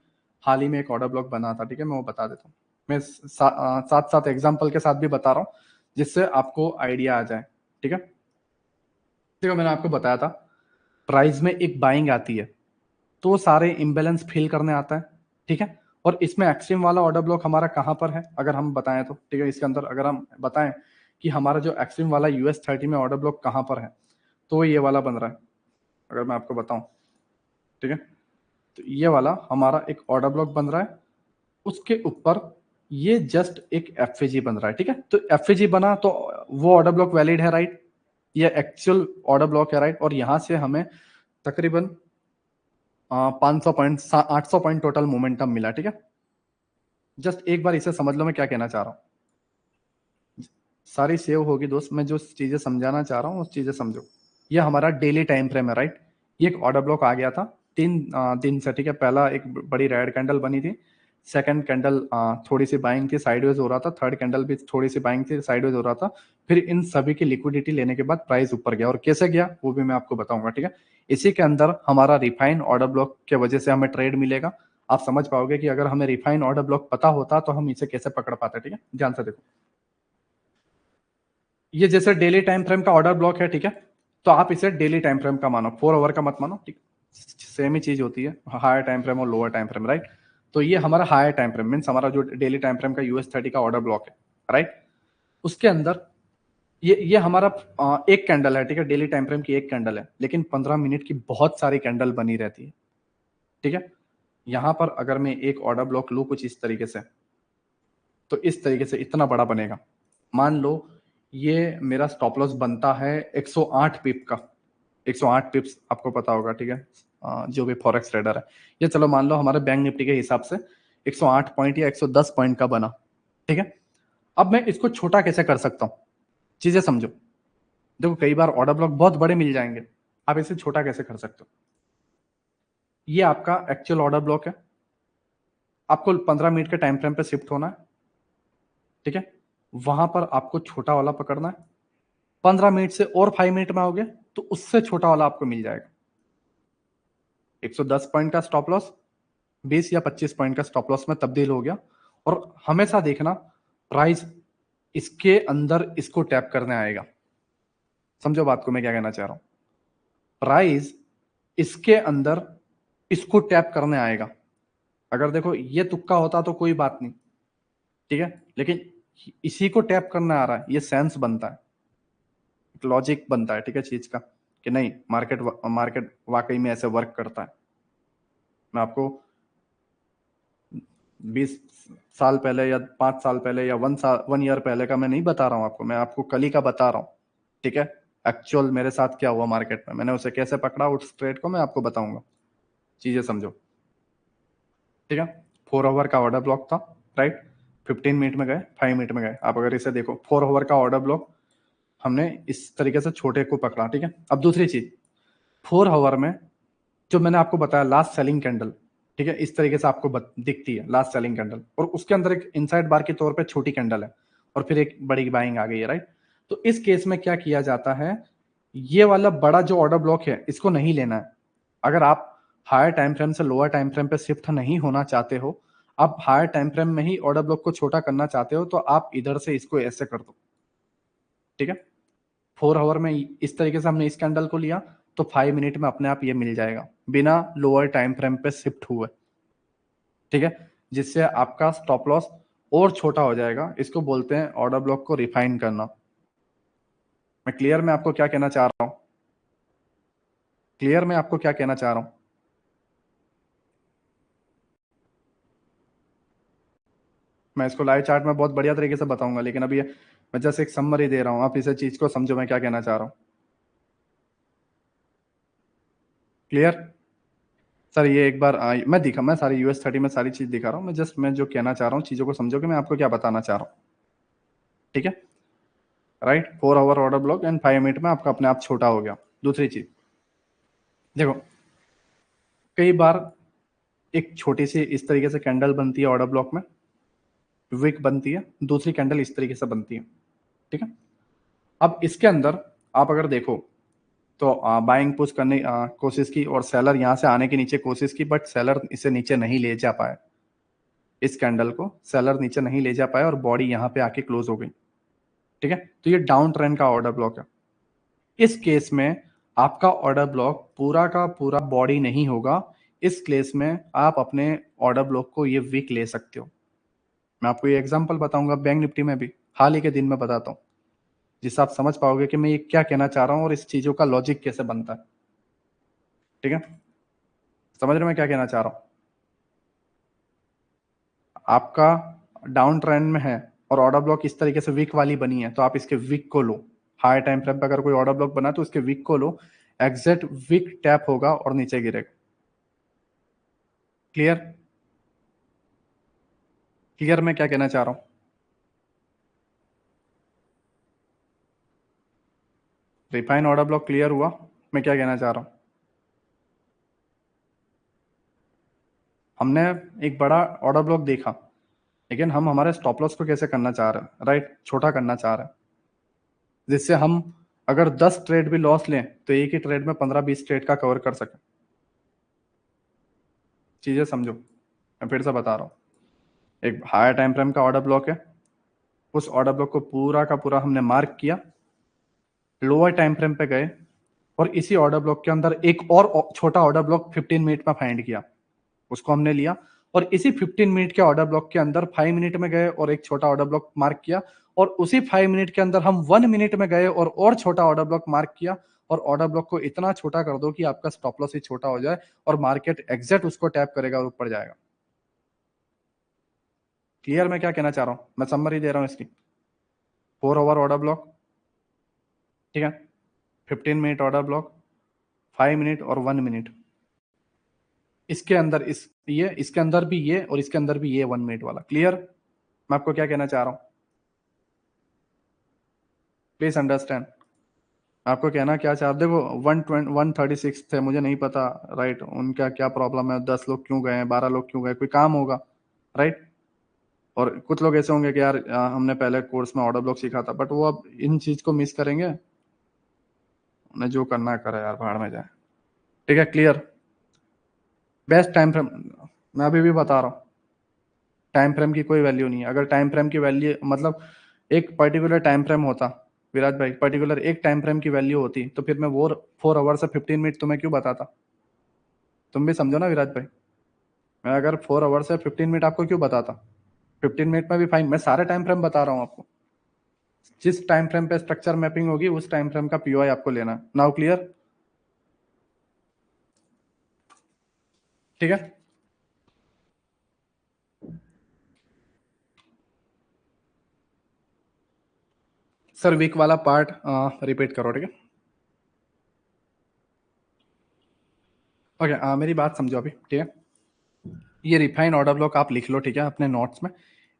हाल ही में एक ऑर्डर ब्लॉक बना था, ठीक है, मैं वो बता देता हूँ। मैं साथ साथ एग्जाम्पल के साथ भी बता रहा हूँ जिससे आपको आइडिया आ जाए। ठीक है, देखो मैंने आपको बताया था प्राइस में एक बाइंग आती है तो वो सारे इम्बैलेंस फिल करने आता है। ठीक है, और इसमें एक्सट्रीम वाला ऑर्डर ब्लॉक हमारा कहाँ पर है अगर हम बताएं तो, ठीक है, इसके अंदर अगर हम बताएं कि हमारा जो एक्सट्रीम वाला US30 में ऑर्डर ब्लॉक कहाँ पर है, तो ये वाला बन रहा है। अगर मैं आपको बताऊं, ठीक है, तो ये वाला हमारा एक ऑर्डर ब्लॉक बन रहा है, उसके ऊपर ये जस्ट एक एफएजी बन रहा है। ठीक है, तो एफएजी बना तो वो ऑर्डर ब्लॉक वैलिड है, राइट, ये एक्चुअल ऑर्डर ब्लॉक है, राइट, और यहां से हमें तकरीबन 500 पॉइंट 800 पॉइंट टोटल मोमेंटम मिला। ठीक है, जस्ट एक बार इसे समझ लो मैं क्या कहना चाह रहा हूँ। सारी सेव होगी दोस्त, मैं जो चीजें समझाना चाह रहा हूँ उस चीजें समझो। ये हमारा डेली टाइम फ्रेम है, राइट, ये एक ऑर्डर ब्लॉक आ गया था 3 दिन से। ठीक है, पहला एक बड़ी रेड कैंडल बनी थी, सेकंड कैंडल थोड़ी सी बाइंग थी, साइडवेज हो रहा था, थर्ड कैंडल भी थोड़ी सी बाइंग थी, साइडवेज हो रहा था। फिर इन सभी की लिक्विडिटी लेने के बाद प्राइस ऊपर गया, और कैसे गया वो भी मैं आपको बताऊंगा। ठीक है, इसी के अंदर हमारा रिफाइन ऑर्डर ब्लॉक के वजह से हमें ट्रेड मिलेगा। आप समझ पाओगे कि अगर हमें रिफाइन ऑर्डर ब्लॉक पता होता तो हम इसे कैसे पकड़ पाते। ठीक है, ध्यान से देखो, ये जैसे डेली टाइम फ्रेम का ऑर्डर ब्लॉक है, ठीक है, तो आप इसे डेली टाइम फ्रेम का मानो, 4 आवर का मत मानो। ठीक, सेम ही चीज होती है, हायर टाइम फ्रेम और लोअर टाइम फ्रेम, राइट। तो ये हमारा हायर टाइम फ्रेम मीन्स हमारा जो डेली टाइम फ्रेम का US30 का ऑर्डर ब्लॉक है, राइट, उसके अंदर ये हमारा एक कैंडल है। ठीक है, डेली टाइम फ्रेम की एक कैंडल है, लेकिन 15 मिनट की बहुत सारी कैंडल बनी रहती है। ठीक है, यहां पर अगर मैं एक ऑर्डर ब्लॉक लू कुछ इस तरीके से, तो इस तरीके से इतना बड़ा बनेगा। मान लो ये मेरा स्टॉप लॉस बनता है 108 पिप का, 108 पिप्स आपको पता होगा। ठीक है, जो भी फॉरेक्स ट्रेडर है, ये चलो मान लो हमारे बैंक निफ्टी के हिसाब से 108 पॉइंट या 110 पॉइंट का बना। ठीक है, अब मैं इसको छोटा कैसे कर सकता हूं, चीजें समझो। देखो कई बार ऑर्डर ब्लॉक बहुत बड़े मिल जाएंगे, आप इसे छोटा कैसे कर सकते हो। ये आपका एक्चुअल ऑर्डर ब्लॉक है, आपको 15 मिनट के टाइम फ्रेम पे शिफ्ट होना है। ठीक है, वहां पर आपको छोटा वाला पकड़ना है, 15 मिनट से और 5 मिनट में आओगे तो उससे छोटा वाला आपको मिल जाएगा। 110 पॉइंट का स्टॉप लॉस 20 या 25 पॉइंट का स्टॉप लॉस में तब्दील हो गया। और हमेशा देखना प्राइस इसके अंदर इसको टैप करने आएगा। समझो बात को मैं क्या कहना चाह रहा हूं, प्राइस इसके अंदर इसको टैप करने आएगा। अगर देखो ये तुक्का होता तो कोई बात नहीं, ठीक है, लेकिन इसी को टैप करना आ रहा है, ये सेंस बनता है, लॉजिक बनता है। ठीक है, चीज का कि नहीं, मार्केट मार्केट वाकई में ऐसे वर्क करता है। मैं आपको 20 साल पहले या 5 साल पहले या 1 ईयर पहले का मैं नहीं बता रहा हूं आपको, मैं आपको कल ही का बता रहा हूं। ठीक है, एक्चुअल मेरे साथ क्या हुआ मार्केट में, मैंने उसे कैसे पकड़ा उस ट्रेड को मैं आपको बताऊंगा, चीजें समझो। ठीक है, 4 आवर का ऑर्डर ब्लॉक था, राइट, 15 मिनट में गए, 5 मिनट में गए। आप अगर इसे देखो 4 आवर का ऑर्डर ब्लॉक हमने इस तरीके से छोटे को पकड़ा। ठीक है, अब दूसरी चीज, 4 आवर में जो मैंने आपको बताया लास्ट सेलिंग कैंडल, ठीक है, इस तरीके से आपको दिखती है लास्ट सेलिंग कैंडल, और उसके अंदर एक इनसाइड बार के तौर पे छोटी कैंडल है, और फिर एक बड़ी बाइंग आ गई है, राइट। तो इस केस में क्या किया जाता है, ये वाला बड़ा जो ऑर्डर ब्लॉक है इसको नहीं लेना है। अगर आप हायर टाइम फ्रेम से लोअर टाइम फ्रेम पे शिफ्ट नहीं होना चाहते हो, आप हायर टाइम फ्रेम में ही ऑर्डर ब्लॉक को छोटा करना चाहते हो, तो आप इधर से इसको ऐसे कर दो। ठीक है, 4 आवर में इस तरीके से हमने इस कैंडल को लिया, तो 5 मिनट में अपने आप ये मिल जाएगा बिना लोअर टाइम फ्रेम पे शिफ्ट हुए। ठीक है, जिससे आपका स्टॉप लॉस और छोटा हो जाएगा। इसको बोलते हैं ऑर्डर ब्लॉक को रिफाइन करना। मैं क्लियर में आपको क्या कहना चाह रहा हूं, क्लियर में आपको क्या कहना चाह रहा हूं। मैं इसको लाइव चार्ट में बहुत बढ़िया तरीके से बताऊंगा, लेकिन अभी मैं जैसे एक समरी दे रहा हूं, आप इसे चीज को समझो मैं क्या कहना चाह रहा हूं। क्लियर सर, ये एक बार मैं सारी US30 में सारी चीज दिखा रहा हूँ, मैं जो कहना चाह रहा हूँ चीजों को समझो कि मैं आपको क्या बताना चाह रहा हूँ। ठीक है, right, 4 hour order block and 5 minute में आपका अपने आप छोटा हो गया। दूसरी चीज देखो, कई बार एक छोटी सी इस तरीके से कैंडल बनती है ऑर्डर ब्लॉक में, विक बनती है, दूसरी कैंडल इस तरीके से बनती है। ठीक है, अब इसके अंदर आप अगर देखो तो बाइंग पुश करने कोशिश की, और सेलर यहां से आने की नीचे कोशिश की, बट सेलर इसे नीचे नहीं ले जा पाया। इस कैंडल को सेलर नीचे नहीं ले जा पाया और बॉडी यहां पे आके क्लोज हो गई। ठीक है। तो ये डाउन ट्रेंड का ऑर्डर ब्लॉक है। इस केस में आपका ऑर्डर ब्लॉक पूरा का पूरा बॉडी नहीं होगा। इस केस में आप अपने ऑर्डर ब्लॉक को ये वीक ले सकते हो। मैं आपको ये एग्जांपल बताऊंगा बैंक निफ्टी में भी, हाल ही के दिन में बताता हूँ, जिससे आप समझ पाओगे कि मैं ये क्या कहना चाह रहा हूँ और इस चीजों का लॉजिक कैसे बनता है। ठीक है, समझ रहे मैं क्या कहना चाह रहा हूँ। आपका डाउन ट्रेंड में है और ऑर्डर ब्लॉक इस तरीके से वीक वाली बनी है, तो आप इसके वीक को लो। हाई टाइम फ्रेम पे अगर कोई ऑर्डर ब्लॉक बना तो उसके वीक को लो, एग्जैक्ट वीक टैप होगा और नीचे गिरेगा। क्लियर? क्लियर मैं क्या कहना चाह रहा हूं? रिफाइन ऑर्डर ब्लॉक क्लियर हुआ मैं क्या कहना चाह रहा हूं? हमने एक बड़ा ऑर्डर ब्लॉक देखा, लेकिन हम हमारे स्टॉप लॉस को कैसे करना चाह रहे हैं, राइट, छोटा करना चाह रहे हैं, जिससे हम अगर 10 ट्रेड भी लॉस लें तो एक ही ट्रेड में 15-20 ट्रेड का कवर कर सकें। चीजें समझो, मैं फिर से बता रहा हूँ। एक हायर टाइम फ्रेम का ऑर्डर ब्लॉक है, उस ऑर्डर ब्लॉक को पूरा का पूरा हमने मार्क किया, लोअर टाइम फ्रेम पे गए और इसी ऑर्डर ब्लॉक के अंदर एक और छोटा ऑर्डर ब्लॉक 15 मिनट में फाइंड किया, उसको हमने लिया और इसी 15 मिनट के ऑर्डर ब्लॉक के अंदर 5 मिनट में गए और एक छोटा ऑर्डर ब्लॉक मार्क किया, और उसी 5 मिनट के अंदर हम 1 मिनट में गए और छोटा ऑर्डर ब्लॉक मार्क किया, और ऑर्डर ब्लॉक को इतना छोटा कर दो कि आपका स्टॉप लॉस ही छोटा हो जाए और मार्केट एग्जैक्ट उसको टैप करेगा और ऊपर जाएगा। क्लियर मैं क्या कहना चाह रहा हूं? मैं समरी दे रहा हूं इसकी। 4 आवर ऑर्डर ब्लॉक, ठीक है, 15 मिनट ऑर्डर ब्लॉक, 5 मिनट और 1 मिनट, इसके अंदर ये इसके अंदर भी ये और इसके अंदर भी ये 1 मिनट वाला। क्लियर मैं आपको क्या कहना चाह रहा हूं? Please understand. आपको कहना क्या चाहते, देखो 136 थे, मुझे नहीं पता, राइट, उनका क्या प्रॉब्लम है, 10 लोग क्यों गए, 12 लोग क्यों गए, कोई काम होगा, राइट। और कुछ लोग ऐसे होंगे कि यार हमने पहले कोर्स में ऑर्डर ब्लॉक सीखा था, बट वो अब इन चीज को मिस करेंगे, उन्हें जो करना करे यार, भाड़ में जाए। ठीक है, क्लियर। बेस्ट टाइम फ्रेम मैं अभी भी बता रहा हूँ, टाइम फ्रेम की कोई वैल्यू नहीं है। अगर टाइम फ्रेम की वैल्यू मतलब एक पर्टिकुलर टाइम फ्रेम होता, विराज भाई, पर्टिकुलर एक टाइम फ्रेम की वैल्यू होती, तो फिर मैं वो 4 आवर से 15 मिनट तुम्हें क्यों बताता? तुम भी समझो ना विराज भाई, मैं अगर 4 आवर से 15 मिनट आपको क्यों बताता? 15 मिनट में भी फाइन, मैं सारे टाइम फ्रेम बता रहा हूँ आपको। जिस टाइम फ्रेम पे स्ट्रक्चर मैपिंग होगी उस टाइम फ्रेम का पीओआई आपको लेना। Now clear? ठीक है, सर वीक वाला पार्ट रिपीट करो, ठीक है। ओके, मेरी बात समझो अभी, ठीक है। ये रिफाइन ऑर्डर ब्लॉक आप लिख लो, ठीक है, अपने नोट्स में।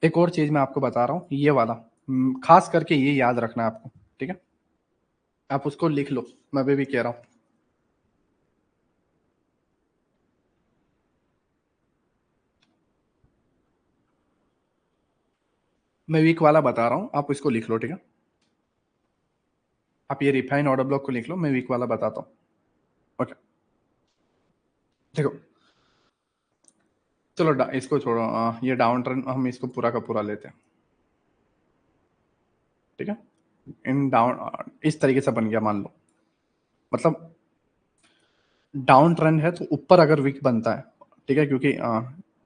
एक और चीज मैं आपको बता रहा हूँ, ये वाला खास करके ये याद रखना है आपको, ठीक है, आप उसको लिख लो, मैं अभी भी कह रहा हूँ। मैं वीक वाला बता रहा हूँ, आप इसको लिख लो, ठीक है। आप ये रिफाइन ऑर्डर ब्लॉक को लिख लो, मैं वीक वाला बताता हूँ। ओके, देखो, चलो इसको छोड़ो, ये डाउन ट्रेंड हम इसको पूरा का पूरा लेते हैं, ठीक है। इन डाउन इस तरीके से बन गया, मान लो, मतलब डाउन ट्रेंड है तो ऊपर अगर वीक बनता है, ठीक है, क्योंकि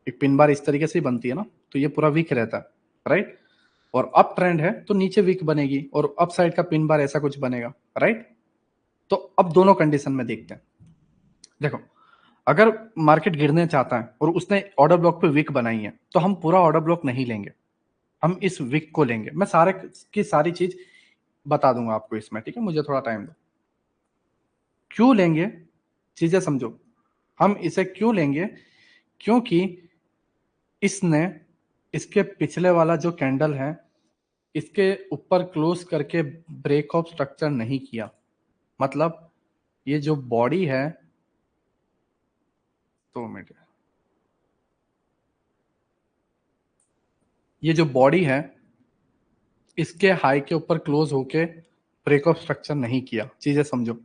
एक पिन बार इस तरीके से ही बनती है ना, तो ये पूरा वीक रहता है, राइट। और अप ट्रेंड है तो नीचे वीक बनेगी और अप साइड का पिन बार ऐसा कुछ बनेगा, राइट। तो अब दोनों कंडीशन में देखते हैं। देखो, अगर मार्केट गिरने चाहता है और उसने ऑर्डर ब्लॉक पे वीक बनाई है, तो हम पूरा ऑर्डर ब्लॉक नहीं लेंगे, हम इस वीक को लेंगे। मैं सारे की सारी चीज बता दूंगा आपको इसमें, ठीक है, मुझे थोड़ा टाइम दो। क्यों लेंगे, चीजें समझो। हम इसे क्यों लेंगे? क्योंकि इसने इसके पिछले वाला जो कैंडल है, इसके ऊपर क्लोज करके ब्रेक ऑफ स्ट्रक्चर नहीं किया। मतलब ये जो बॉडी है, 2 मिनट, ये जो बॉडी है इसके हाई के ऊपर क्लोज होके ब्रेक ऑफ स्ट्रक्चर नहीं किया, चीजें समझो,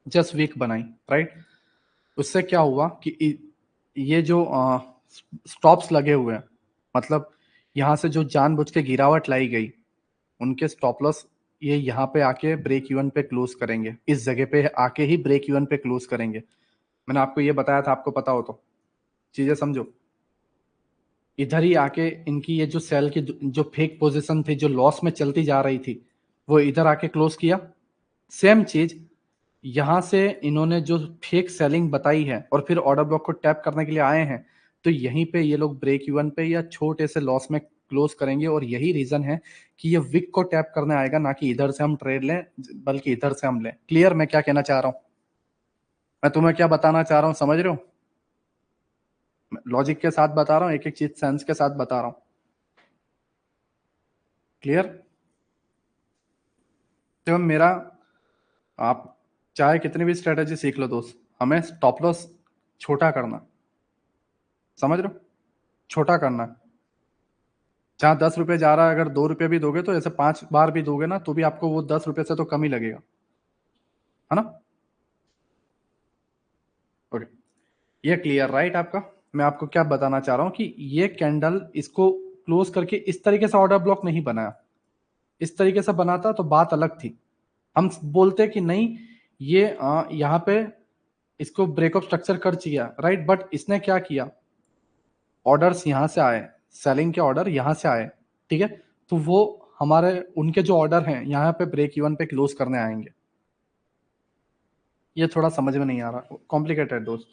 जस्ट वीक बनाई, राइट। उससे क्या हुआ कि ये जो स्टॉप्स लगे हुए हैं, मतलब यहां से जो जानबूझ के गिरावट लाई गई, उनके स्टॉप लॉस ये यहाँ पे आके ब्रेक इवन पे क्लोज करेंगे, इस जगह पे आके ही ब्रेक इवन पे क्लोज करेंगे। मैंने आपको ये बताया था, आपको पता हो तो चीजें समझो। इधर ही आके इनकी ये जो सेल की जो फेक पोजीशन थी, जो लॉस में चलती जा रही थी, वो इधर आके क्लोज किया। सेम चीज यहां से इन्होंने जो फेक सेलिंग बताई है और फिर ऑर्डर ब्लॉक को टैप करने के लिए आए हैं, तो यहीं पे ये लोग ब्रेक इवन पे या छोटे से लॉस में क्लोज करेंगे। और यही रीजन है कि ये विक को टैप करने आएगा, ना कि इधर से हम ट्रेड लें, बल्कि इधर से हम लें। क्लियर मैं क्या कहना चाह रहा हूं? मैं तुम्हें क्या बताना चाह रहा हूं, समझ रहे हो? लॉजिक के साथ बता रहा हूँ, एक एक चीज सेंस के साथ बता रहा हूँ। क्लियर? तो मेरा, आप चाहे कितनी भी स्ट्रेटेजी सीख लो दोस्त, हमें स्टॉप लॉस छोटा करना, समझ रहे हो? छोटा करना। जहां 10 रुपए जा रहा है, अगर 2 रुपए भी दोगे तो ऐसे 5 बार भी दोगे ना, तो भी आपको वो 10 रुपए से तो कम ही लगेगा, है ना? ओके, ये क्लियर राइट आपका? मैं आपको क्या बताना चाह रहा हूं कि ये कैंडल इसको क्लोज करके इस तरीके से ऑर्डर ब्लॉक नहीं बनाया। इस तरीके से बनाता तो बात अलग थी। हम बोलते कि नहीं, ये यहाँ पे इसको ब्रेकअप स्ट्रक्चर कर चाहिए, राइट? बट इसने क्या किया, ऑर्डर्स यहां से आए, सेलिंग के ऑर्डर यहां से आए, ठीक है? तो वो हमारे उनके जो ऑर्डर हैं यहाँ पे ब्रेक इवन पे क्लोज करने आएंगे। ये थोड़ा समझ में नहीं आ रहा, कॉम्प्लिकेटेड दोस्त।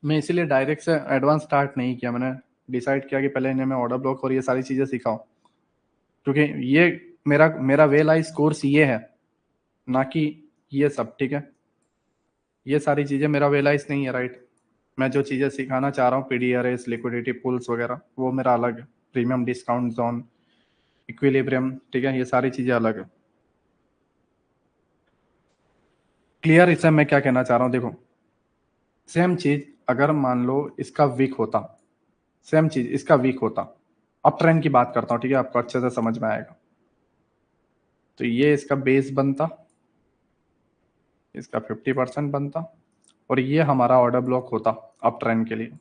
मैं इसीलिए डायरेक्ट से एडवांस स्टार्ट नहीं किया। मैंने डिसाइड किया कि पहले इन्हें मैं ऑर्डर ब्लॉक और ये सारी चीजें सिखाऊं, क्योंकि ये मेरा मेरा वे लाइस कोर्स ये है, ना कि ये सब, ठीक है? ये सारी चीजें मेरा वे लाइस नहीं है, राइट? मैं जो चीजें सिखाना चाह रहा हूँ, पीडीआरएस, लिक्विडिटी पूल्स वगैरह, वो मेरा अलग है। प्रीमियम डिस्काउंट जोन, इक्विलिब्रियम, ठीक है? ये सारी चीजें अलग है। क्लियर? इससे मैं क्या कहना चाह रहा हूँ, देखो, सेम चीज अगर मान लो इसका वीक होता, सेम चीज इसका वीक होता, अब ट्रेंड की बात करता हूँ, ठीक है? आपको अच्छे से समझ में आएगा। तो ये इसका बेस बनता, इसका 50% बनता, और ये हमारा ऑर्डर ब्लॉक होता अप ट्रेंड के लिए।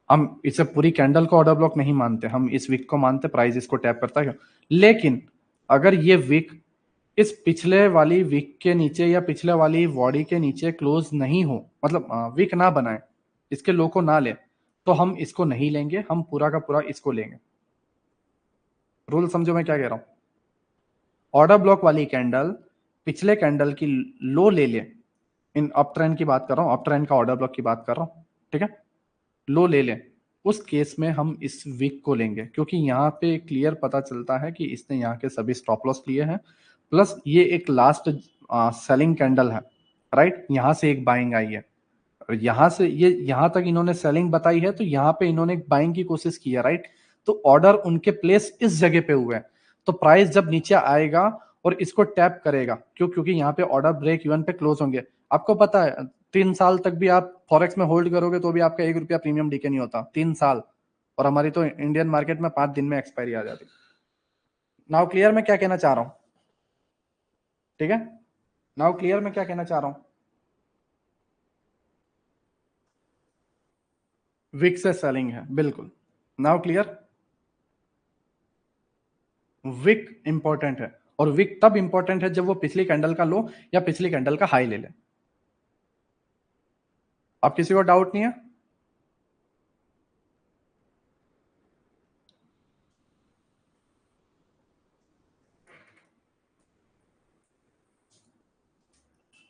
हम इसे पूरी कैंडल को ऑर्डर ब्लॉक नहीं मानते, हम इस वीक को मानते, प्राइस इसको टैप करता है। लेकिन अगर ये वीक इस पिछले वाली वीक के नीचे या पिछले वाली बॉडी के नीचे क्लोज नहीं हो, मतलब वीक ना बनाए, इसके लो को ना ले, तो हम इसको नहीं लेंगे, हम पूरा का पूरा इसको लेंगे। रूल समझो मैं क्या कह रहा हूं? ऑर्डर ब्लॉक वाली कैंडल पिछले कैंडल की लो ले ले, इन अप ट्रेंड की बात कर रहा हूं, अप ट्रेंड का ऑर्डर ब्लॉक की बात कर रहा हूं, ठीक है? लो ले लें, उस केस में हम इस वीक को लेंगे, क्योंकि यहाँ पे क्लियर पता चलता है कि इसने यहाँ के सभी स्टॉप लॉस लिए हैं, प्लस ये एक लास्ट सेलिंग कैंडल है, राइट? यहाँ से एक बाइंग आई है, और यहाँ से ये यहाँ तक इन्होंने सेलिंग बताई है, तो यहाँ पे इन्होंने एक बाइंग की कोशिश की है, राइट? तो ऑर्डर उनके प्लेस इस जगह पे हुए हैं। तो प्राइस जब नीचे आएगा और इसको टैप करेगा, क्योंकि यहाँ पे ऑर्डर ब्रेक इवन पे क्लोज होंगे। आपको पता है 3 साल तक भी आप फॉरेक्स में होल्ड करोगे तो भी आपका 1 रुपया प्रीमियम डीके नहीं होता, 3 साल। और हमारी तो इंडियन मार्केट में 5 दिन में एक्सपायरी आ जाती। नाउ क्लियर मैं क्या कहना चाह रहा हूँ? ठीक है, नाउ क्लियर मैं क्या कहना चाह रहा हूँ? विक से सेलिंग है, बिल्कुल। Now clear? विक इंपॉर्टेंट है, और विक तब इंपॉर्टेंट है जब वो पिछली कैंडल का लो या पिछली कैंडल का हाई ले ले। अब किसी को डाउट नहीं है?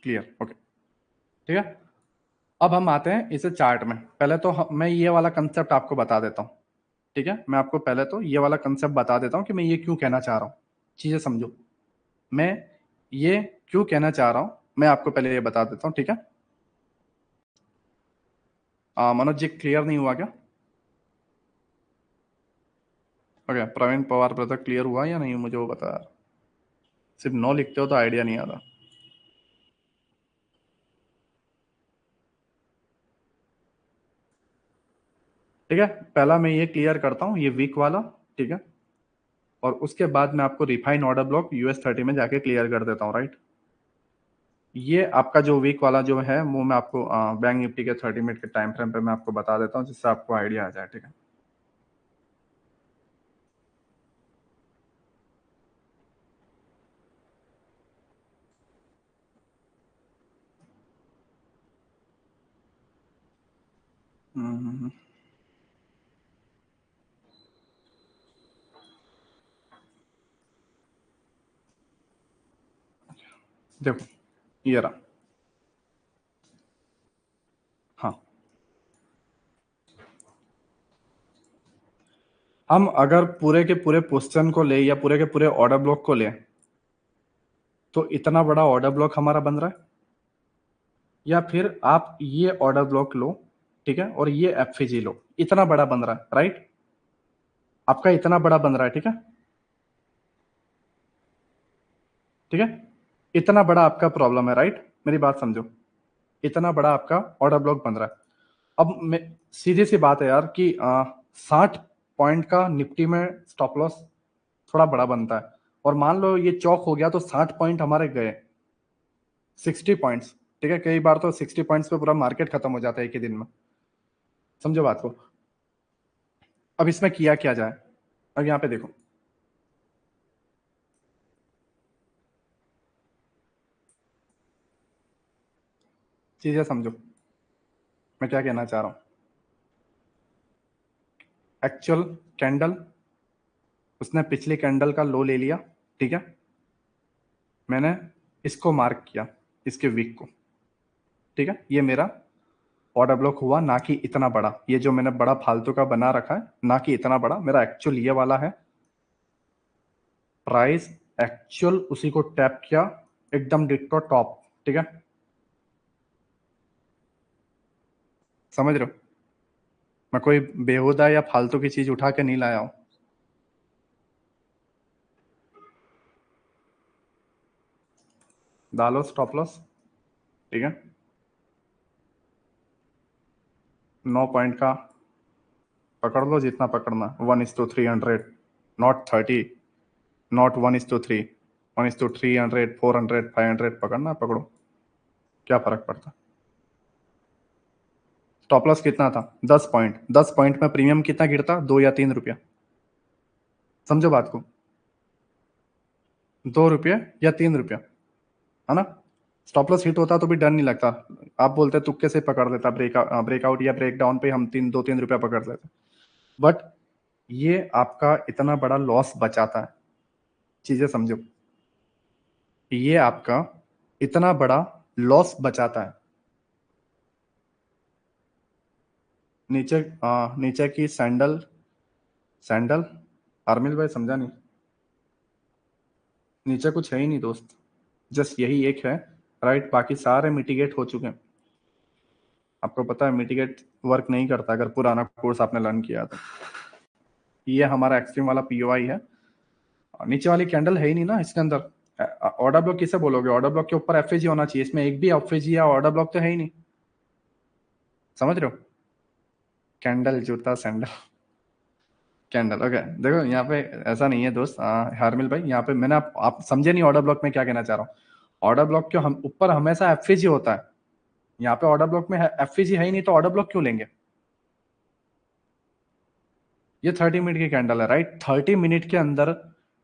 क्लियर, ओके, ठीक है। अब हम आते हैं इसे चार्ट में। पहले तो मैं ये वाला कंसेप्ट आपको बता देता हूँ, ठीक है? मैं आपको पहले तो ये वाला कंसेप्ट बता देता हूँ कि मैं ये क्यों कहना चाह रहा हूँ। चीजें समझो, मैं ये क्यों कहना चाह रहा हूँ, मैं आपको पहले ये बता देता हूँ, ठीक है? मनोज जी, क्लियर नहीं हुआ क्या? Okay, Praveen Pawar brother, clear हुआ या नहीं मुझे वो बता यार। सिर्फ नो लिखते हो तो आइडिया नहीं आता। ठीक है, पहला मैं ये क्लियर करता हूँ, ये वीक वाला, ठीक है? और उसके बाद मैं आपको रिफाइन ऑर्डर ब्लॉक US30 में जाके क्लियर कर देता हूँ, राइट? ये आपका जो वीक वाला जो है वो मैं आपको बैंक निफ्टी के 30 मिनट के टाइम फ्रेम पे मैं आपको बता देता हूँ, जिससे आपको आइडिया आ जाए, ठीक है? देखो ये रहा। हाँ, हम अगर पूरे के पूरे पोस्टन को ले या पूरे के पूरे ऑर्डर ब्लॉक को ले, तो इतना बड़ा ऑर्डर ब्लॉक हमारा बन रहा है। या फिर आप ये ऑर्डर ब्लॉक लो, ठीक है, और ये एफजी लो, इतना बड़ा बन रहा है, राइट। आपका इतना बड़ा बन रहा है, ठीक है, ठीक है, इतना बड़ा आपका प्रॉब्लम है, राइट। मेरी बात समझो, इतना बड़ा आपका ऑर्डर ब्लॉक बन रहा है। अब मैं सीधी सी बात है यार कि 60 पॉइंट का निफ्टी में स्टॉप लॉस थोड़ा बड़ा बनता है, और मान लो ये चौक हो गया तो 60 पॉइंट हमारे गए, 60 पॉइंट्स, ठीक है। कई बार तो 60 पॉइंट्स पे पूरा मार्केट खत्म हो जाता है एक ही दिन में, समझो बात को। अब इसमें किया क्या जाए, अब यहाँ पे देखो, चीजें समझो मैं क्या कहना चाह रहा हूँ। एक्चुअल कैंडल, उसने पिछली कैंडल का लो ले लिया, ठीक है, मैंने इसको मार्क किया, इसके वीक को, ठीक है, ये मेरा ऑर्डर ब्लॉक हुआ, ना कि इतना बड़ा, ये जो मैंने बड़ा फालतू का बना रखा है, ना कि इतना बड़ा, मेरा एक्चुअल ये वाला है। प्राइस एक्चुअल उसी को टैप किया, एकदम डिट्टो टॉप, ठीक है, समझ रहे हो। मैं कोई बेहुदा या फालतू की चीज उठा के नहीं लाया हूं। डालो स्टॉप लॉस, ठीक है, 9 पॉइंट का पकड़ लो, जितना पकड़ना, 1:300, नॉट 30, नॉट 1:3, 1:300, 400, 500 पकड़ना, पकड़ो, क्या फर्क पड़ता। स्टॉप लॉस कितना था, 10 पॉइंट, 10 पॉइंट में प्रीमियम कितना गिरता, 2 या 3 रुपया, समझो बात को, 2 रुपये या 3 रुपया, है ना। स्टॉप लॉस हिट होता तो भी डर नहीं लगता, आप बोलते तुक्के से पकड़ लेता, ब्रेकआउट या ब्रेक डाउन पे हम 2-3 रुपया पकड़ लेते। बट ये आपका इतना बड़ा लॉस बचाता है, चीजें समझो, ये आपका इतना बड़ा लॉस बचाता है। नीचे नीचे की सैंडल, सैंडल, आर्मिल भाई समझा नहीं, नीचे कुछ है ही नहीं दोस्त, जस्ट यही एक है, राइट, बाकी सारे मिटिगेट हो चुके हैं। आपको पता है मिटिगेट वर्क नहीं करता अगर पुराना कोर्स आपने लर्न किया तो। ये हमारा एक्सट्रीम वाला पीओआई है, नीचे वाली कैंडल है ही नहीं ना इसके अंदर। ऑर्डर ब्लॉक किसे बोलोगे, ऑर्डर ब्लॉक के ऊपर एफएजी होना चाहिए, इसमें एक भी एफएजी या ऑर्डर ब्लॉक तो है ही नहीं, समझ रहे हो। कैंडल, जूता, सैंडल, कैंडल, ओके। देखो यहाँ पे ऐसा नहीं है दोस्त, हार्मिल भाई, यहाँ पे मैंने आप समझे नहीं ऑर्डर ब्लॉक में क्या कहना चाह रहा हूँ। ऑर्डर ब्लॉक के हम ऊपर हमेशा एफएजी होता है, यहाँ पे ऑर्डर ब्लॉक में एफएजी है ही नहीं, तो ऑर्डर ब्लॉक क्यों लेंगे। ये 30 मिनट की कैंडल है, राइट, 30 मिनट के अंदर,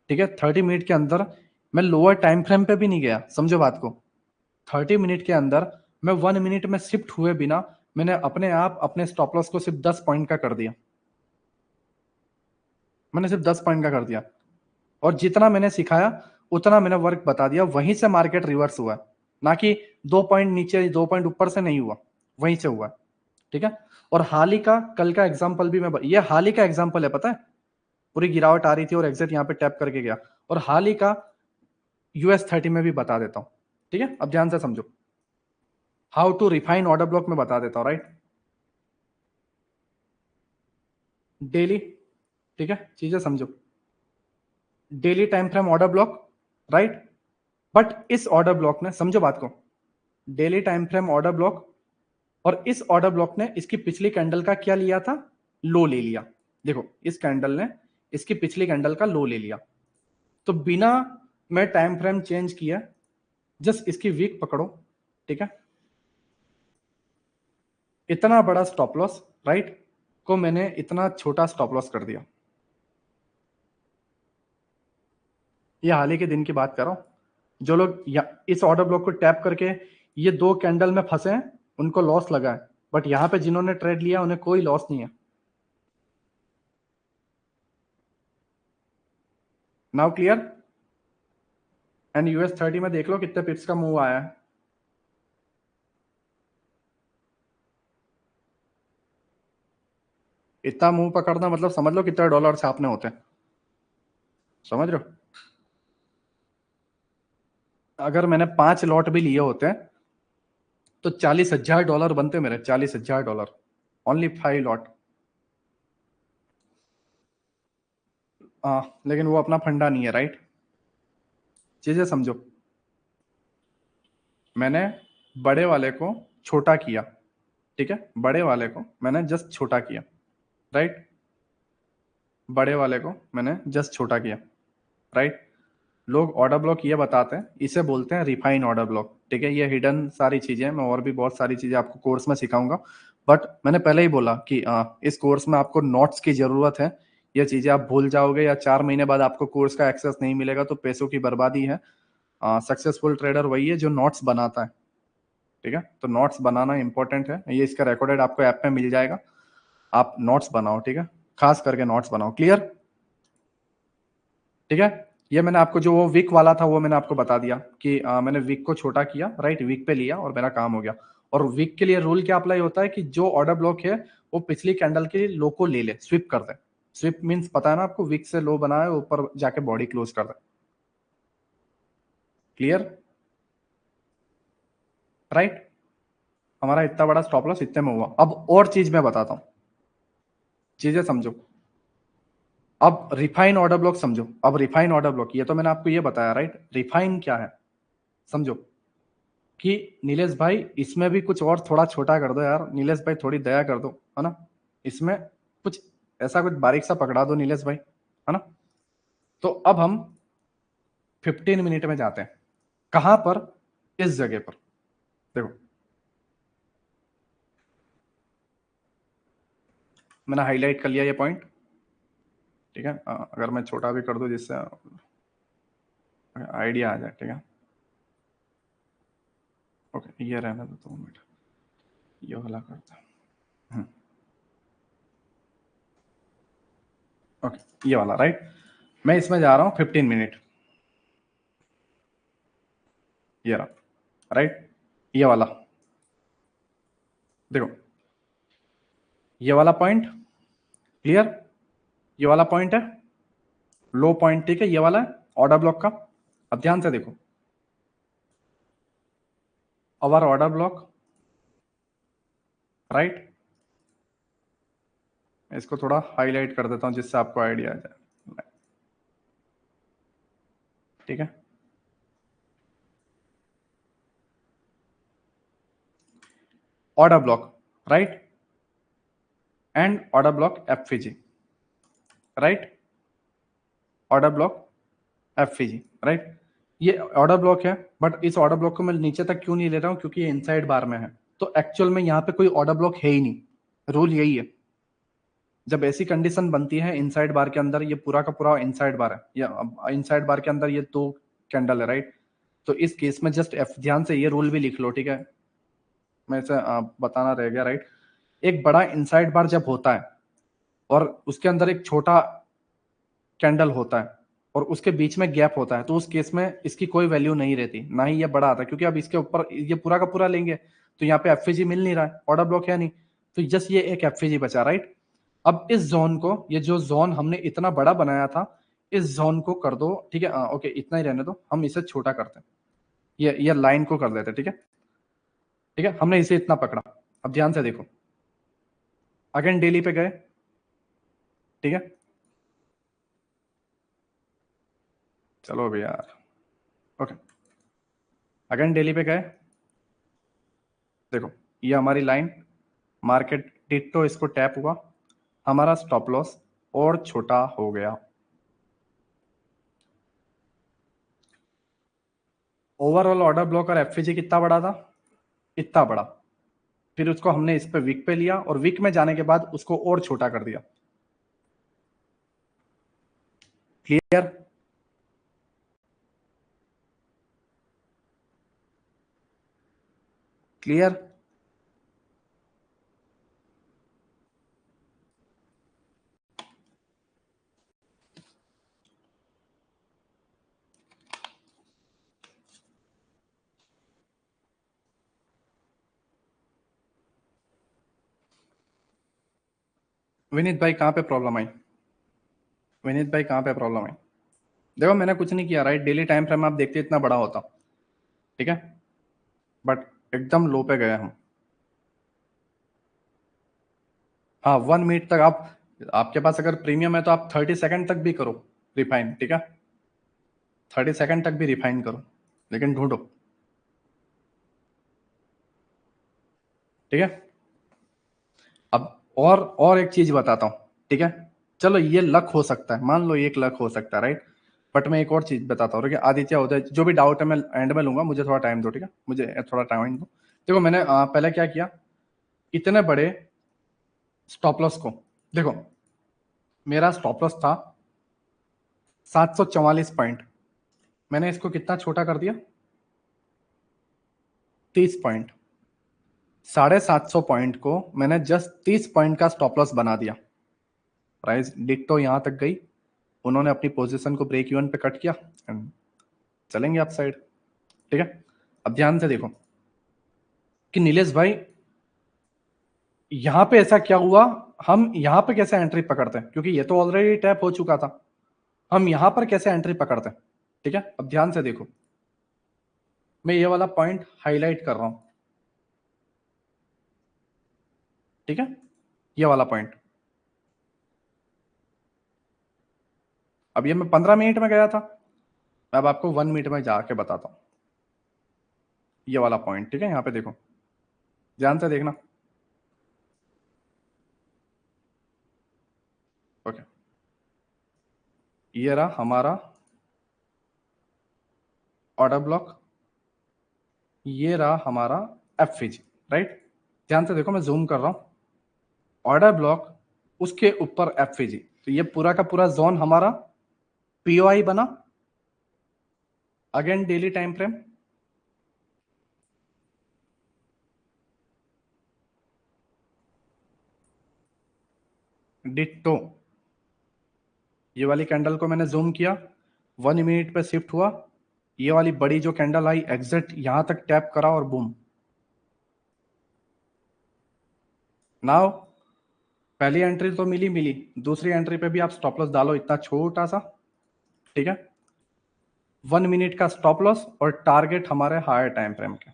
ठीक है, 30 मिनट के अंदर मैं लोअर टाइम फ्रेम पे भी नहीं गया, समझो बात को। 30 मिनट के अंदर मैं 1 मिनट में शिफ्ट हुए बिना मैंने अपने आप अपने स्टॉप लॉस को सिर्फ 10 पॉइंट का कर दिया, मैंने सिर्फ 10 पॉइंट का कर दिया, और जितना मैंने सिखाया उतना मैंने वर्क बता दिया, वहीं से मार्केट रिवर्स हुआ, ना कि 2 पॉइंट नीचे 2 पॉइंट ऊपर से नहीं हुआ, वहीं से हुआ, ठीक है। और हाल ही का कल का एग्जांपल भी ये हाल ही का एग्जांपल है, पता है, पूरी गिरावट आ रही थी और एग्जिट यहाँ पे टैप करके गया, और हाल ही का US 30 में भी बता देता हूं, ठीक है। अब ध्यान से समझो, how to refine order block में बता देता हूं, राइट। डेली, ठीक है, चीजें समझो, daily time frame order block, right, but इस ऑर्डर ब्लॉक ने, समझो बात को, daily time frame order block, और इस ऑर्डर ब्लॉक ने इसकी पिछली कैंडल का क्या लिया था, लो ले लिया। देखो इस कैंडल ने इसकी पिछली कैंडल का लो ले लिया, तो बिना मैं टाइम फ्रेम चेंज किया, जस्ट इसकी वीक पकड़ो, ठीक है, इतना बड़ा स्टॉप लॉस, राइट, को मैंने इतना छोटा स्टॉप लॉस कर दिया। ये हाल ही के दिन की बात कर रहा हूं, जो लोग इस ऑर्डर ब्लॉक को टैप करके ये 2 कैंडल में फंसे हैं, उनको लॉस लगा है, बट यहां पे जिन्होंने ट्रेड लिया उन्हें कोई लॉस नहीं है। Now clear. एंड US 30 में देख लो कितने पिप्स का मूव आया है। इतना मूव पकड़ना मतलब समझ लो कितने डॉलर छापने होते हैं, समझ रहे हो। अगर मैंने 5 लॉट भी लिए होते तो $40,000 बनते मेरे, $40,000, ओनली 5 लॉट। लेकिन वो अपना फंडा नहीं है, राइट। चीजें समझो, मैंने बड़े वाले को छोटा किया, ठीक है, बड़े वाले को मैंने जस्ट छोटा किया, राइट। बड़े वाले को मैंने जस्ट छोटा किया, राइट। लोग ऑर्डर ब्लॉक ये बताते हैं, इसे बोलते हैं रिफाइन ऑर्डर ब्लॉक, ठीक है। ये हिडन सारी चीजें हैं, मैं और भी बहुत सारी चीजें आपको कोर्स में सिखाऊंगा। बट मैंने पहले ही बोला कि इस कोर्स में आपको नोट्स की जरूरत है। ये चीजें आप भूल जाओगे या 4 महीने बाद आपको कोर्स का एक्सेस नहीं मिलेगा तो पैसों की बर्बादी है। सक्सेसफुल ट्रेडर वही है जो नोट्स बनाता है, ठीक है। तो नोट्स बनाना इंपॉर्टेंट है, ये इसका रिकॉर्डेड आपको ऐप में मिल जाएगा। आप नोट्स बनाओ, ठीक है, खास करके नोट्स बनाओ। क्लियर, ठीक है। ये मैंने आपको जो वो वीक वाला था वो मैंने आपको बता दिया कि मैंने वीक को छोटा किया, राइट, वीक पे लिया और मेरा काम हो गया। और वीक के लिए रूल क्या अप्लाई होता है कि जो ऑर्डर ब्लॉक है वो पिछली कैंडल के लो को ले ले, स्विप कर दे। स्विप मींस पता है ना आपको, वीक से लो बनाए ऊपर जाके बॉडी क्लोज कर दे। Clear, right. हमारा इतना बड़ा स्टॉप लॉस इतने में हुआ। अब और चीज मैं बताता हूं, चीजें समझो। अब रिफाइन ऑर्डर ब्लॉक समझो। अब रिफाइन ऑर्डर ब्लॉक, ये तो मैंने आपको ये बताया, राइट। रिफाइन क्या है समझो, कि नीलेश भाई इसमें भी कुछ और थोड़ा छोटा कर दो यार, नीलेश भाई थोड़ी दया कर दो, है ना। इसमें कुछ ऐसा कुछ बारीक सा पकड़ा दो नीलेश भाई, है ना। तो अब हम 15 मिनट में जाते हैं। कहां पर, इस जगह पर देखो, मैंने हाईलाइट कर लिया ये पॉइंट, ठीक है। अगर मैं छोटा भी कर दूं जिससे आइडिया आ जाए, ठीक है। ओके, ये रहने दो 2 मिनट, ये वाला करता हूं। ओके, ये वाला, राइट। मैं इसमें जा रहा हूं 15 मिनट, ये रहा, राइट। ये वाला देखो, ये वाला पॉइंट क्लियर, ये वाला पॉइंट है लो पॉइंट, ठीक है। ये वाला है ऑर्डर ब्लॉक का। अब ध्यान से देखो, अवर ऑर्डर ब्लॉक, राइट। इसको थोड़ा हाईलाइट कर देता हूं जिससे आपको आइडिया आ जाए, ठीक है। Order block, right, and order block FG, right. Order block FG, right. ये ऑर्डर ब्लॉक है, बट इस ऑर्डर ब्लॉक को मैं नीचे तक क्यों नहीं ले रहा हूं, क्योंकि ये इनसाइड बार में है। तो एक्चुअल में यहाँ पे कोई ऑर्डर ब्लॉक है ही नहीं, रूल यही है। जब ऐसी कंडीशन बनती है इनसाइड बार के अंदर, ये पूरा का पूरा इनसाइड बार है, या इनसाइड बार के अंदर ये 2 कैंडल है, राइट। तो इस केस में जस्ट एफ, ध्यान से ये रूल भी लिख लो, ठीक है। मैं इसे बताना रह गया, राइट। एक बड़ा इनसाइड बार जब होता है और उसके अंदर एक छोटा कैंडल होता है और उसके बीच में गैप होता है, तो उस केस में इसकी कोई वैल्यू नहीं रहती, ना ही ये बड़ा आता है, क्योंकि अब इसके ऊपर ये पूरा का पूरा लेंगे तो यहाँ पे एफजी मिल नहीं रहा है, ऑर्डर ब्लॉक है नहीं। तो जस्ट ये एक एफजी बचा, राइट। अब इस जोन को, ये जो जोन हमने इतना बड़ा बनाया था, इस जोन को कर दो, ठीक है। ओके, इतना ही रहने दो, हम इसे छोटा करते हैं, ये लाइन को कर देते हैं, ठीक है। ठीक है, हमने इसे इतना पकड़ा। अब ध्यान से देखो, अगेन डेली पे गए, ठीक है। चलो भैया, ओके, अगेन डेली पे गए, देखो ये हमारी लाइन, मार्केट डिट्टो इसको टैप हुआ, हमारा स्टॉप लॉस और छोटा हो गया। ओवरऑल ऑर्डर ब्लॉक और एफजी कितना बड़ा था, इतना बड़ा। फिर उसको हमने इस पे वीक पे लिया और वीक में जाने के बाद उसको और छोटा कर दिया। Clear, clear. विनीत भाई कहाँ पे प्रॉब्लम आई? विनीत भाई कहाँ पे प्रॉब्लम आई? देखो मैंने कुछ नहीं किया, राइट? डेली टाइम फ्रेम आप देखते इतना बड़ा होता, ठीक है, बट एकदम लो पे गए हम। हाँ 1 मिनट तक आप, आपके पास अगर प्रीमियम है तो आप 30 सेकंड तक भी करो रिफाइन, ठीक है, 30 सेकंड तक भी रिफाइन करो, लेकिन ढूंढो, ठीक है। अब और एक चीज बताता हूँ, ठीक है, चलो ये लक हो सकता है, मान लो ये एक लक हो सकता है, राइट? बट मैं एक और चीज बताता हूँ, ठीक है आदित्य, उदय, जो भी डाउट है मैं एंड में लूंगा, मुझे थोड़ा टाइम दो, ठीक है, मुझे थोड़ा टाइम दो। देखो मैंने पहले क्या किया, इतने बड़े स्टॉप लॉस को, देखो मेरा स्टॉप लॉस था 744 पॉइंट, मैंने इसको कितना छोटा कर दिया, 30 पॉइंट, 750 पॉइंट को मैंने जस्ट 30 पॉइंट का स्टॉप लॉस बना दिया। प्राइस डिट्टो यहां तक गई, उन्होंने अपनी पोजीशन को ब्रेक इवन पे कट किया एंड चलेंगे अप साइड, ठीक है। अब ध्यान से देखो कि नीलेश भाई यहां पे ऐसा क्या हुआ, हम यहां पे कैसे एंट्री पकड़ते हैं, क्योंकि ये तो ऑलरेडी टैप हो चुका था, हम यहां पर कैसे एंट्री पकड़ते हैं, ठीक है। अब ध्यान से देखो, मैं ये वाला पॉइंट हाईलाइट कर रहा हूं, ठीक है, ये वाला पॉइंट। अब ये मैं 15 मिनट में गया था, मैं अब आपको 1 मिनट में जाके बताता हूं, ये वाला पॉइंट, ठीक है, यहां पे देखो, ध्यान से देखना, ओके। ये रहा हमारा ऑर्डर ब्लॉक, ये रहा हमारा एफवीजी, राइट? ध्यान से देखो, मैं जूम कर रहा हूं, ऑर्डर ब्लॉक, उसके ऊपर एफवीजी, तो ये पूरा का पूरा जोन हमारा पीओआई बना, again daily time frame, ditto, ये वाली कैंडल को मैंने जूम किया, 1 मिनट पे शिफ्ट हुआ, ये वाली बड़ी जो कैंडल आई एग्जिट यहां तक टैप करा और बूम। नाउ पहली एंट्री तो मिली मिली, दूसरी एंट्री पे भी आप स्टॉप लॉस डालो इतना छोटा सा, ठीक है, 1 मिनट का स्टॉप लॉस और टारगेट हमारे हायर टाइम फ्रेम के,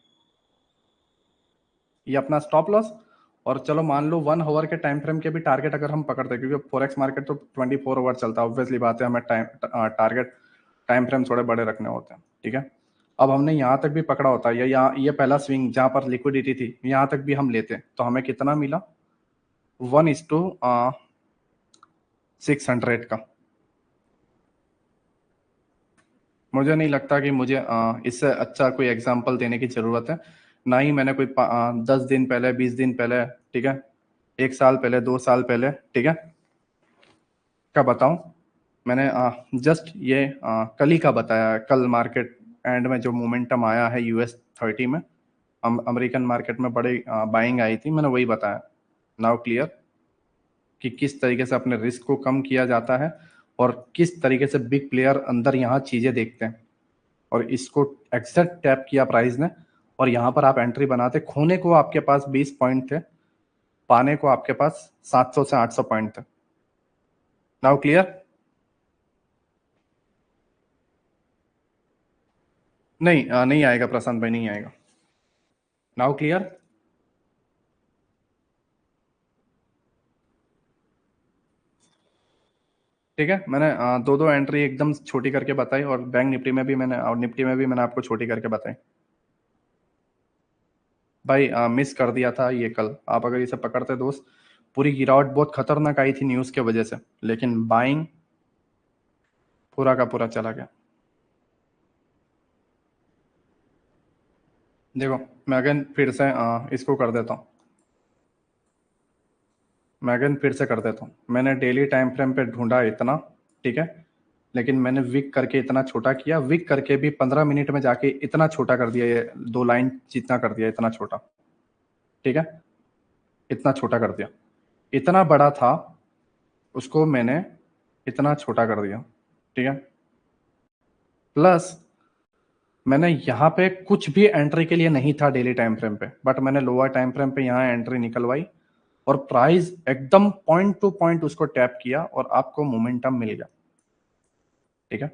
ये अपना स्टॉप लॉस, और चलो मान लो 1 आवर के टाइम फ्रेम के भी टारगेट अगर हम पकड़ते हैं, क्योंकि फॉरेक्स मार्केट तो 24 आवर चलता है, ऑब्वियसली बात है, हमें टारगेट टाइम फ्रेम थोड़े बड़े रखने होते हैं, ठीक है। अब हमने यहाँ तक भी पकड़ा होता है, या यहाँ ये पहला स्विंग जहां पर लिक्विडिटी थी यहाँ तक भी हम लेते तो हमें कितना मिला, 1:600 का। मुझे नहीं लगता कि मुझे इससे अच्छा कोई एग्जाम्पल देने की जरूरत है, ना ही मैंने कोई 10 दिन पहले, 20 दिन पहले, ठीक है, 1 साल पहले, 2 साल पहले, ठीक है, का बताऊं, मैंने जस्ट ये कल ही का बताया, कल मार्केट एंड में जो मोमेंटम आया है US 30 में, अमेरिकन मार्केट में बड़ी बाइंग आई थी, मैंने वही बताया। नाउ क्लियर कि किस तरीके से अपने रिस्क को कम किया जाता है और किस तरीके से बिग प्लेयर अंदर यहाँ चीजें देखते हैं, और इसको एग्जैक्ट टैप किया प्राइस ने, और यहाँ पर आप एंट्री बनाते, खोने को आपके पास 20 पॉइंट थे, पाने को आपके पास 700 से 800 पॉइंट थे। Now clear? नहीं नहीं आएगा प्रशांत भाई, नहीं आएगा। Now clear? ठीक है, मैंने दो दो एंट्री एकदम छोटी करके बताई, और बैंक निफ्टी में भी मैंने, और निफ्टी में भी मैंने आपको छोटी करके बताई। भाई मिस कर दिया था ये कल, आप अगर इसे पकड़ते दोस्त, पूरी गिरावट बहुत खतरनाक आई थी न्यूज के वजह से, लेकिन बाइंग पूरा का पूरा चला गया। देखो मैं अगेन फिर से इसको कर देता हूँ, मैं अगेन फिर से कर देता हूँ, मैंने डेली टाइम फ्रेम पे ढूंढा इतना, ठीक है, लेकिन मैंने विक करके इतना छोटा किया, विक करके भी 15 मिनट में जाके इतना छोटा कर दिया, ये 2 लाइन जितना कर दिया, इतना छोटा, ठीक है, इतना छोटा कर दिया, इतना बड़ा था उसको मैंने इतना छोटा कर दिया, ठीक है। प्लस मैंने यहाँ पे कुछ भी एंट्री के लिए नहीं था डेली टाइम फ्रेम पे, बट मैंने लोअर टाइम फ्रेम पे यहाँ एंट्री निकलवाई, और प्राइस एकदम पॉइंट टू पॉइंट उसको टैप किया और आपको मोमेंटम मिल गया। ठीक है,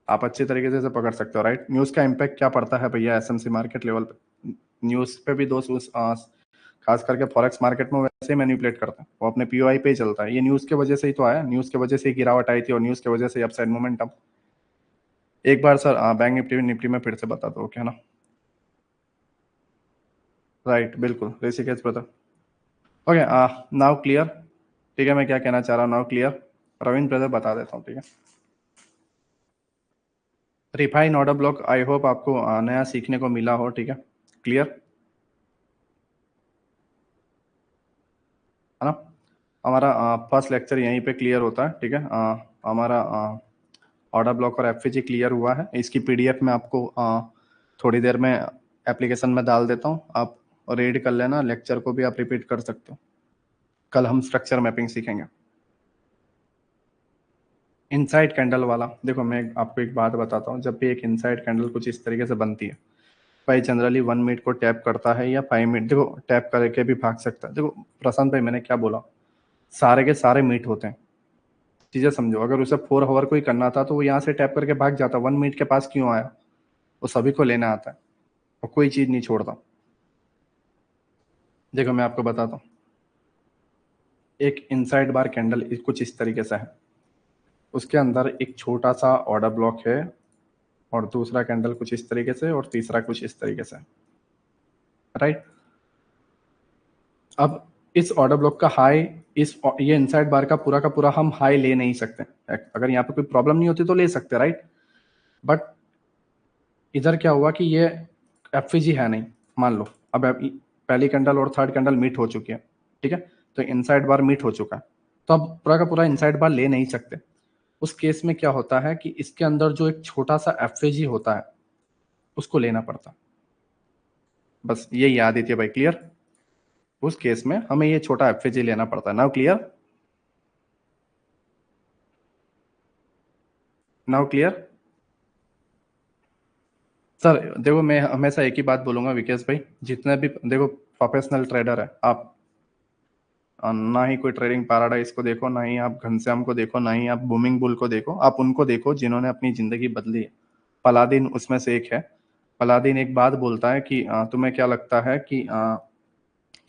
आप अच्छे तरीके से इसे पकड़ सकते हो, राइट। न्यूज़ का इम्पैक्ट क्या पड़ता है भैया एसएमसी मार्केट लेवल पे? न्यूज़ पे भी दोस्त खास करके फॉरेक्स मार्केट में वैसे ही मैनिपुलेट करते हैं, वो अपने पीओआई पे ही चलता है। ये न्यूज़ के वजह से ही तो आया, न्यूज़ के वजह से ही गिरावट आई थी और न्यूज़ के वजह से अपसाइड मोमेंटम। एक बार सर बैंक निफ्टी निफ्टी में फिर से बता दो, ओके ना? राइट, बिल्कुल Rishikesh brother. Okay, now clear. ठीक है, मैं क्या कहना चाह रहा हूँ, नाउ क्लियर। रविंद्र ब्रदर बता देता हूँ, ठीक है। Refine order block, I hope आपको नया सीखने को मिला हो, ठीक है, क्लियर है ना? हमारा फर्स्ट लेक्चर यहीं पे क्लियर होता है, ठीक है। हमारा ऑर्डर ब्लॉक और एफएजी क्लियर हुआ है। इसकी पीडीएफ में आपको थोड़ी देर में एप्लीकेशन में डाल देता हूँ, आप रीड कर लेना। लेक्चर को भी आप रिपीट कर सकते हो। कल हम स्ट्रक्चर मैपिंग सीखेंगे। इनसाइड कैंडल वाला देखो, मैं आपको एक बात बताता हूँ। जब भी एक इनसाइड कैंडल कुछ इस तरीके से बनती है, भाई जनरली 1 मिनट को टैप करता है या 5 मिनट, देखो टैप करके भी भाग सकता है। देखो प्रशांत भाई, मैंने क्या बोला, सारे के सारे मीट होते हैं, चीजें समझो। अगर उसे 4 आवर को ही करना था तो वो यहाँ से टैप करके भाग जाता, 1 मिनट के पास क्यों आया? वो सभी को लेना आता है और कोई चीज नहीं छोड़ता। देखो मैं आपको बताता हूँ, एक इनसाइड बार कैंडल कुछ इस तरीके से है, उसके अंदर एक छोटा सा ऑर्डर ब्लॉक है और दूसरा कैंडल कुछ इस तरीके से और तीसरा कुछ इस तरीके से, राइट। अब इस ऑर्डर ब्लॉक का हाई, इस ये इनसाइड बार का पूरा हम हाई ले नहीं सकते। अगर यहाँ पे कोई प्रॉब्लम नहीं होती तो ले सकते, राइट। बट इधर क्या हुआ कि ये एफवीजी है नहीं, मान लो। अब पहली कैंडल और थर्ड कैंडल मीट हो चुकी है, ठीक है, तो इनसाइड बार मीट हो चुका है, तो अब पूरा का पूरा इनसाइड बार ले नहीं सकते। उस केस में क्या होता है कि इसके अंदर जो एक छोटा सा एफवीजी होता है उसको लेना पड़ता है। बस ये याद ही थी भाई, क्लियर। उस केस में हमें ये छोटा एफवीजी लेना पड़ता है। Now clear, now clear. Sir देखो, मैं हमेशा एक ही बात बोलूंगा विकेश भाई, जितने भी देखो प्रोफेशनल ट्रेडर है आप, ना ही कोई ट्रेडिंग पैराडाइज को देखो, ना ही आप घनश्याम को देखो, ना ही आप बूमिंग बुल को देखो, आप उनको देखो जिन्होंने अपनी जिंदगी बदली है। पलादीन उसमें से एक है। पलादीन एक बात बोलता है कि तुम्हें क्या लगता है कि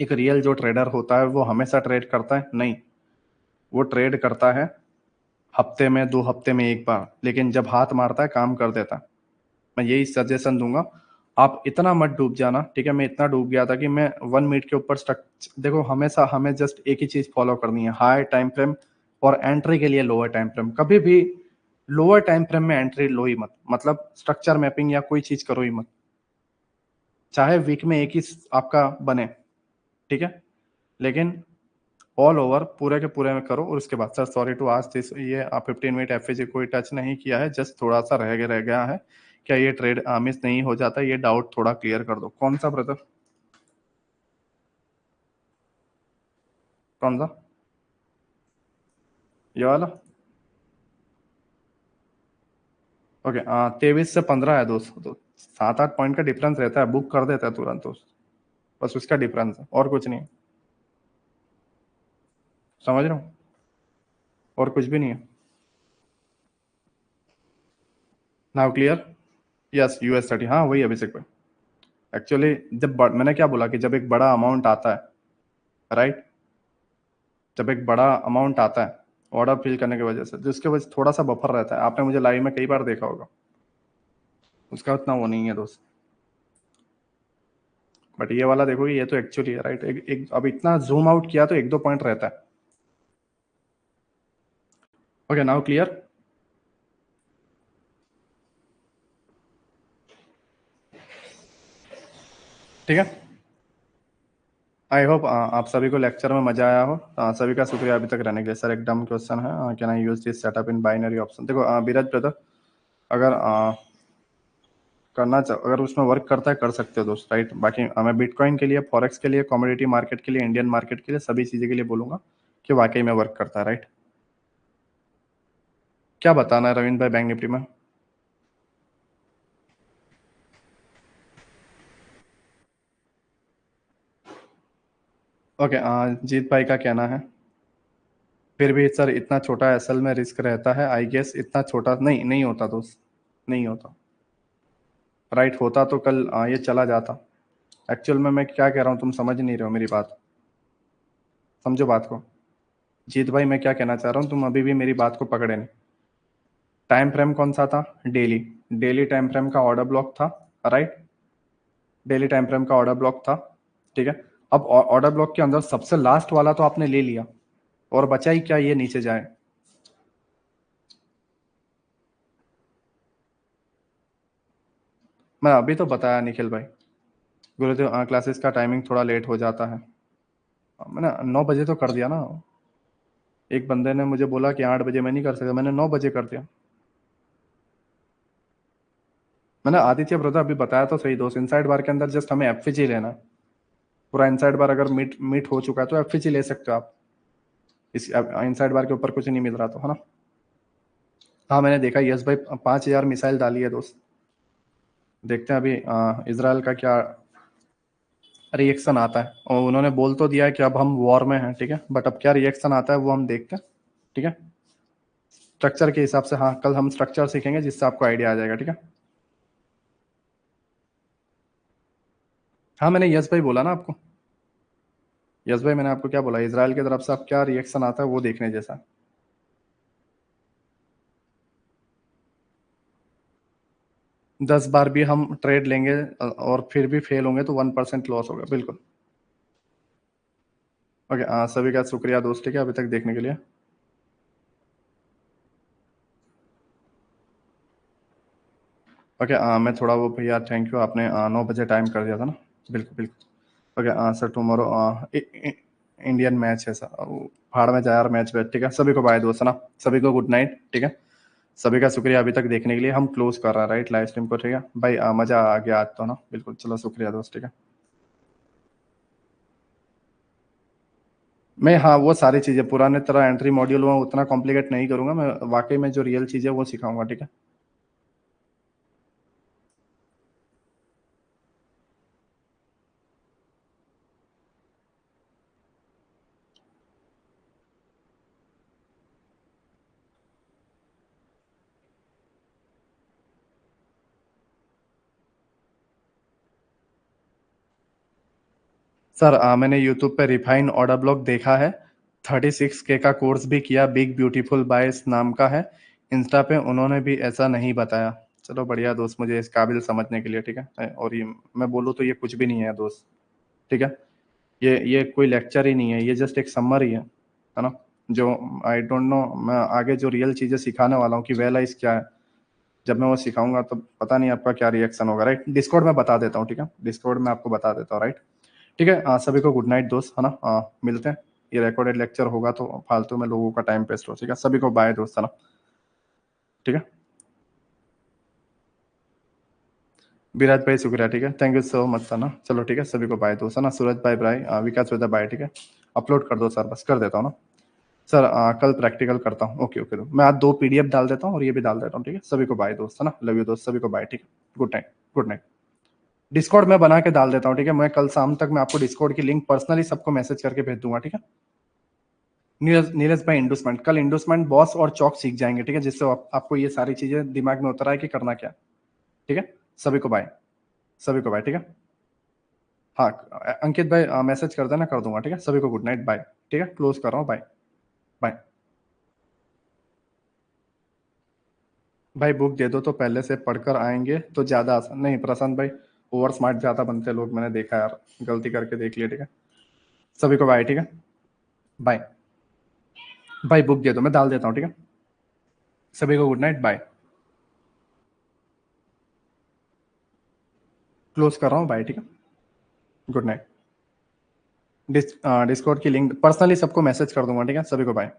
एक रियल जो ट्रेडर होता है वो हमेशा ट्रेड करता है? नहीं, वो ट्रेड करता है हफ्ते में, 2 हफ्ते में एक बार, लेकिन जब हाथ मारता है काम कर देता है। मैं यही सजेशन दूंगा, आप इतना मत डूब जाना, ठीक है। मैं इतना डूब गया था कि मैं 1 मिनट के ऊपर स्टक। देखो हमेशा हमें जस्ट एक ही चीज फॉलो करनी है, हाई टाइम फ्रेम और एंट्री के लिए लोअर टाइम फ्रेम। कभी भी लोअर टाइम फ्रेम में एंट्री लो ही मत, मतलब स्ट्रक्चर मैपिंग या कोई चीज करो ही मत, चाहे वीक में एक ही आपका बने, ठीक है, लेकिन ऑल ओवर पूरे के पूरे में करो। और उसके बाद sir sorry to ask this, ये 15 मिनट एफएजी कोई टच नहीं किया है, जस्ट थोड़ा सा रह गया है। क्या ये ट्रेड मिस नहीं हो जाता? ये डाउट थोड़ा क्लियर कर दो। कौन सा ब्रदर? कौन सा? ये वाला? ओके, 23 से 15 है दोस्त, तो 7-8 पॉइंट का डिफरेंस रहता है, बुक कर देता है तुरंत दोस्त। बस उसका डिफरेंस है और कुछ नहीं है। समझ रहा हूँ, और कुछ भी नहीं है। Now clear. यस, US 30, हाँ वही अभिषेक भाई। एक्चुअली मैंने क्या बोला कि जब एक बड़ा अमाउंट आता है, राइट, जब एक बड़ा अमाउंट आता है ऑर्डर फिल करने की वजह से, जिसके वजह से थोड़ा सा बफर रहता है। आपने मुझे लाइव में कई बार देखा होगा, उसका उतना वो नहीं है दोस्त। बट ये वाला देखो, ये तो एक्चुअली है, राइट। अब इतना जूम आउट किया तो 1-2 पॉइंट रहता है। Okay, now clear. ठीक है, आई होप आप सभी को लेक्चर में मजा आया हो। सभी का शुक्रिया अभी तक रहने के लिए। सर एक डम क्वेश्चन है, can I use this setup in binary option? देखो बीरज ब्रदर, अगर अगर उसमें वर्क करता है कर सकते हो दोस्त, राइट। बाकी मैं बिटकॉइन के लिए, फॉरेक्स के लिए, कमोडिटी मार्केट के लिए, इंडियन मार्केट के लिए, सभी चीज़ें के लिए बोलूंगा कि वाकई में वर्क करता है, राइट। क्या बताना है रविंद्र भाई बैंक निफ्टी में? ओके, जीत भाई का कहना है फिर भी सर इतना छोटा एसएल में रिस्क रहता है, आई गेस इतना छोटा नहीं नहीं होता दोस्त, नहीं होता। राइट होता तो कल ये चला जाता। एक्चुअल में मैं क्या कह रहा हूँ तुम समझ नहीं रहे हो मेरी बात, समझो बात को। जीत भाई मैं क्या कहना चाह रहा हूँ, तुम अभी भी मेरी बात को पकड़े नहीं। टाइम फ्रेम कौन सा था? डेली। डेली टाइम फ्रेम का ऑर्डर ब्लॉक था, राइट। डेली टाइम फ्रेम का ऑर्डर ब्लॉक था, ठीक है। अब ऑर्डर ब्लॉक के अंदर सबसे लास्ट वाला तो आपने ले लिया, और बचा ही क्या ये नीचे जाए। मैं अभी तो बताया निखिल भाई, गुरुदेव क्लासेस का टाइमिंग थोड़ा लेट हो जाता है। मैंने 9 बजे तो कर दिया ना। एक बंदे ने मुझे बोला कि 8 बजे मैं नहीं कर सकता, मैंने 9 बजे कर दिया। मैंने आदित्य ब्रदर अभी बताया तो सही दोस्त, इनसाइड बार के अंदर जस्ट हमें एफजी लेना है। पूरा इनसाइड बार अगर मीट मीट हो चुका है तो एफजी ले सकते हो आप। इस इनसाइड बार के ऊपर कुछ नहीं मिल रहा तो, है ना। हाँ मैंने देखा, यस भाई 5,000 मिसाइल डाली है दोस्त। देखते हैं अभी इसराइल का क्या रिएक्शन आता है। और उन्होंने बोल तो दिया है कि अब हम वॉर में हैं, ठीक है, बट अब क्या रिएक्शन आता है वो हम देखते हैं, ठीक है। स्ट्रक्चर के हिसाब से, हाँ कल हम स्ट्रक्चर सीखेंगे जिससे आपको आइडिया आ जाएगा, ठीक है। हाँ मैंने यस भाई बोला ना आपको। यस भाई मैंने आपको क्या बोला, इसराइल की तरफ से अब क्या रिएक्शन आता है वो देखने जैसा। 10 बार भी हम ट्रेड लेंगे और फिर भी फेल होंगे तो 1% लॉस होगा, बिल्कुल। ओके, सभी का शुक्रिया दोस्त, ठीक है, अभी तक देखने के लिए। ओके, मैं थोड़ा वो भैया, थैंक यू, आपने 9 बजे टाइम कर दिया था ना। बिल्कुल बिल्कुल। Okay sir, tomorrow Indian match है सर, भाड़ में जाए यार मैच में, ठीक है। सभी को बाय दोस्त, है ना। सभी को गुड नाइट, ठीक है। सभी का शुक्रिया अभी तक देखने के लिए। हम क्लोज कर रहे हैं राइट लाइव स्ट्रीम को, ठीक है भाई। मजा आ गया आज तो ना, बिल्कुल। चलो शुक्रिया दोस्त, ठीक है। मैं, हाँ वो सारी चीजें पुराने तरह एंट्री मॉड्यूल में उतना कॉम्प्लिकेट नहीं करूंगा मैं, वाकई में जो रियल चीज है वो सिखाऊंगा, ठीक है। सर मैंने यूट्यूब पे रिफाइन ऑर्डर ब्लॉक देखा है, 36K का कोर्स भी किया, बिग ब्यूटीफुल बायस नाम का है। इंस्टा पे उन्होंने भी ऐसा नहीं बताया। चलो बढ़िया दोस्त, मुझे इस काबिल समझने के लिए, ठीक है। और ये मैं बोलूँ तो ये कुछ भी नहीं है दोस्त, ठीक है। ये कोई लेक्चर ही नहीं है, ये जस्ट एक समरी है ना। जो आई डोंट नो, मैं आगे जो रियल चीजें सिखाने वाला हूँ कि वेलाइज क्या है, जब मैं वो सिखाऊंगा तो पता नहीं आपका क्या रिएक्शन होगा, राइट। डिस्कॉर्ड में बता देता हूँ, ठीक है, डिस्कॉर्ड में आपको बता देता हूँ, राइट। ठीक है, सभी को गुड नाइट दोस्त, है ना। मिलते हैं। ये रिकॉर्डेड लेक्चर होगा तो फालतू में लोगों का टाइम वेस्ट हो, ठीक है। सभी को बाय दोस्त, है ना, ठीक है। विराज भाई शुक्रिया, ठीक है, थैंक यू सो मच, है ना। चलो ठीक है, सभी को बाय दोस्त, है ना। सूरज भाई बाय, विकास वेदा बाय, ठीक है। अपलोड कर दो सर, बस कर देता हूँ ना। सर कल प्रैक्टिकल करता हूँ, ओके ओके। मैं आज 2 PDF डाल देता हूँ और ये भी डाल देता हूँ, ठीक है। सभी को बाय दोस्त, है ना, लव यू दोस्त, सभी को बाय, ठीक है। Good night, good night. Discord में बना के डाल देता हूँ, ठीक है। मैं कल शाम तक मैं आपको डिस्कॉर्ड की लिंक पर्सनली सबको मैसेज करके भेज दूंगा, ठीक है। नीरज नीरज भाई इंडोसमेंट, कल इंडोसमेंट बॉस और चौक सीख जाएंगे, ठीक है, जिससे आपको ये सारी चीजें दिमाग में उतर आए कि करना क्या, ठीक है। सभी को बाय, सभी को बाय, ठीक है। हाँ अंकित भाई मैसेज कर देना, कर दूंगा, ठीक है। सभी को गुड नाइट, बाय, ठीक है, क्लोज कर रहा हूँ, बाय। बाय भाई, बुक दे दो तो पहले से पढ़कर आएंगे तो ज्यादा आसान नहीं। प्रशांत भाई, ओवर स्मार्ट ज्यादा बनते हैं लोग, मैंने देखा यार, गलती करके देख लिया, ठीक है। सभी को बाय, ठीक है। बाय भाई, बुक दे दो, मैं डाल देता हूँ, ठीक है। सभी को गुड नाइट, बाय। क्लोज कर रहा हूँ, बाय, ठीक है। Good night. डिस्कॉर्ड की लिंक पर्सनली सबको मैसेज कर दूंगा, ठीक है। सभी को बाय।